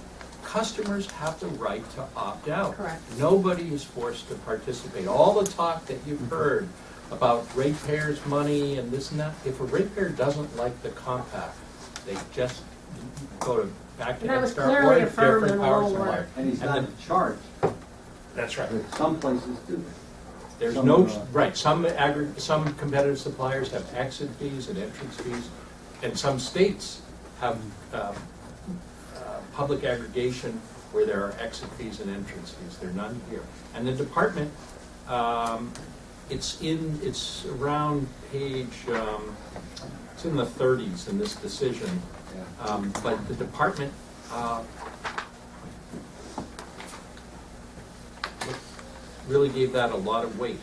customers have the right to opt out. Correct. Nobody is forced to participate. All the talk that you've heard about ratepayers' money and this and that, if a ratepayer doesn't like the compact, they just go back to And that was start clearly ordering affirmed different in the power Lowell supply. order. And he's not charged. That's right. But some places do. There's Some, no, right, some competitive suppliers have exit fees and entrance fees, and some states have public aggregation where there are exit fees and entrance fees. There are none here. And the department, it's around page, it's in the 30s in this decision, but the department really gave that a lot of weight.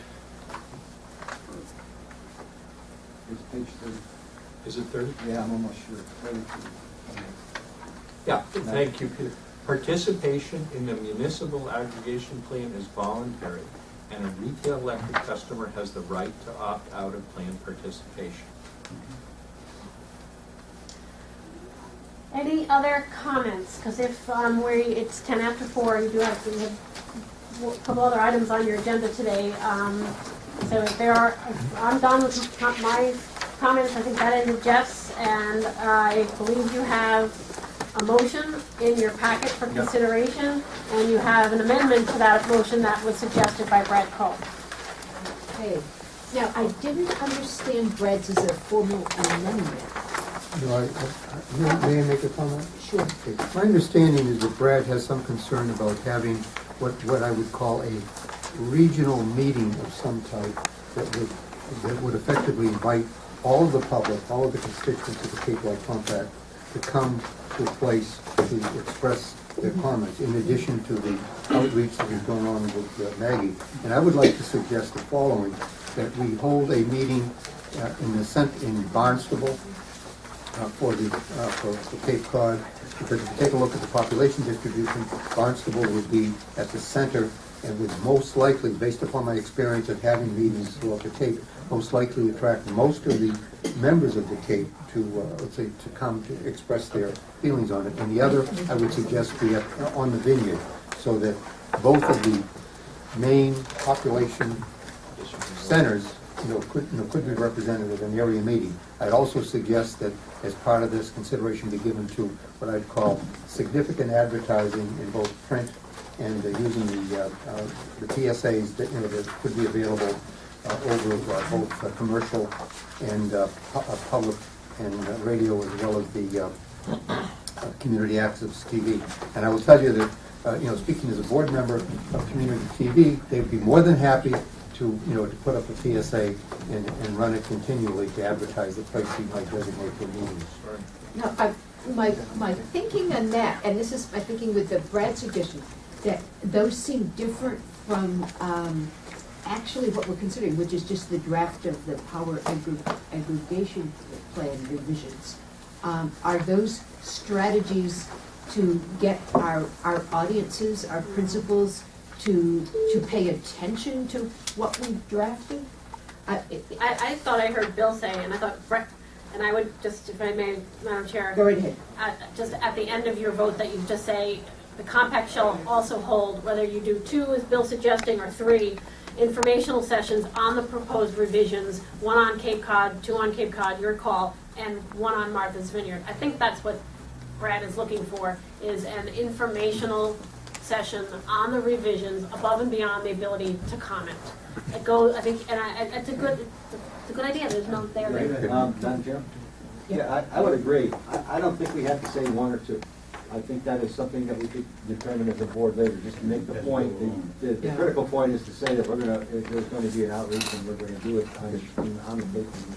It's page 30. Is it 30? Yeah, I'm almost sure. 32. Yeah, thank you, Peter. Participation in the municipal aggregation plan is voluntary, and a retail electric customer has the right to opt out of plan participation. Any other comments? Because if it's 10 after 4, you have a couple other items on your agenda today. So if there are, I'm done with my comments. I think that ended Jeff's, and I believe you have a motion in your packet for consideration, and you have an amendment to that motion that was suggested by Brad Cole. Okay. Now, I didn't understand Brad's as a formal amendment. No, may I make a comment? Sure. Okay. My understanding is that Brad has some concern about having what I would call a regional meeting of some type that would effectively invite all of the public, all of the constituents of the Cape Light Compact to come to a place to express their comments, in addition to the outreach that is going on with Maggie. And I would like to suggest the following, that we hold a meeting in Barnstable for Cape Cod, because if you take a look at the population distribution, Barnstable would be at the center and would most likely, based upon my experience of having meetings throughout the Cape, most likely attract most of the members of the Cape to, let's say, to come to express their feelings on it. And the other, I would suggest, be on the Vineyard, so that both of the main population centers, could be represented at an area meeting. I'd also suggest that as part of this, consideration be given to what I'd call significant advertising in both print and using the PSAs that could be available over both commercial and public and radio, as well as the community access TV. And I will tell you that, speaking as a board member of community TV, they'd be more than happy to put up a PSA and run it continually to advertise the place you might designate for meetings. Now, my thinking on that, and this is my thinking with the Brad suggestion, that those seem different from actually what we're considering, which is just the draft of the power aggregation plan revisions. Are those strategies to get our audiences, our principals, to pay attention to what we've drafted? I thought I heard Bill say, and I thought Brett, and I would just, if I may, Madam Chair. Go right ahead. Just at the end of your vote, that you just say, the compact shall also hold, whether you do 2, as Bill's suggesting, or 3, informational sessions on the proposed revisions, 1 on Cape Cod, 2 on Cape Cod, your call, and 1 on Martha's Vineyard. I think that's what Brad is looking for, is an informational session on the revisions above and beyond the ability to comment. It goes, I think, and it's a good idea. There's no there. Madam Chair? Yeah, I would agree. I don't think we have to say 1 or 2. I think that is something that we could determine as a board later, just to make the point. The critical point is to say that if there's going to be an outreach, and we're going to do it on the Cape and on the website.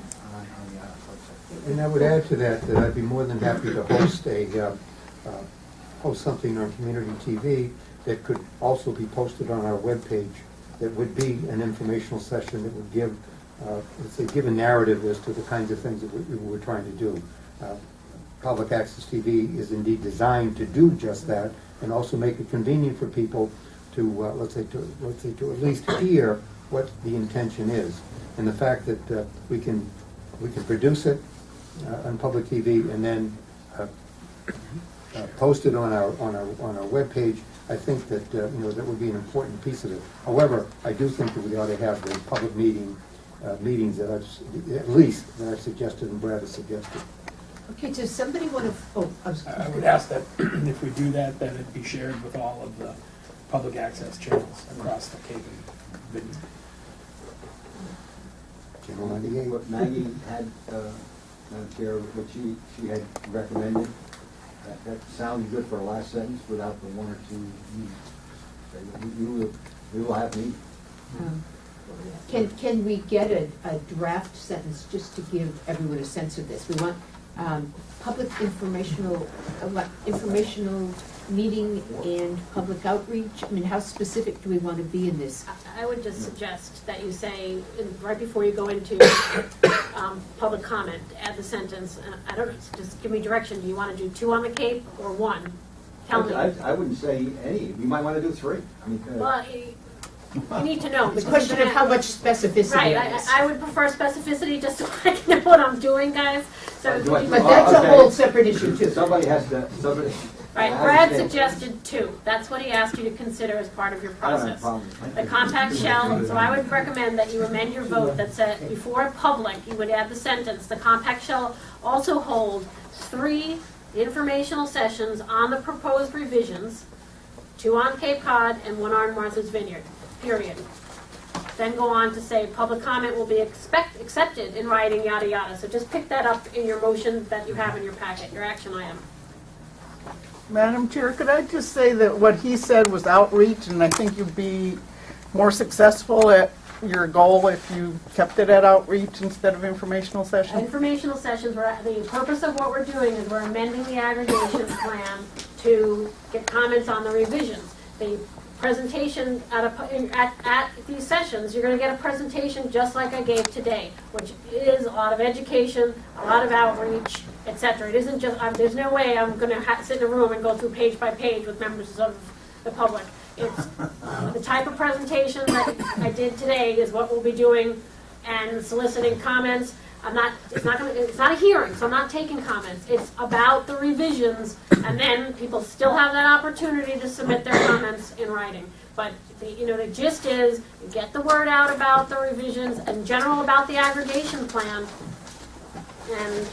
And I would add to that I'd be more than happy to host something on community TV that could also be posted on our webpage. That would be an informational session that would give, let's say, give a narrative as to the kinds of things that we were trying to do. Public access TV is indeed designed to do just that, and also make it convenient for people to, let's say, to at least hear what the intention is. And the fact that we can produce it on public TV and then post it on our webpage, I think that that would be an important piece of it. However, I do think that we ought to have the public meetings that I've suggested and Brad has suggested. Okay, does somebody want to, I would ask that if we do that, that it be shared with all of the public access channels across the Cape and Vineyard. Channel 98. What Maggie had, Madam Chair, what she had recommended, that sounds good for a last sentence without the 1 or 2 meetings. We will have meetings. can we get a draft sentence just to give everyone a sense of this? We want public informational meeting and public outreach. I mean, how specific do we want to be in this? I would just suggest that you say, right before you go into public comment, add the sentence, I don't know, just give me direction. Do you want to do 2 on the Cape or 1? Tell me. I wouldn't say any. You might want to do 3. I mean, Well, you need to know. The question of how much specificity. Right, I would prefer specificity just so I can know what I'm doing, guys. So, but that's a whole separate issue too. Somebody has to. Right, Brad suggested 2. That's what he asked you to consider as part of your process. The compact shall, so I would recommend that you amend your vote that said, before public, you would add the sentence, the compact shall also hold 3 informational sessions on the proposed revisions, 2 on Cape Cod and 1 on Martha's Vineyard, period. Then go on to say, public comment will be accepted in writing, yada, yada. So just pick that up in your motion that you have in your packet, your action item. Madam Chair, could I just say that what he said was outreach, and I think you'd be more successful at your goal if you kept it at outreach instead of informational sessions? Informational sessions, the purpose of what we're doing is we're amending the aggregation plan to get comments on the revisions. The presentation at these sessions, you're going to get a presentation just like I gave today, which is a lot of education, a lot of outreach, etc. It isn't just, there's no way I'm going to sit in a room and go through page by page with members of the public. It's the type of presentation that I did today is what we'll be doing and soliciting comments. It's not a hearing, so I'm not taking comments. It's about the revisions, and then people still have that opportunity to submit their comments in writing. But the gist is, get the word out about the revisions, in general about the aggregation plan. And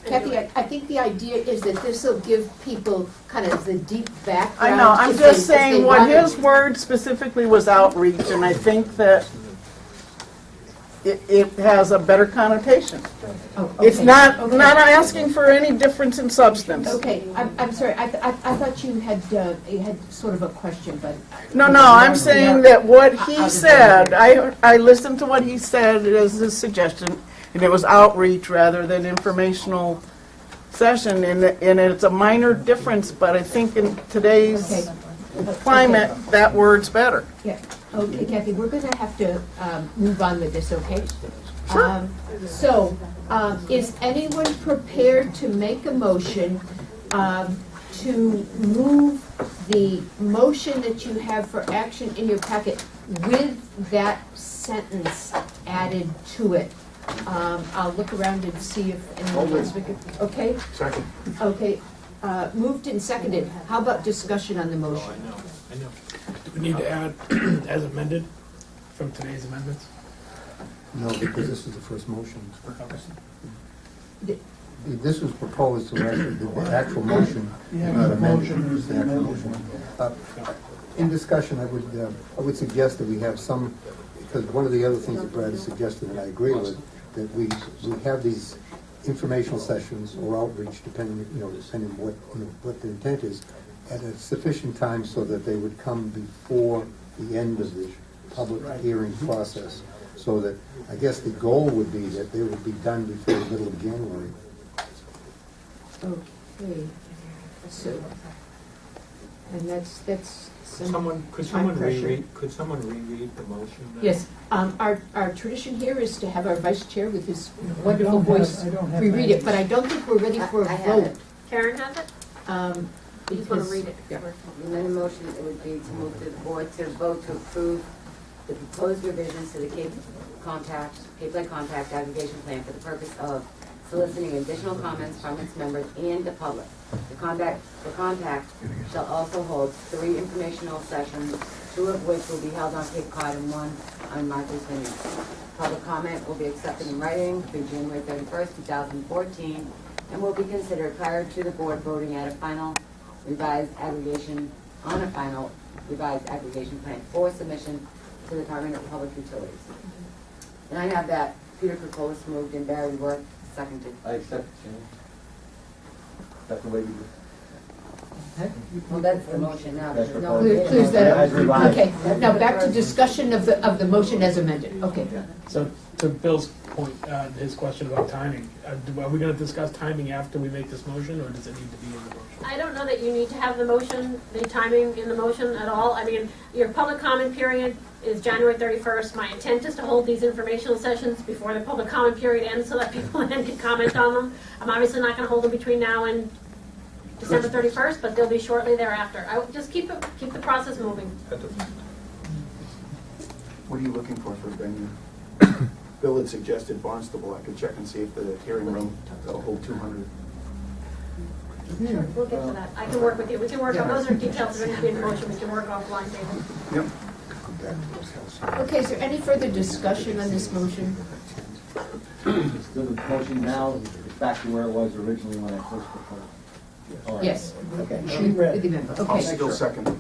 Kathy, I think the idea is that this will give people kind of the deep background. I know, I'm if just they saying want what it. his word specifically was outreach, and I think that it has a better connotation. Oh, okay. It's not Okay. asking for any difference in substance. Okay, I'm sorry, I thought you had sort of a question, but. No, I'm saying that what he said, I listened to what he said as his suggestion, and it was outreach rather than informational session, and it's a minor difference, but I think in today's climate, that word's better. Yeah, okay, Kathy, we're going to have to move on with this, okay? Sure. Is anyone prepared to make a motion to move the motion that you have for action in your packet with that sentence added to it? I'll look around and see if anyone wants to make it. Okay? Second. Okay, moved and seconded. How about discussion on the motion? I know. Do we need to add as amended from today's amendments? No, because this is the first motion. This was proposed, so the actual motion is not amended. It's the actual motion. In discussion, I would suggest that we have some, because one of the other things that Brad has suggested, and I agree with, that we have these informational sessions or outreach, depending what the intent is, at a sufficient time so that they would come before the end of the public hearing process. So that, I guess the goal would be that they would be done before the middle of January. Okay, so, and that's Could time someone pressure. reread the motion? then? Yes, our tradition here is to have our vice chair with his wonderful voice reread it, but I don't think we're ready for a vote. Karen has it? You just want to read it. Yeah. The amended motion, it would be to move to the board to vote to approve the proposed revisions to the Cape Light Compact aggregation plan for the purpose of soliciting additional comments from its members and the public. The compact shall also hold 3 informational sessions, 2 of which will be held on Cape Cod and 1 on Martha's Vineyard. Public comment will be accepted in writing through January 31st, 2014, and will be considered prior to the board voting at a final revised aggregation plan for submission to the Department of Public Utilities. And I have that Peter Kokolas moved and Barry Worth seconded. I accept it, Jane. That's the way you do it. Well, that's the motion now. That's There's no- Clears that As up. revised. Okay, now back to discussion of the motion as amended. Okay. So to Bill's point, his question about timing, are we going to discuss timing after we make this motion, or does it need to be in the motion? I don't know that you need to have the timing in the motion at all. I mean, your public comment period is January 31st. My intent is to hold these informational sessions before the public comment period ends so that people then can comment on them. I'm obviously not going to hold them between now and December 31st, but they'll be shortly thereafter. I would just keep the process moving. What are you looking for venue? Bill had suggested Barnstable. I could check and see if the hearing room will hold 200. Sure, we'll get to that. I can work with you. We can work on, those are details that are going to be in the motion. We can work offline, David. Yep. Okay, is there any further discussion on this motion? So the motion now is back to where it was originally when I first proposed. All right. Yes. Okay. With the member. I'll Okay. still second it.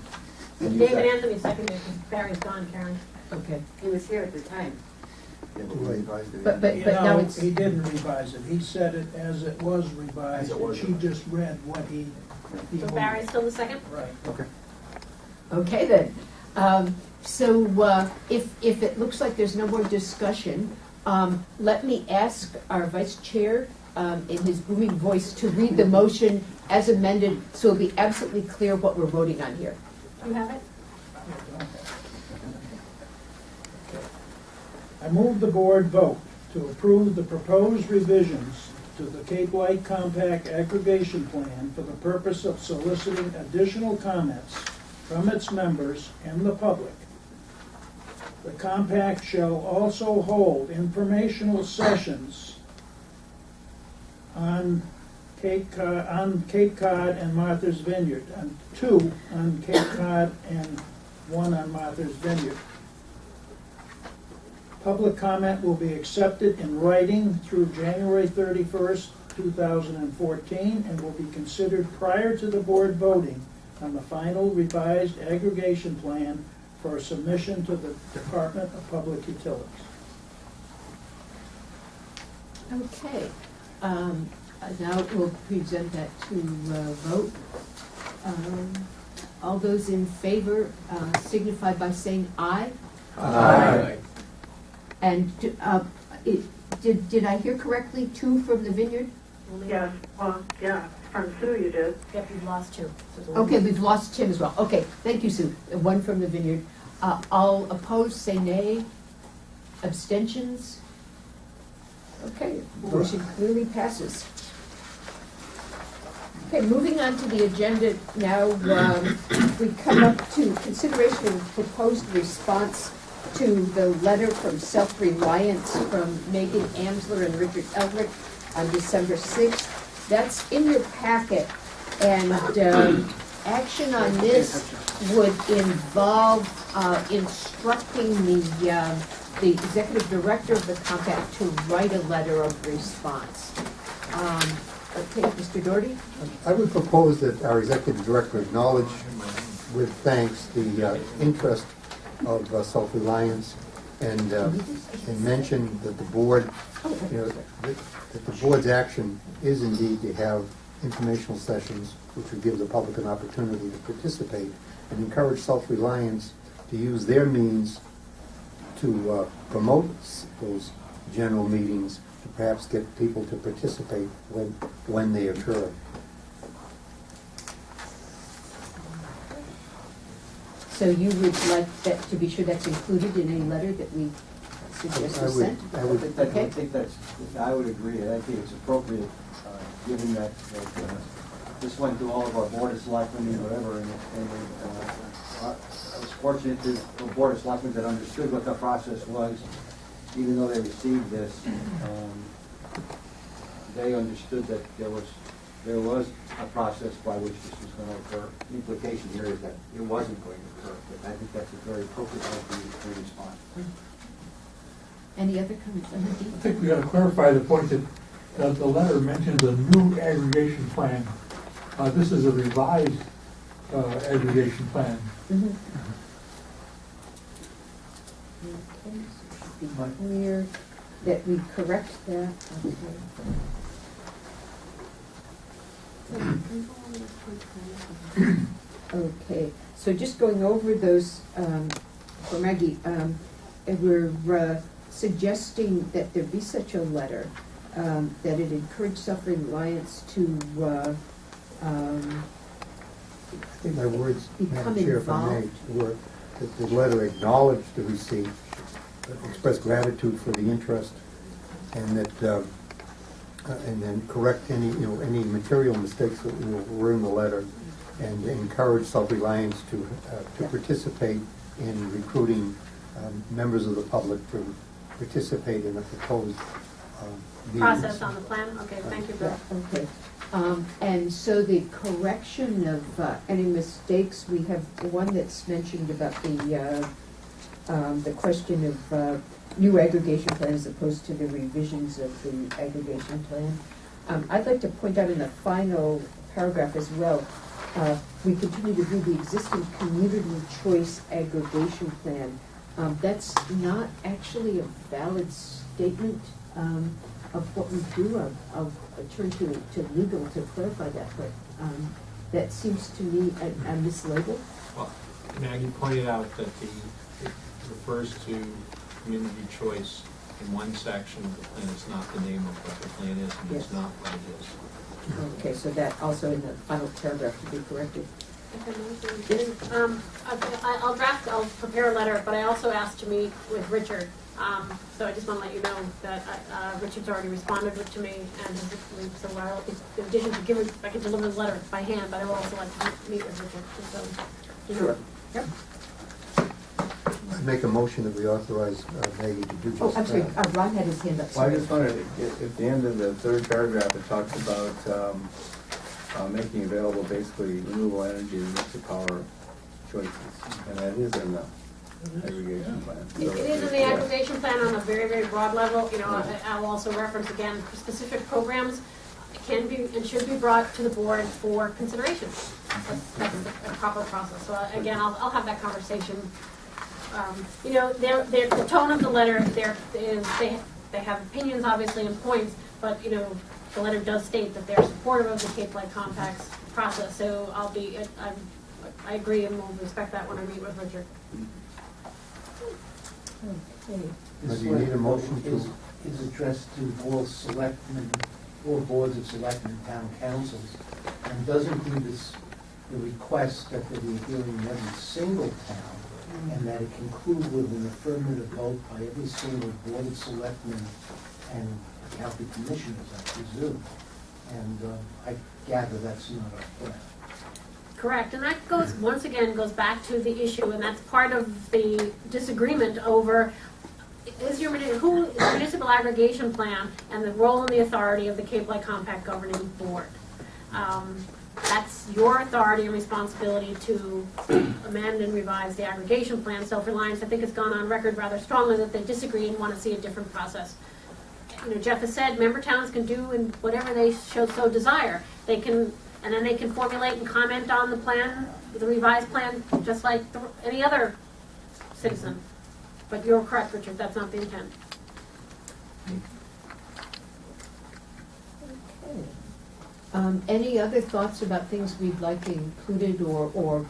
David Anthony seconded because Barry's gone, Karen. Okay. He was here at the time. Yeah, but we revised it. But now it's. He didn't revise it. He said it as it was revised, As it was and she just read what he So moved. Barry's still the second? Right. Okay. Okay then. If it looks like there's no more discussion, let me ask our vice chair in his booming voice to read the motion as amended so it'll be absolutely clear what we're voting on here. Do you have it? I move the board vote to approve the proposed revisions to the Cape Light Compact Aggregation Plan for the purpose of soliciting additional comments from its members and the public. The compact shall also hold informational sessions on Cape Cod and Martha's Vineyard, and 2 on Cape Cod and 1 on Martha's Vineyard. Public comment will be accepted in writing through January 31st, 2014, and will be considered prior to the board voting on the final revised aggregation plan for submission to the Department of Public Utilities. Okay, now we'll present that to vote. All those in favor signify by saying aye. Aye. And did I hear correctly, 2 from the vineyard? Yes, well, yeah, from Sue you did. Yep, you've lost 2. Okay, we've lost Tim as well. Okay, thank you, Sue. 1 from the vineyard. All opposed, say nay. Abstentions? Okay, motion clearly passes. Okay, moving on to the agenda now, we come up to consideration of proposed response to the letter from Self-Reliance from Megan Amsler and Richard Eldrick on December 6th. That's in your packet, and action on this would involve instructing the executive director of the compact to write a letter of response. Okay, Mr. Doherty? I would propose that our executive director acknowledge with thanks the interest of Self-Reliance and mention that the board, that the board's action is indeed to have informational sessions which would give the public an opportunity to participate, and encourage Self-Reliance to use their means to promote those general meetings, to perhaps get people to participate when they occur. So you would like that to be sure that's included in a letter that we suggest is sent? I would agree. I think it's appropriate, given that this went through all of our board of selectmen and whatever, and I was fortunate to a board of selectmen that understood what the process was, even though they received this. They understood that there was a process by which this was going to occur. The implication here is that it wasn't going to occur, but I think that's a very appropriate way to respond. Any other comments? I think we got to clarify the point that the letter mentions a new aggregation plan. This is a revised aggregation plan. Mm-hmm. Okay, so it should be clear that we correct that. Okay, so just going over those for Maggie, we're suggesting that there be such a letter, that it encourage Self-Reliance to I think my words, become Madam Chair, if I may, involved. were that the letter acknowledged the receipt, expressed gratitude for the interest, and that and then correct any material mistakes that were in the letter, and encourage Self-Reliance to participate in recruiting members of the public to participate in a proposed Process on the plan? Okay, thank you, Bill. Okay. And so the correction of any mistakes, we have one that's mentioned about the question of new aggregation plan as opposed to the revisions of the aggregation plan. I'd like to point out in the final paragraph as well, we continue to do the existing community choice aggregation plan. That's not actually a valid statement of what we do. I'll turn to legal to clarify that, but that seems to me a mislabel. Well, Maggie pointed out that it refers to community choice in one section of the plan. It's not the name of what the plan is, and Yes. it's not what it is. Okay, so that also in the final paragraph to be corrected. I'll prepare a letter, but I also asked to meet with Richard. So I just want to let you know that Richard's already responded to me, and so in addition to giving, I can deliver the letter by hand, but I will also like to meet with Richard. So, Sure. Yep. I'd make a motion that we authorize Maggie to do just Oh, I'm sorry, that. Ron had his hand up. Well, I Sorry. just wondered, at the end of the third paragraph, it talks about making available basically renewable energy and mix of power choices, and that is in the aggregation plan. It is in the aggregation plan on a very, very broad level. You know, I'll also reference again, specific programs can be and should be brought to the board for consideration. That's a proper process. So again, I'll have that conversation. You know, the tone of the letter, they have opinions obviously and points, but you know, the letter does state that they're supportive of the Cape Light Compact's process. So I agree and will respect that when I meet with Richard. Okay. Do you need a motion to? Is addressed to all selectmen, all boards of selectmen and town councils, and does include the request that there be a hearing in every single town, and that it conclude with an affirmative vote by every single board of selectmen and county commissioners, I presume. And I gather that's not our plan. Correct, and that goes, once again, goes back to the issue, and that's part of the disagreement over who is the municipal aggregation plan and the role and the authority of the Cape Light Compact Governing Board. That's your authority and responsibility to amend and revise the aggregation plan. Self-reliance, I think, has gone on record rather strongly that they disagree and want to see a different process. You know, Jeff has said member towns can do in whatever they so desire. They can, and then they can formulate and comment on the plan, the revised plan, just like any other citizen. But you're correct, Richard, that's not the intent. Okay. Any other thoughts about things we'd like included or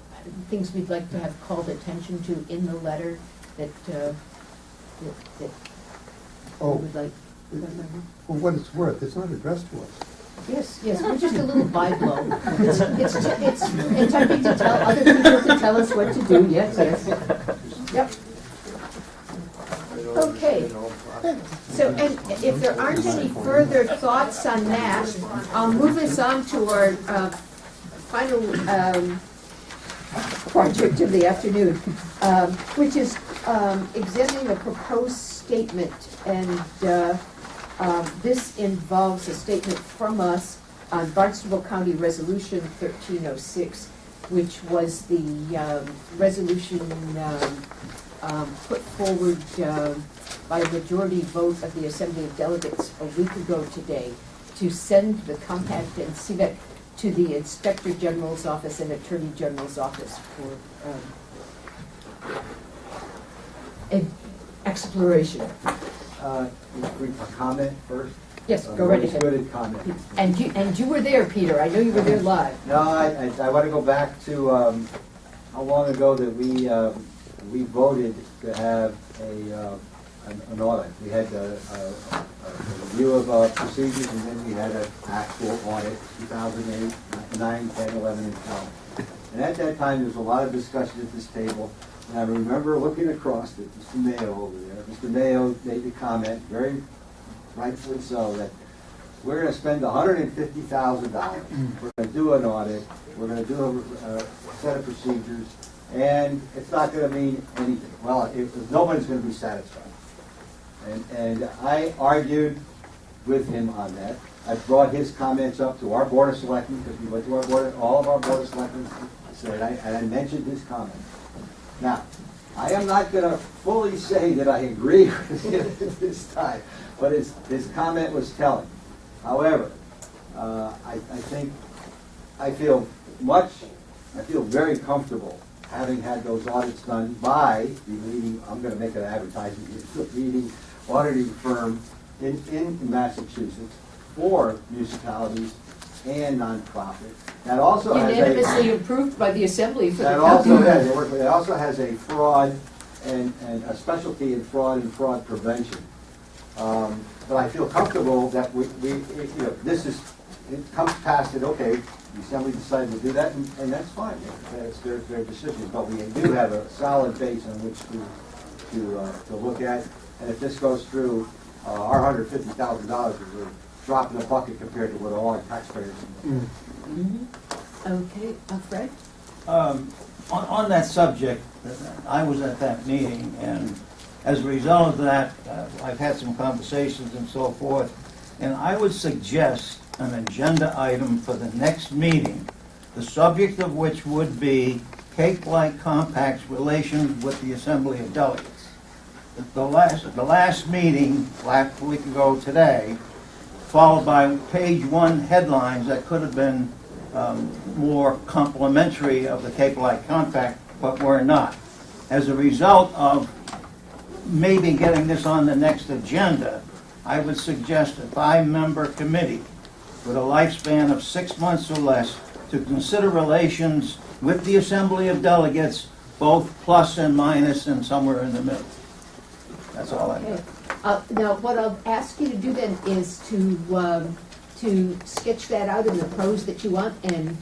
things we'd like to have called attention to in the letter that we would like? For what it's worth, it's not addressed to us. Yes, we're just a little by-blow. It's attempting to tell other people to tell us what to do, yes. Yep. Okay. So, and if there aren't any further thoughts on that, I'll move us on to our final project of the afternoon, which is examining a proposed statement. And this involves a statement from us on Barnstable County Resolution 1306, which was the resolution put forward by a majority vote of the Assembly of Delegates a week ago today to send the compact and CVEC to the Inspector General's office and Attorney General's office for exploration. A comment first? Yes, go right ahead. Good at comment. And you were there, Peter. I know you were there live. No, I want to go back to how long ago that we voted to have an audit. We had a review of procedures, and then we had an actual audit, 2008, 9, 10, 11, and 12. And at that time, there was a lot of discussion at this table. And I remember looking across at Mr. Mayo over there. Mr. Mayo made the comment, very rightfully so, that we're going to spend $150,000. We're going to do an audit. We're going to do a set of procedures, and it's not going to mean anything. Well, nobody's going to be satisfied. And I argued with him on that. I brought his comments up to our Board of Selectmen, because we went to our board, all of our Board of Selectmen, and I mentioned his comments. Now, I am not going to fully say that I agree with him at this time, but his comment was telling. However, I feel very comfortable having had those audits done by the leading, I'm going to make an advertisement, the leading auditing firm in Massachusetts for municipalities and nonprofit. That also unanimously approved by the Assembly for that the also county. it also has a fraud and a specialty in fraud prevention. But I feel comfortable that it comes past it. Okay, The Assembly decided to do that, and that's fine. It's their decision. But we do have a solid base on which to look at. And if this goes through, our $150,000 is a drop in the bucket compared to what all our taxpayers. Okay, Fred? On that subject, I was at that meeting, and as a result of that, I've had some conversations and so forth, and I would suggest an agenda item for the next meeting, the subject of which would be Cape Light Compact's relations with the Assembly of Delegates. The last meeting, last week ago today, followed by page 1 headlines that could have been more complimentary of the Cape Light Compact, but were not. As a result of maybe getting this on the next agenda, I would suggest a 5-member committee with a lifespan of 6 months or less to consider relations with the Assembly of Delegates, both plus and minus and somewhere in the middle. That's all I got. Now, what I'll ask you to do then is to sketch that out in the prose that you want and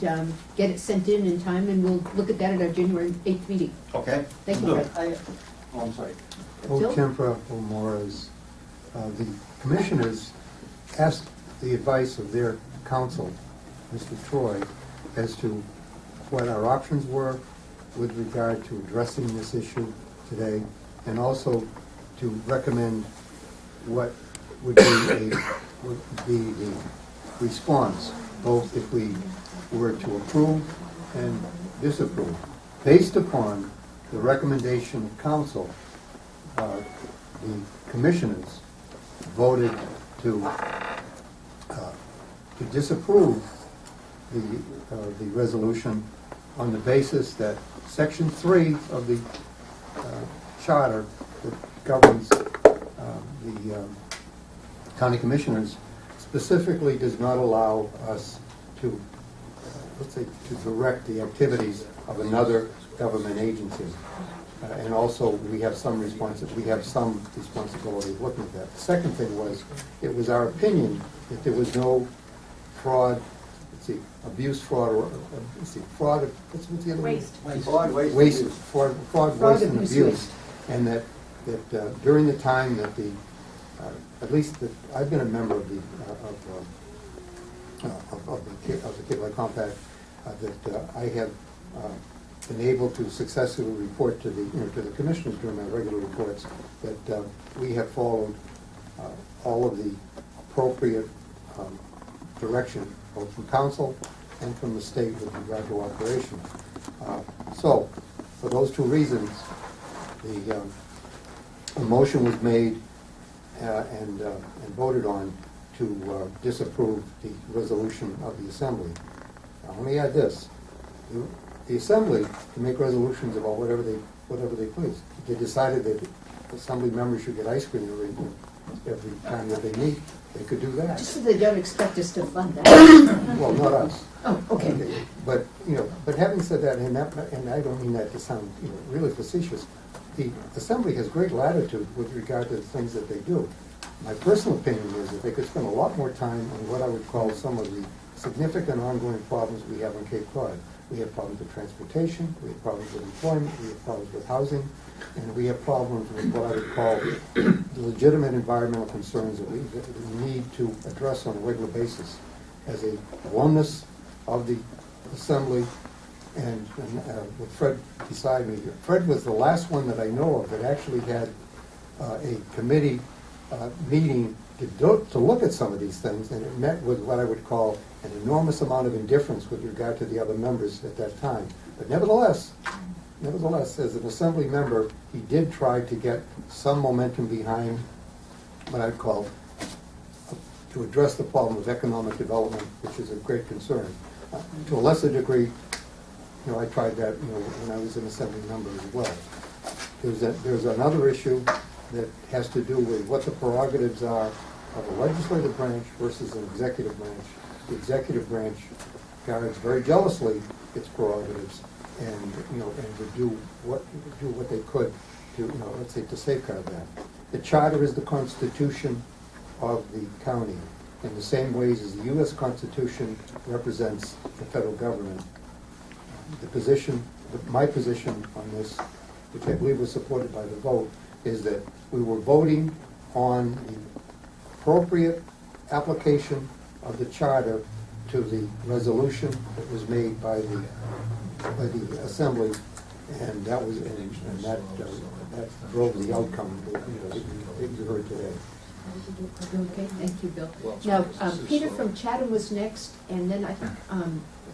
get it sent in time, and we'll look at that at our January 8th meeting. Okay. Thank you, Fred. I'm sorry. O Phil? tempora, o mores. The commissioners asked the advice of their counsel, Mr. Troy, as to what our options were with regard to addressing this issue today, and also to recommend what would be the response, both if we were to approve and disapprove. Based upon the recommendation of council, the commissioners voted to disapprove the resolution on the basis that Section 3 of the charter that governs the county commissioners specifically does not allow us to, let's say, to direct the activities of another government agency. And also, we have some responsibility of looking at that. The second thing was, it was our opinion that there was no fraud, abuse, fraud, or, fraud, what's the other one? Fraud, waste, and abuse. And that during the time that at least that I've been a member of the Cape Light Compact, that I have been able to successfully report to the commissioners during my regular reports that we have followed all of the appropriate direction, both from council and from the state with regard to operation. So, for those two reasons, the motion was made and voted on to disapprove the resolution of the Assembly. Now, let me add this. The Assembly can make resolutions about whatever they please. If they decided that Assembly members should get ice cream every time that they meet, they could do that. Just so they don't expect us to fund that. Well, not us. Oh, okay. But having said that, and I don't mean that to sound really facetious, the Assembly has great latitude with regard to the things that they do. My personal opinion is that they could spend a lot more time on what I would call some of the significant ongoing problems we have on Cape Cod. We have problems with transportation, we have problems with employment, we have problems with housing, and we have problems with what I would call legitimate environmental concerns that we need to address on a regular basis as a oneness of the Assembly. And with Fred beside me here. Fred was the last one that I know of that actually had a committee meeting to look at some of these things, and it met with what I would call an enormous amount of indifference with regard to the other members at that time. But nevertheless, as an Assembly member, he did try to get some momentum behind what I'd call to address the problem of economic development, which is a great concern. To a lesser degree, I tried that when I was an Assembly member as well. There's another issue that has to do with what the prerogatives are of a legislative branch versus an executive branch. The executive branch guards very jealously its prerogatives and would do what they could to let's say to safeguard that. The charter is the constitution of the county, in the same ways as the U.S. Constitution represents the federal government. My position on this, which I believe was supported by the vote, is that we were voting on the appropriate application of the charter to the resolution that was made by the assembly, and that was that drove the outcome that you heard today. Okay, thank you, Bill. Now, Peter from Chatham was next, and then I think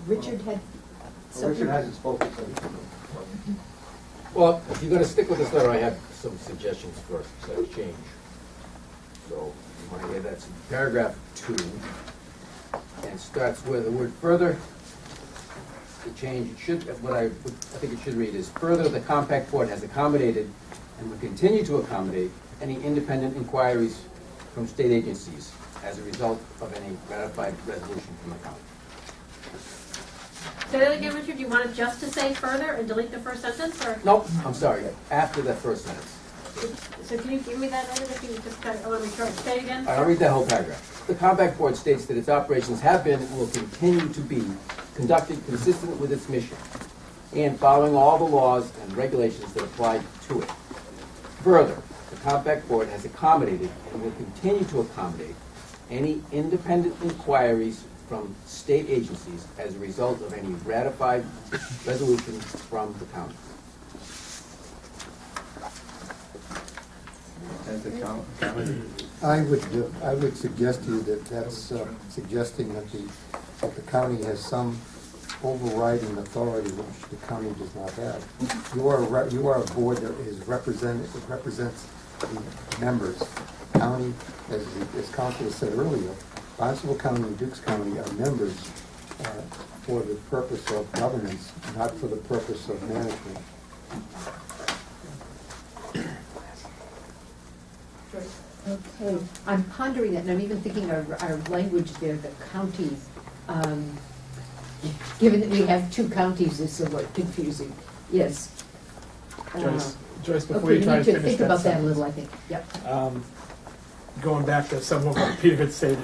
Richard had something. Richard hasn't spoken, so he can. Well, if you're going to stick with this letter, I have some suggestions for change. So, that's paragraph 2, and starts with the word further. The change, it should, what I think it should read is, further, the compact board has accommodated and will continue to accommodate any independent inquiries from state agencies as a result of any ratified resolution from the county. Say that again, Richard. You want it just to say further and delete the first sentence, or? Nope, I'm sorry, after that first sentence. So can you give me that later? If you just, I want to make sure. Say it again. I'll read that whole paragraph. The compact board states that its operations have been and will continue to be conducted consistent with its mission and following all the laws and regulations that apply to it. Further, the compact board has accommodated and will continue to accommodate any independent inquiries from state agencies as a result of any ratified resolution from the county. I would suggest to you that that's suggesting that the county has some overriding authority which the county does not have. You are a board that represents the members. County, as Councilor said earlier, Barnstable County and Dukes County are members for the purpose of governance, not for the purpose of management. Okay, I'm pondering that, and I'm even thinking our language there, the county, given that we have two counties, is somewhat confusing. Yes. Joyce, before okay, you try to finish think that about that a sentence, little, I think. Yep. Going back to some of what Peter had stated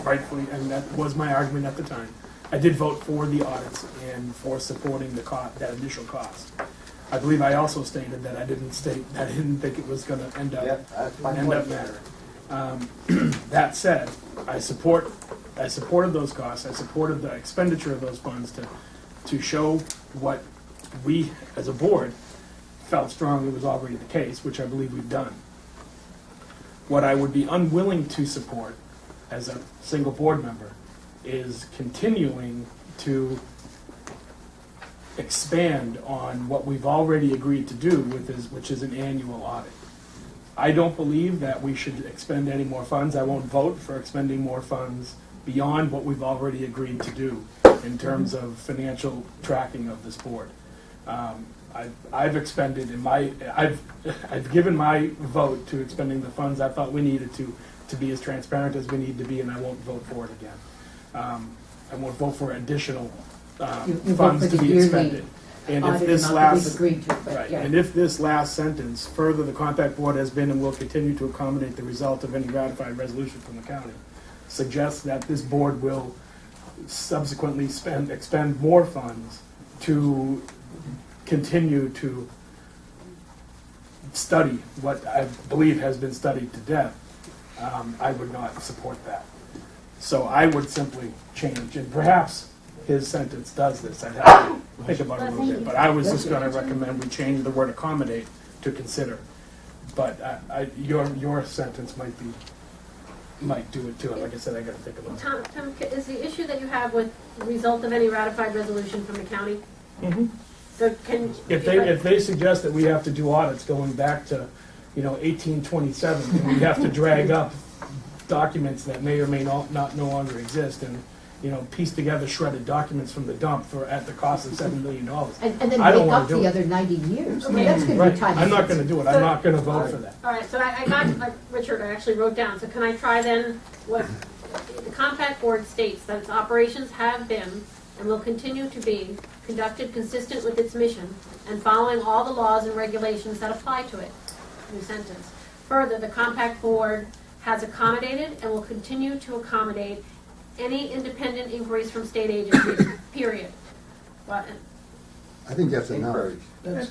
rightfully, and that was my argument at the time, I did vote for the audits and for supporting that initial cost. I believe I also stated that I didn't think it was going to end up mattering. That said, I supported those costs. I supported the expenditure of those funds to show what we as a board felt strongly was already the case, which I believe we've done. What I would be unwilling to support as a single board member is continuing to expand on what we've already agreed to do, which is an annual audit. I don't believe that we should expend any more funds. I won't vote for expending more funds beyond what we've already agreed to do in terms of financial tracking of this board. I've expended I've given my vote to expending the funds I thought we needed to be as transparent as we need to be, and I won't vote for it again. I won't vote for additional funds to be expended. And if this last sentence, further, the compact board has been and will continue to accommodate the result of any ratified resolution from the county, suggests that this board will subsequently expend more funds to continue to study what I believe has been studied to death. I would not support that. So I would simply change, and perhaps his sentence does this. I'd have to think about it a little bit, but I was just going to recommend we change the word accommodate to consider. But your sentence might do it too. Like I said, I got to think about it. Tom, is the issue that you have with the result of any ratified resolution from the county? Mm-hmm. So if they suggest that we have to do audits going back to 1827, and we have to drag up documents that may or may not no longer exist, and piece together shredded documents from the dump at the cost of $7 million. And then make up the other 90 years. I mean, that's going to be time. I'm not going to do it. I'm not going to vote for that. All right, so I got, like Richard, I actually wrote down. So can I try then what the compact board states, that its operations have been and will continue to be conducted consistent with its mission and following all the laws and regulations that apply to it. New sentence. Further, the compact board has accommodated and will continue to accommodate any independent inquiries from state agencies, period. But, I think that's enough. That's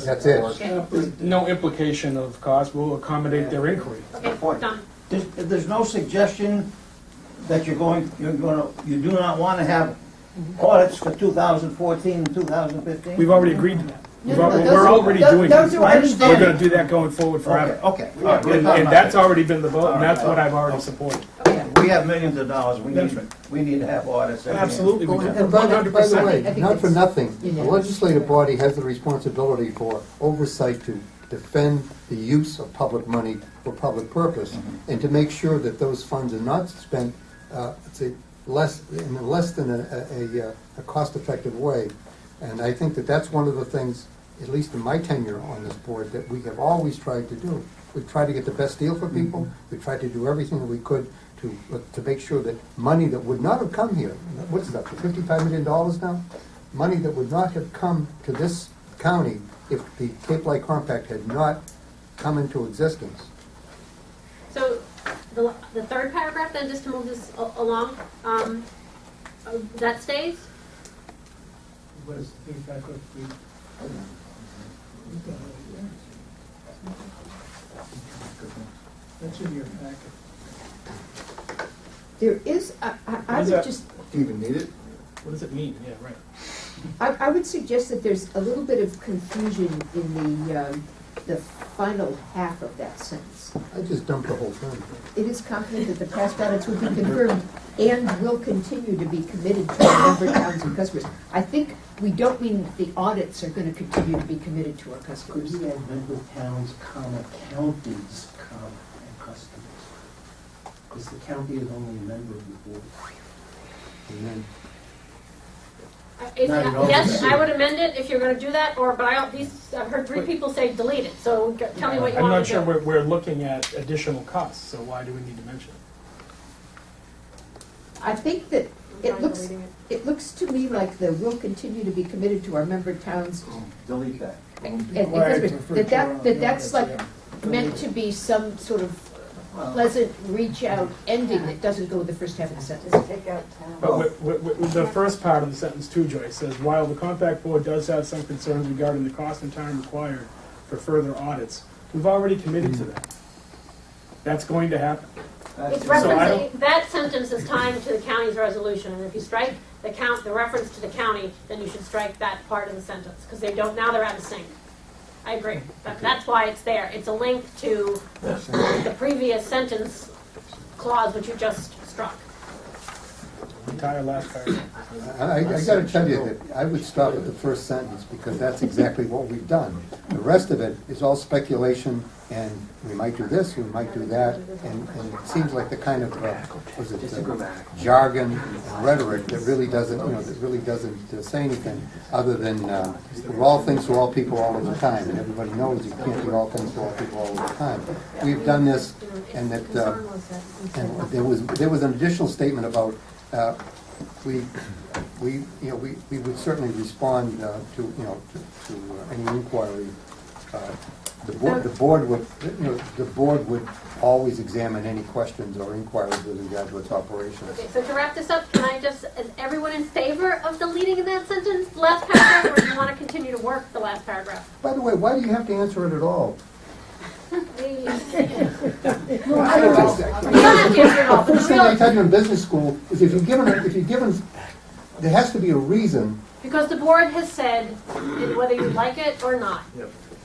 That's it. no implication of cost, we'll accommodate their inquiry. okay, done. There's no suggestion that you do not want to have audits for 2014 and 2015? We've already agreed to that. No, no, those We're are- already those- doing those it. are already We're done. gonna do that going forward forever. Okay. And that's already been the vote, and that's what I've already supported. We have millions of dollars, we need to have audits. every year. Absolutely, we do. And by the 100%. way, not for nothing, the unanimous. legislative body has the responsibility for oversight to defend the use of public money for public purpose, and to make sure that those funds are not spent, in less than a cost-effective way. And I think that that's one of the things, at least in my tenure on this board, that we have always tried to do. We've tried to get the best deal for people. We've tried to do everything that we could to make sure that money that would not have come here, what's that, $55 million now? Money that would not have come to this county if the Cape Light Compact had not come into existence. So the third paragraph then, just to move this along, that stays? What is the feedback of That's in your packet. There is, I Is would that- just, Do you even need it? What does it mean? Yeah, right. I would suggest that there's a little bit of confusion in the final half of that sentence. I just dumped the whole thing. It is confident that the past audits will be confirmed and will continue to be committed to our member towns and customers. I think we don't mean that the audits are going to continue to be committed to our Could customers. we add member towns, comma, counties, comma, and customers? Because the county is only a member of the board. And then, Not at all. Yes, I would amend it if you're gonna do that, but I've heard three people say delete it, so tell me what you I'm want not to sure do. we're looking at additional costs, so why do we need to mention it? I think that it Fine looks, deleting it looks to me like the will continue to be committed to our member towns Delete that. and Required customers. for future That's like audits, meant to be some sort of pleasant reach out ending that doesn't go with the first half of the sentence. Take out town. But with the first part of the sentence too, Joyce, says, while the compact board does have some concerns regarding the cost and time required for further audits, we've already committed to that. That's going to happen. It's So I referencing, that sentence is timed to the county's resolution, and if you strike the reference to the county, then you should strike that part of the sentence, because now they're out of sync. I agree. That's why it's there. It's a link to the previous sentence clause which you just struck. Entire last paragraph. I gotta tell you that I would stop at the first sentence, because that's exactly what we've done. The rest of it is all speculation, and we might do this, we might do that, and it seems like the kind of, jargon and rhetoric that really doesn't say anything, other than, we're all things to all people all of the time, and everybody knows you can't be all things to all people all of the time. We've done this, and that, and there was an additional statement about, we would certainly respond to any inquiry. The board would always examine any questions or inquiries with regard to its operations. Okay, so to wrap this up, is everyone in favor of deleting in that sentence, the last paragraph, or do you want to continue to work the last paragraph? By the way, why do you have to answer it at all? You don't have to answer it all, The but first the thing I real, taught you in business school is if you're given, there has to be a reason. because the board has said, whether you like it or not,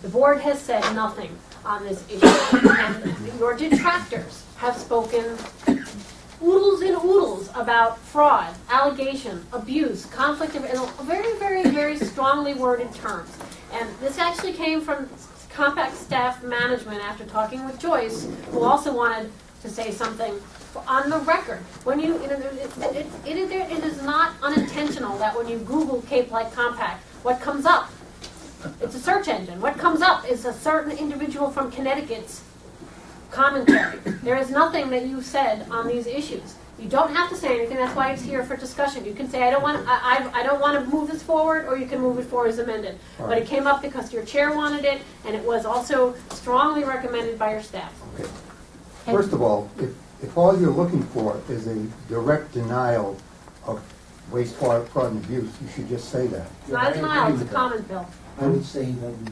the board has said nothing on this issue. And your detractors have spoken oodles and oodles about fraud, allegation, abuse, conflict of, in very, very, very strongly worded terms. And this actually came from Compact staff management after talking with Joyce, who also wanted to say something on the record. When it is not unintentional that when you Google Cape Light Compact, what comes up? It's a search engine. What comes up is a certain individual from Connecticut's commentary. There is nothing that you said on these issues. You don't have to say anything. That's why it's here for discussion. You can say, I don't want to move this forward, or you can move it forward as amended. Right. But it came up because your chair wanted it, and it was also strongly recommended by your staff. Okay. First of all, if all you're looking for is a direct denial of wastewater fraud and abuse, you should just say that. It's not a denial, it's a comment, Bill. I would say that we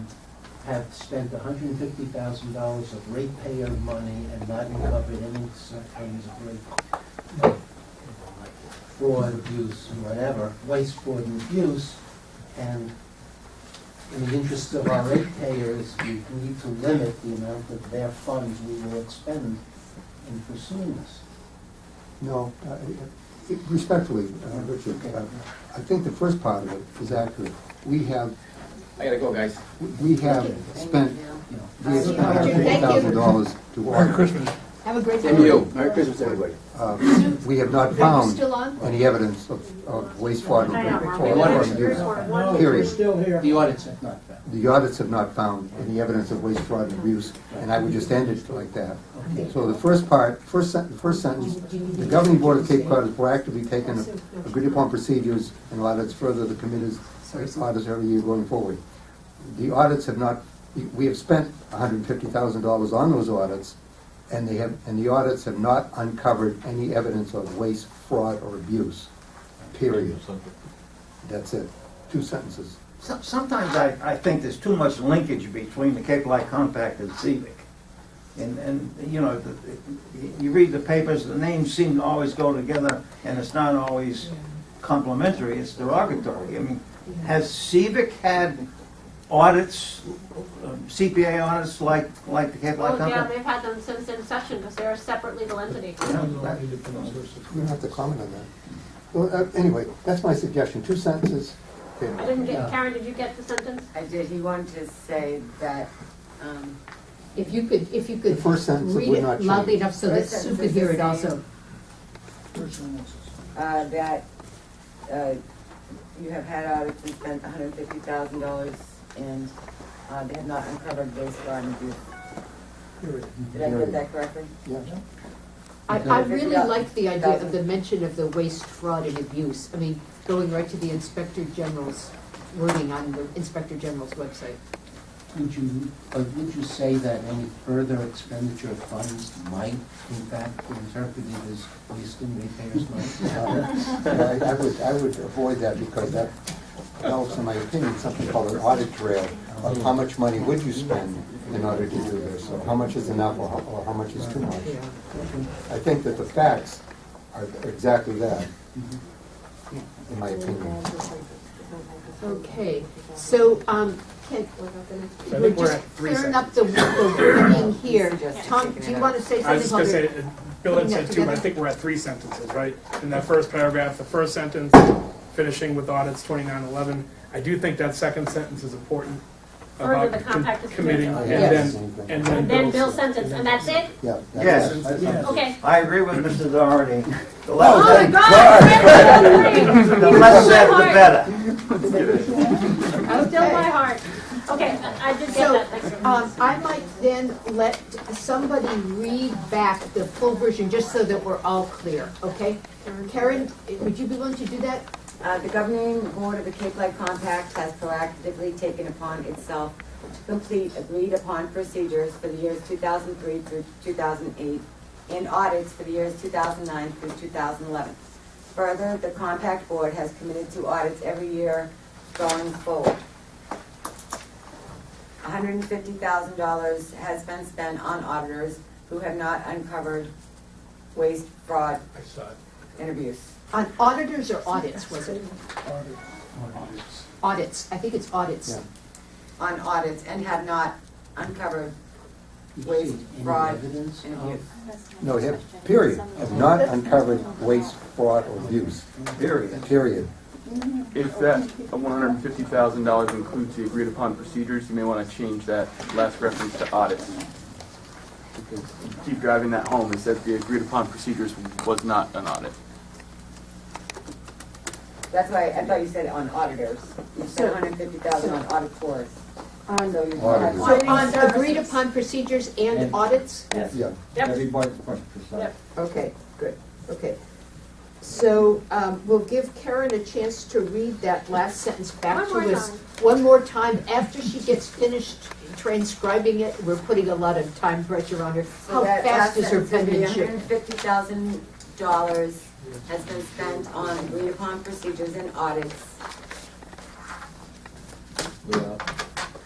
have spent $150,000 of ratepayer money and not covered any kinds of rate fraud, abuse, whatever, waste, fraud, and abuse, and in the interest of our ratepayers, we need to limit the amount of their funds we will expend in pursuing this. No, respectfully, Richard, I think the first part of it is accurate. I gotta go, guys. We have spent Thank you. $150,000 to Merry audit. Christmas. Have a great day. And you. Merry Christmas, everybody. We have not Are you found still on? any evidence of waste, fraud, and abuse. No, Period. we're still here. The audits have not found. The audits have not found any evidence of waste, fraud, and abuse, and I would just end it like that. So the first sentence, the governing board of Cape Cod has proactively taken agreed upon procedures and audits further the committee's audits every year going forward. The audits have not, we have spent $150,000 on those audits, and the audits have not uncovered any evidence of waste, fraud, or abuse. Period. That's it. 2 sentences. Sometimes I think there's too much linkage between the Cape Light Compact and Civic. And you know, you read the papers, the names seem to always go together, and it's not always complimentary, it's derogatory. I mean, has Civic had audits, CPA audits like the Cape Light Well, yeah, Compact? they've had them since inception, because they're a separate legal entity. We don't have to comment on that. Well, anyway, that's my suggestion. 2 sentences. Okay. I didn't get, Karen, did you get the sentence? I did, he wanted to say that, If you could The first sentence read would it not loudly change. enough so that First Sue sentence could is hear the it also. same. That you have had audits and spent $150,000 and they have not uncovered waste, fraud, and abuse. Did I get that correctly? Yeah. I really like the idea of the mention of the waste, fraud, and abuse. I mean, going right to the Inspector General's wording on the Inspector General's website. Would you say that any further expenditure of funds might, in fact, be interpreted as wasting ratepayers' money? I would avoid that because that develops, in my opinion, something called an audit trail of how much money would you spend in order to do this, or how much is enough, or how much is too much. I think that the facts are exactly that, in my opinion. Okay, so, think we're we're just at 3 clearing up the wording here. Tom, do you want to say something? I was just gonna say, Bill had Putting that said 2, but I together? think we're at 3 sentences, right? In that first paragraph, the first sentence, finishing with audits 2911. I do think that second sentence is important. Further About the compact is committee, committed. Yes. and And then Bill's sentence, and that's it? Yeah. Yes, Okay. I agree with Mr. Doherty. The Oh less my said, God! the less said, the better. Still my heart. Okay, I did get So, that. Thanks. I might then let somebody read back the full version, just so that we're all clear, okay? Karen, would you be willing to do that? The governing board of the Cape Light Compact has proactively taken upon itself to complete agreed upon procedures for the years 2003 through 2008 and audits for the years 2009 through 2011. Further, the compact board has committed to audits every year going forward. $150,000 has been spent on auditors who have not uncovered waste, fraud, and abuse. On auditors or audits, was it? Audits, I think it's audits. Yeah. On audits and have not uncovered waste, Any fraud, evidence and of- abuse. No, period. Have not uncovered waste, fraud, or abuse. Period. If that $150,000 includes the agreed upon procedures, you may want to change that last reference to audits. Because you keep driving that home, it says the agreed upon procedures was not an audit. That's why I thought you said on auditors. You said 150,000 on auditors. So you Auditors. So on agreed upon procedures and audits? Yeah. Yep. Okay, good, okay. So, we'll give Karen a chance to read that last sentence back One to more us time. one more time after she gets finished transcribing it, we're putting a lot of time pressure on her. So How that fast is her $150,000 penmanship? has been spent on agreed upon procedures and audits. Well,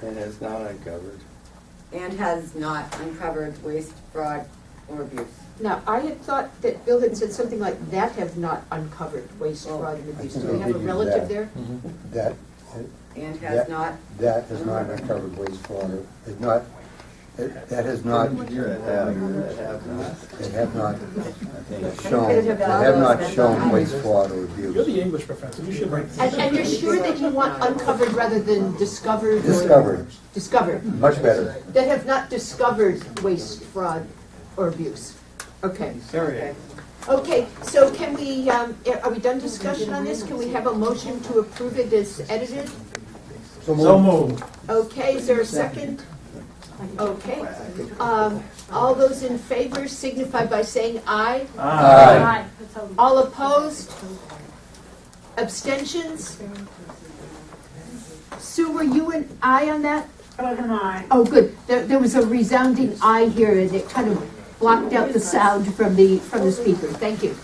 and has not uncovered. And has not uncovered waste, fraud, or abuse. Now, I had thought that Bill had said something like that have not uncovered waste, fraud, and abuse. Do we have a relative there? That, And has not. that has not uncovered wastewater, it not, that has not, it have not shown wastewater abuse. You're the English professor, you should write. And you're sure that you want uncovered rather than discovered? Discovered. Discovered. Much better. That have not discovered waste, fraud, or abuse. Okay. Okay, so can we, are we done discussion on this? Can we have a motion to approve it as edited? So moved. Okay, is there a second? Okay. All those in favor signify by saying aye. Aye. All opposed? Abstentions? Sue, were you an aye on that? I was an aye. Oh, good. There was a resounding aye here, and it kind of blocked out the sound from the speaker. Thank you.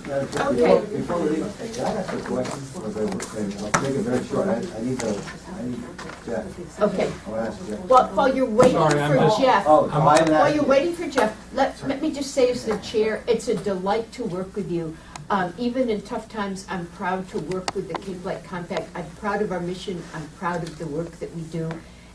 Okay. Before we leave, can I ask a question? I'll make it very short. I need Jeff. Okay. I'll ask Jeff. While you're waiting for Jeff, while you're asking. waiting for Jeff, let me just say as the chair, it's a delight to work with you. Even in tough times, I'm proud to work with the Cape Light Compact. I'm proud of our mission. I'm proud of the work that we do.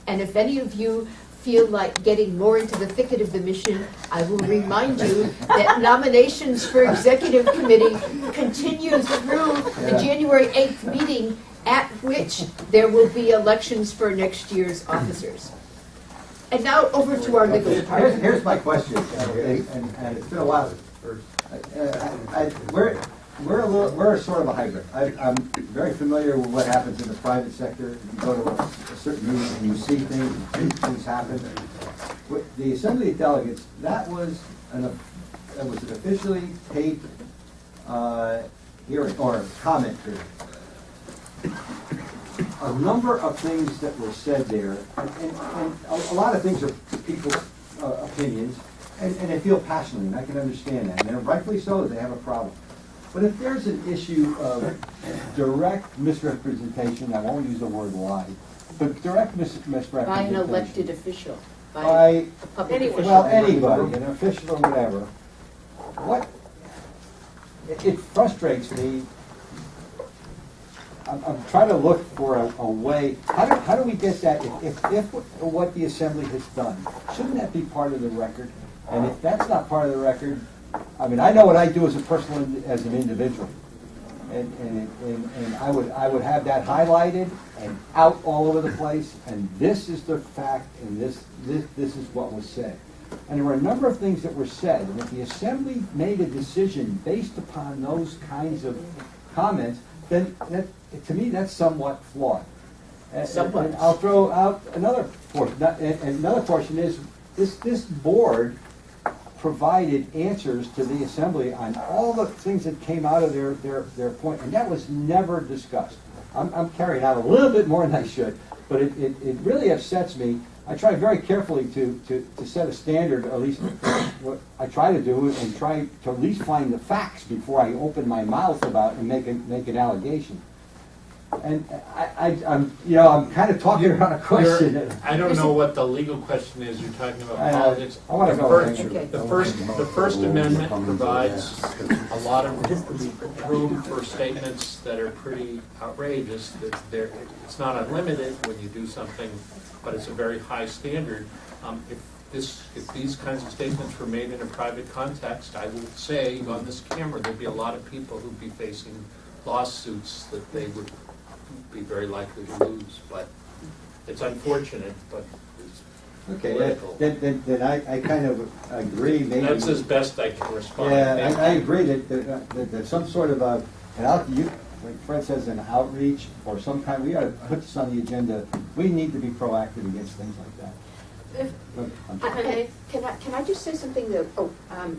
And if any of you feel like getting more into the thicket of the mission, I will remind you that nominations for executive committee continue through the January 8th meeting, at which there will be elections for next year's officers. And now over to our legal department. Here's my question, and it's been a while. We're sort of a hybrid. I'm very familiar with what happens in the private sector. You go to a certain meeting and you see things happen. With the Assembly of Delegates, that was an officially taped hearing or comment period. A number of things that were said there, and a lot of things are people's opinions, and they feel passionately, and I can understand that, and rightfully so, they have a problem. But if there's an issue of direct misrepresentation, I won't use the word lie, but direct misrepresentation. By an elected official. By a public official. well, anybody, an official or whatever. It frustrates me. I'm trying to look for a way. How do we get that? If what the Assembly has done, shouldn't that be part of the record? And if that's not part of the record, I mean, I know what I do as a person, as an individual, and I would have that highlighted and out all over the place. And this is the fact, and this is what was said. And there were a number of things that were said. And if the Assembly made a decision based upon those kinds of comments, then to me that's somewhat flawed. And I'll throw out another portion. And another portion is this board provided answers to the Assembly on all the things that came out of their point, and that was never discussed. I'm carrying out a little bit more than I should, but it really upsets me. I try very carefully to set a standard, at least what I try to do, and try to at least find the facts before I open my mouth about and make an allegation. And I'm kind of talking around a question. I don't know what the legal question is. You're talking about politics. I want to go. The First Amendment provides a lot of room for statements that are pretty outrageous. It's not unlimited when you do something, but it's a very high standard. If these kinds of statements were made in a private context, I will say on this camera there'd be a lot of people who'd be facing lawsuits that they would be very likely to lose, but it's unfortunate, but it's political. Then I kind of agree. Maybe that's as best I can respond. Yeah, I agree that some sort of like Fred says, an outreach or some kind. We ought to put this on the agenda. We need to be proactive against things like that. Can I just say something though?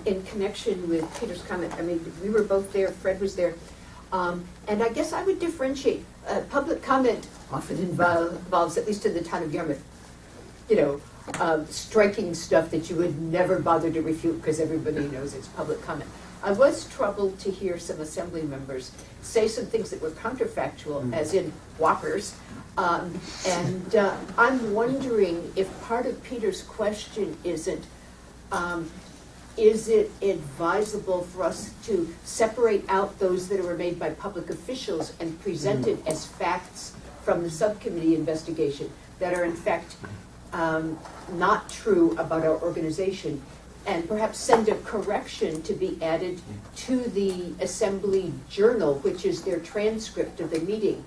In connection with Peter's comment. I mean, we were both there. Fred was there. And I guess I would differentiate. Public comment often involves, at least in the town of Yarmouth, striking stuff that you would never bother to refute because everybody knows it's public comment. I was troubled to hear some assembly members say some things that were counterfactual, as in whoppers. And I'm wondering if part of Peter's question isn't, is it advisable for us to separate out those that were made by public officials and presented as facts from the subcommittee investigation that are in fact not true about our organization, and perhaps send a correction to be added to the Assembly Journal, which is their transcript of the meeting.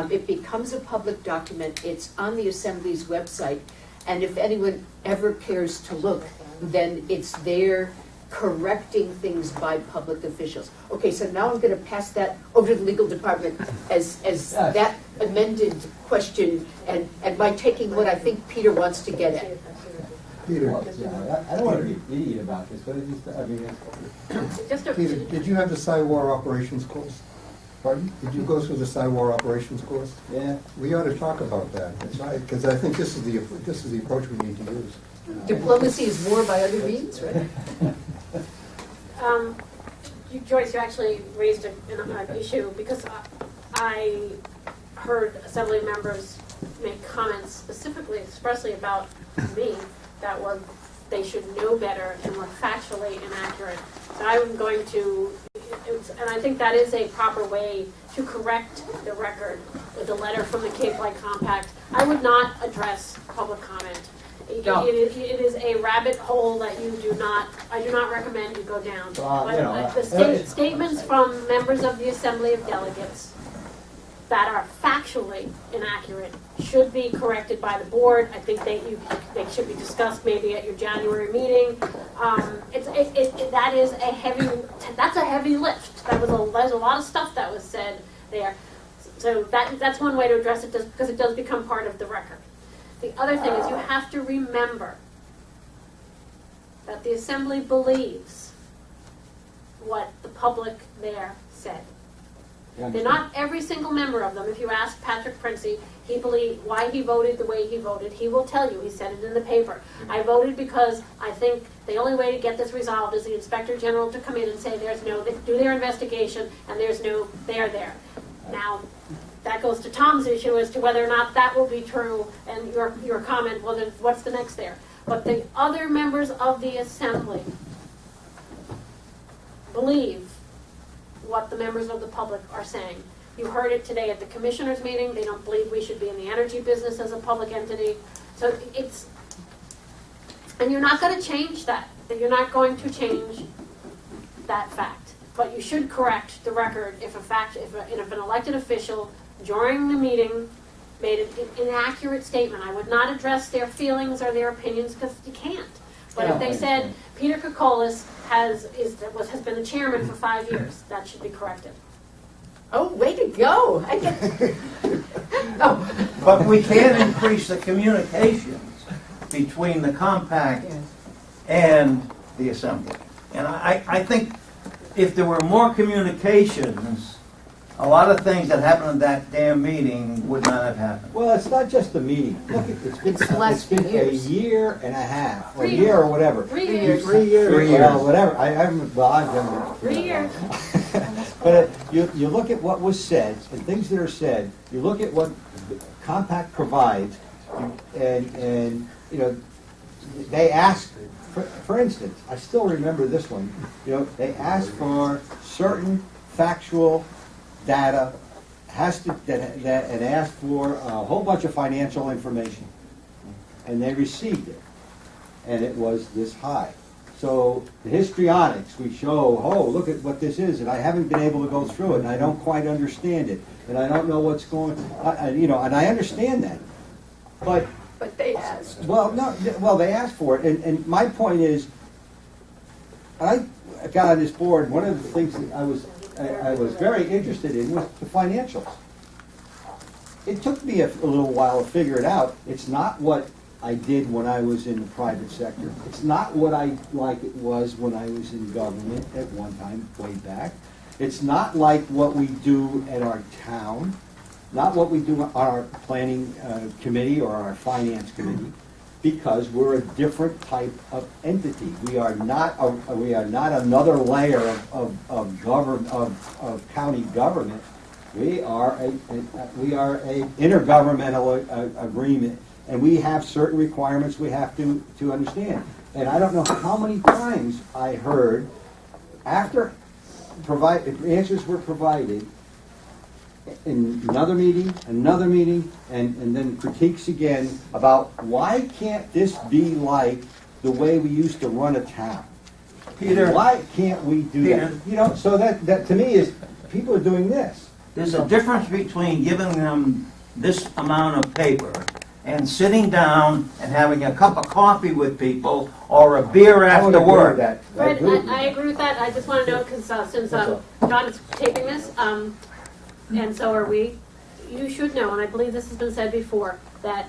It becomes a public document, it's on the Assembly's website, and if anyone ever cares to look, then it's there correcting things by public officials. Okay, so now I'm going to pass that over to the legal department as that amended question, and by taking what I think Peter wants to get at. Peter, I don't want to be an idiot about this, but it's just, I mean, Peter, did you have the Cyber operations course? Pardon? Did you go through the Cyber operations course? Yeah. We ought to talk about that. That's right, because I think this is the approach we need to use. Diplomacy is war by other means, right? Joyce, you actually raised an issue because I heard Assembly members make comments specifically, expressly about me, that they should know better and were factually inaccurate. So I'm going to, and I think that is a proper way to correct the record with a letter from the Cape Light Compact. I would not address public comment. No. It is a rabbit hole that I do not recommend you go down. The statements from members of the Assembly of Delegates that are factually inaccurate should be corrected by the board. I think they should be discussed maybe at your January meeting. That's a heavy lift. There's a lot of stuff that was said there. So that's one way to address it, because it does become part of the record. The other thing is you have to remember that the Assembly believes what the public there said. They're not every single member of them. If you ask Patrick Princey, he believed why he voted the way he voted. He will tell you. He said it in the paper. I voted because I think the only way to get this resolved is the Inspector General to come in and say do their investigation, and they are there. Now, that goes to Tom's issue as to whether or not that will be true, and your comment, well, then what's the next there? But the other members of the Assembly believe what the members of the public are saying. You heard it today at the commissioners' meeting. They don't believe we should be in the energy business as a public entity. So and you're not going to change that. You're not going to change that fact. But you should correct the record if an elected official during the meeting made an inaccurate statement. I would not address their feelings or their opinions because you can't. But if they said Peter Kokolas has been the chairman for 5 years, that should be corrected. Oh, way to go! But we can increase the communications between the compact and the Assembly. And I think if there were more communications, a lot of things that happened at that damn meeting would not have happened. well, it's not just the meeting. Look, It's the last few been a years. year and a half, or a 3 year or whatever. 3 years. 3 years. 3 years. Well, whatever. I've done 3 years. But you look at what was said, and things that are said, you look at what the compact provides, and you know, they ask, for instance, I still remember this one, you know, they ask for certain factual data, and asked for a whole bunch of financial information, and they received it, and it was this high. So the histrionics, we show, oh, look at what this is, and I haven't been able to go through it, and I don't quite understand it, and I don't know what's going, and I understand that, but they asked. Well, they asked for it, and my point is, I got on this board. One of the things that I was very interested in was the financials. It took me a little while to figure it out. It's not what I did when I was in the private sector. It's not what I like it was when I was in government at one time, way back. It's not like what we do at our town, not what we do on our planning committee or our finance committee. because we're a different type of entity. We are not another layer of county government. We are a intergovernmental agreement, and we have certain requirements we have to understand. And I don't know how many times I heard after answers were provided in another meeting, and then critiques again about why can't this be like the way we used to run a town? Peter. Why can't we do that? You know, so that to me is, people are doing this. There's a difference between giving them this amount of paper and sitting down and having a cup of coffee with people or a beer after work. Fred, I agree with that. I just want to know, because since John is taping this, and so are we, you should know, and I believe this has been said before, that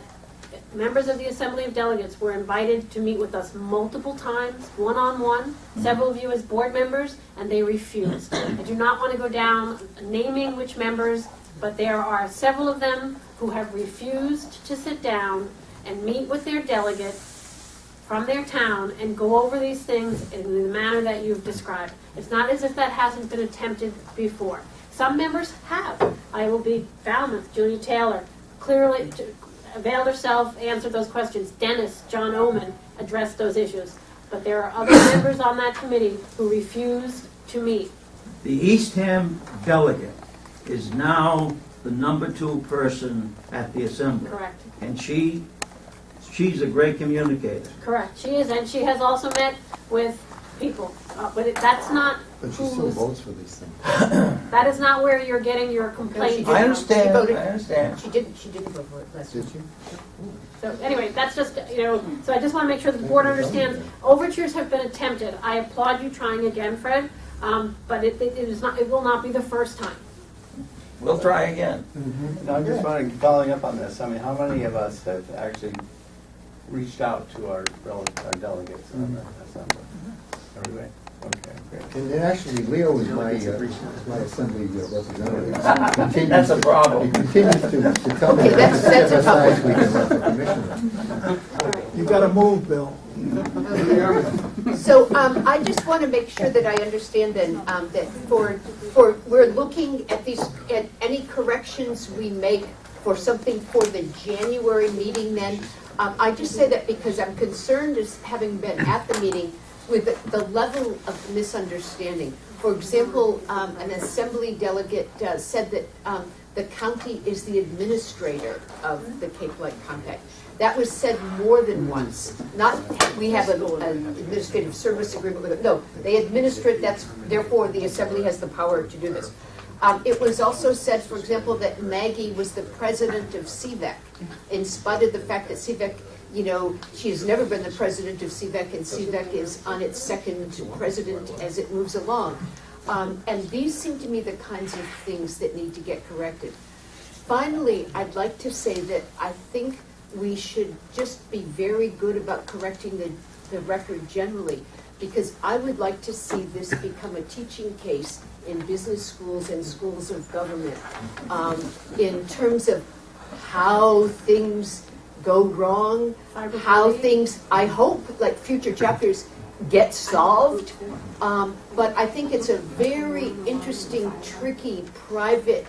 members of the Assembly of Delegates were invited to meet with us multiple times, one-on-one, several of you as board members, and they refused. I do not want to go down naming which members, but there are several of them who have refused to sit down and meet with their delegate from their town and go over these things in the manner that you've described. It's not as if that hasn't been attempted before. Some members have. I will be Falmouth, Julia Taylor, clearly availed herself, answered those questions. Dennis, John Oman addressed those issues. But there are other members on that committee who refused to meet. The Eastham delegate is now the _2 person at the Assembly. Correct. And she's a great communicator. Correct. She is, and she has also met with people. But that's not But she still votes for these things. that is not where you're getting your complaint. I understand, She voted. I understand. She didn't vote for it last year. Did you? So anyway, that's just, so I just want to make sure the board understands, overtures have been attempted. I applaud you trying again, Fred, but it will not be the first time. We'll try again. No, I'm just wondering, following up on this, I mean, how many of us have actually reached out to our delegates on the Assembly? Everybody? Okay, great. And then actually, Leo is my assembly representative. Continues That's a problem. He continues to tell me Okay, that that's a problem. we can run for commissioner. You gotta move, Bill. So I just want to make sure that I understand then that we're looking at at any corrections we make for something for the January meeting then. I just say that because I'm concerned, as having been at the meeting, with the level of misunderstanding. For example, an assembly delegate said that the county is the administrator of the Cape Light Compact. That was said more than once. Not, we have an administrative service agreement with it. No, they administer it, therefore the assembly has the power to do this. It was also said, for example, that Maggie was the president of CVEC, in spite of the fact that CVEC, she has never been the president of CVEC, and CVEC is on its second president as it moves along. And these seem to me the kinds of things that need to get corrected. Finally, I'd like to say that I think we should just be very good about correcting the record generally, because I would like to see this become a teaching case in business schools and schools of government, in terms of how things go wrong, how things, I hope, like future chapters, get solved. But I think it's a very interesting, tricky, private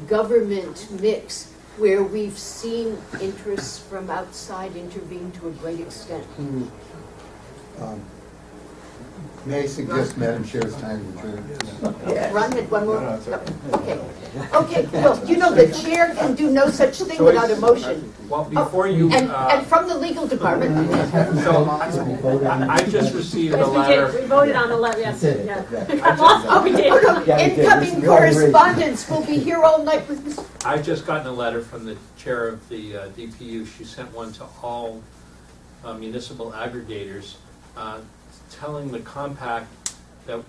government mix where we've seen interests from outside intervene to a great extent. May I suggest, Madam Chair, it's time to adjourn? Ron had one more? No, it's all right. Okay, well, the chair can do no such thing without a motion. Well, before you, And from the legal department. so I just received a Yes, letter. we voted on the letter, yes, yeah. Oh, no, incoming correspondence will be here all night with Mr. I've just gotten a letter from the chair of the DPU. She sent one to all municipal aggregators telling the compact that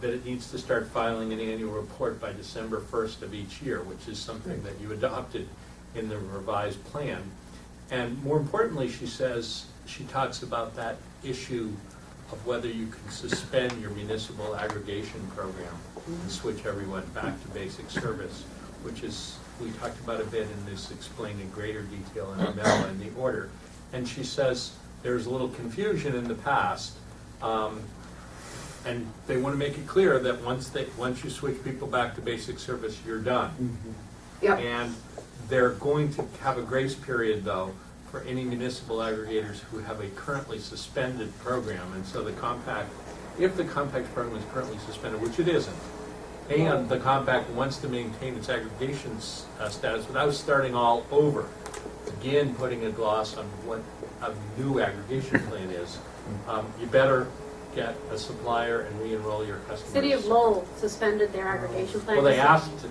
that it needs to start filing an annual report by December 1st of each year, which is something that you adopted in the revised plan. And more importantly, she talks about that issue of whether you can suspend your municipal aggregation program and switch everyone back to basic service, which is we talked about a bit and is explained in greater detail in our memo in the order. And she says there's a little confusion in the past, and they want to make it clear that once you switch people back to basic service, you're done. Yep. And they're going to have a grace period, though, for any municipal aggregators who have a currently suspended program. And so the compact, if the compact program is currently suspended, which it isn't, and the compact wants to maintain its aggregation status without starting all over, again putting a gloss on what a new aggregation plan is, you better get a supplier and re-enroll your customers. City of Lowell suspended their aggregation plan. Well, they asked to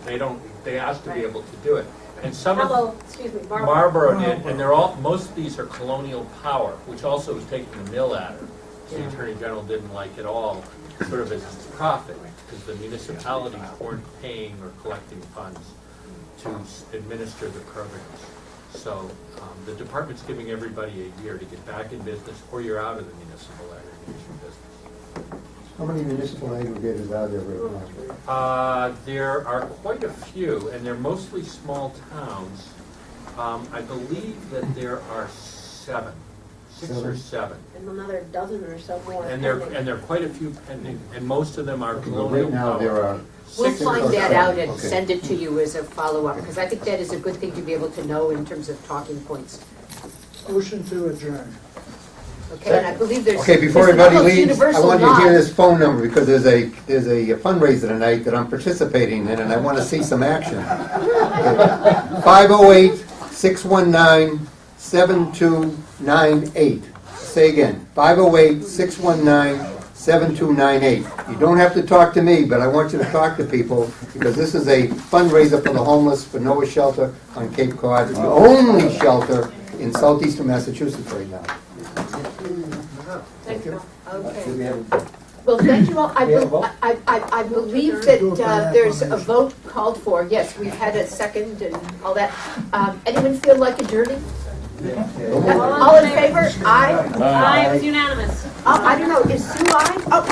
be able to do it. And some of Hello, excuse me, Marlboro did, and they're all, most of these are Colonial Power, which also is taking a mill at her. The Attorney General didn't like at all, sort of as profit, because the municipalities weren't paying or collecting funds to administer the programs. So the department's giving everybody a year to get back in business, or you're out of the municipal aggregation business. How many municipal aggregators are there right now? There are quite a few, and they're mostly small towns. I believe that there are 7, 6 or 7. And another dozen or so more. And there are quite a few pending, and most of them are Okay, but Colonial right now Power. there are We'll 6 find or that 7. out and Okay. send it to you as a follow-up, because I think that is a good thing to be able to know in terms of talking points. Motion to adjourn. Okay, and I believe there's. Okay, before there's everybody almost leaves, I universal want you to hear nod. this phone number, because there's a fundraiser tonight that I'm participating in, and I want to see some action. 508-619-7298. Say again, 508-619-7298. You don't have to talk to me, but I want you to talk to people, because this is a fundraiser for the homeless, for Noah Shelter on Cape Cod, the only shelter in southeastern Massachusetts right now. Thank you. Okay. Well, thank you all. I believe that there's a vote called for. Yes, we've had a second and all that. Anyone feel like adjourning? All in favor? Aye. Aye, it's unanimous. I don't know, is Sue aye? Oh,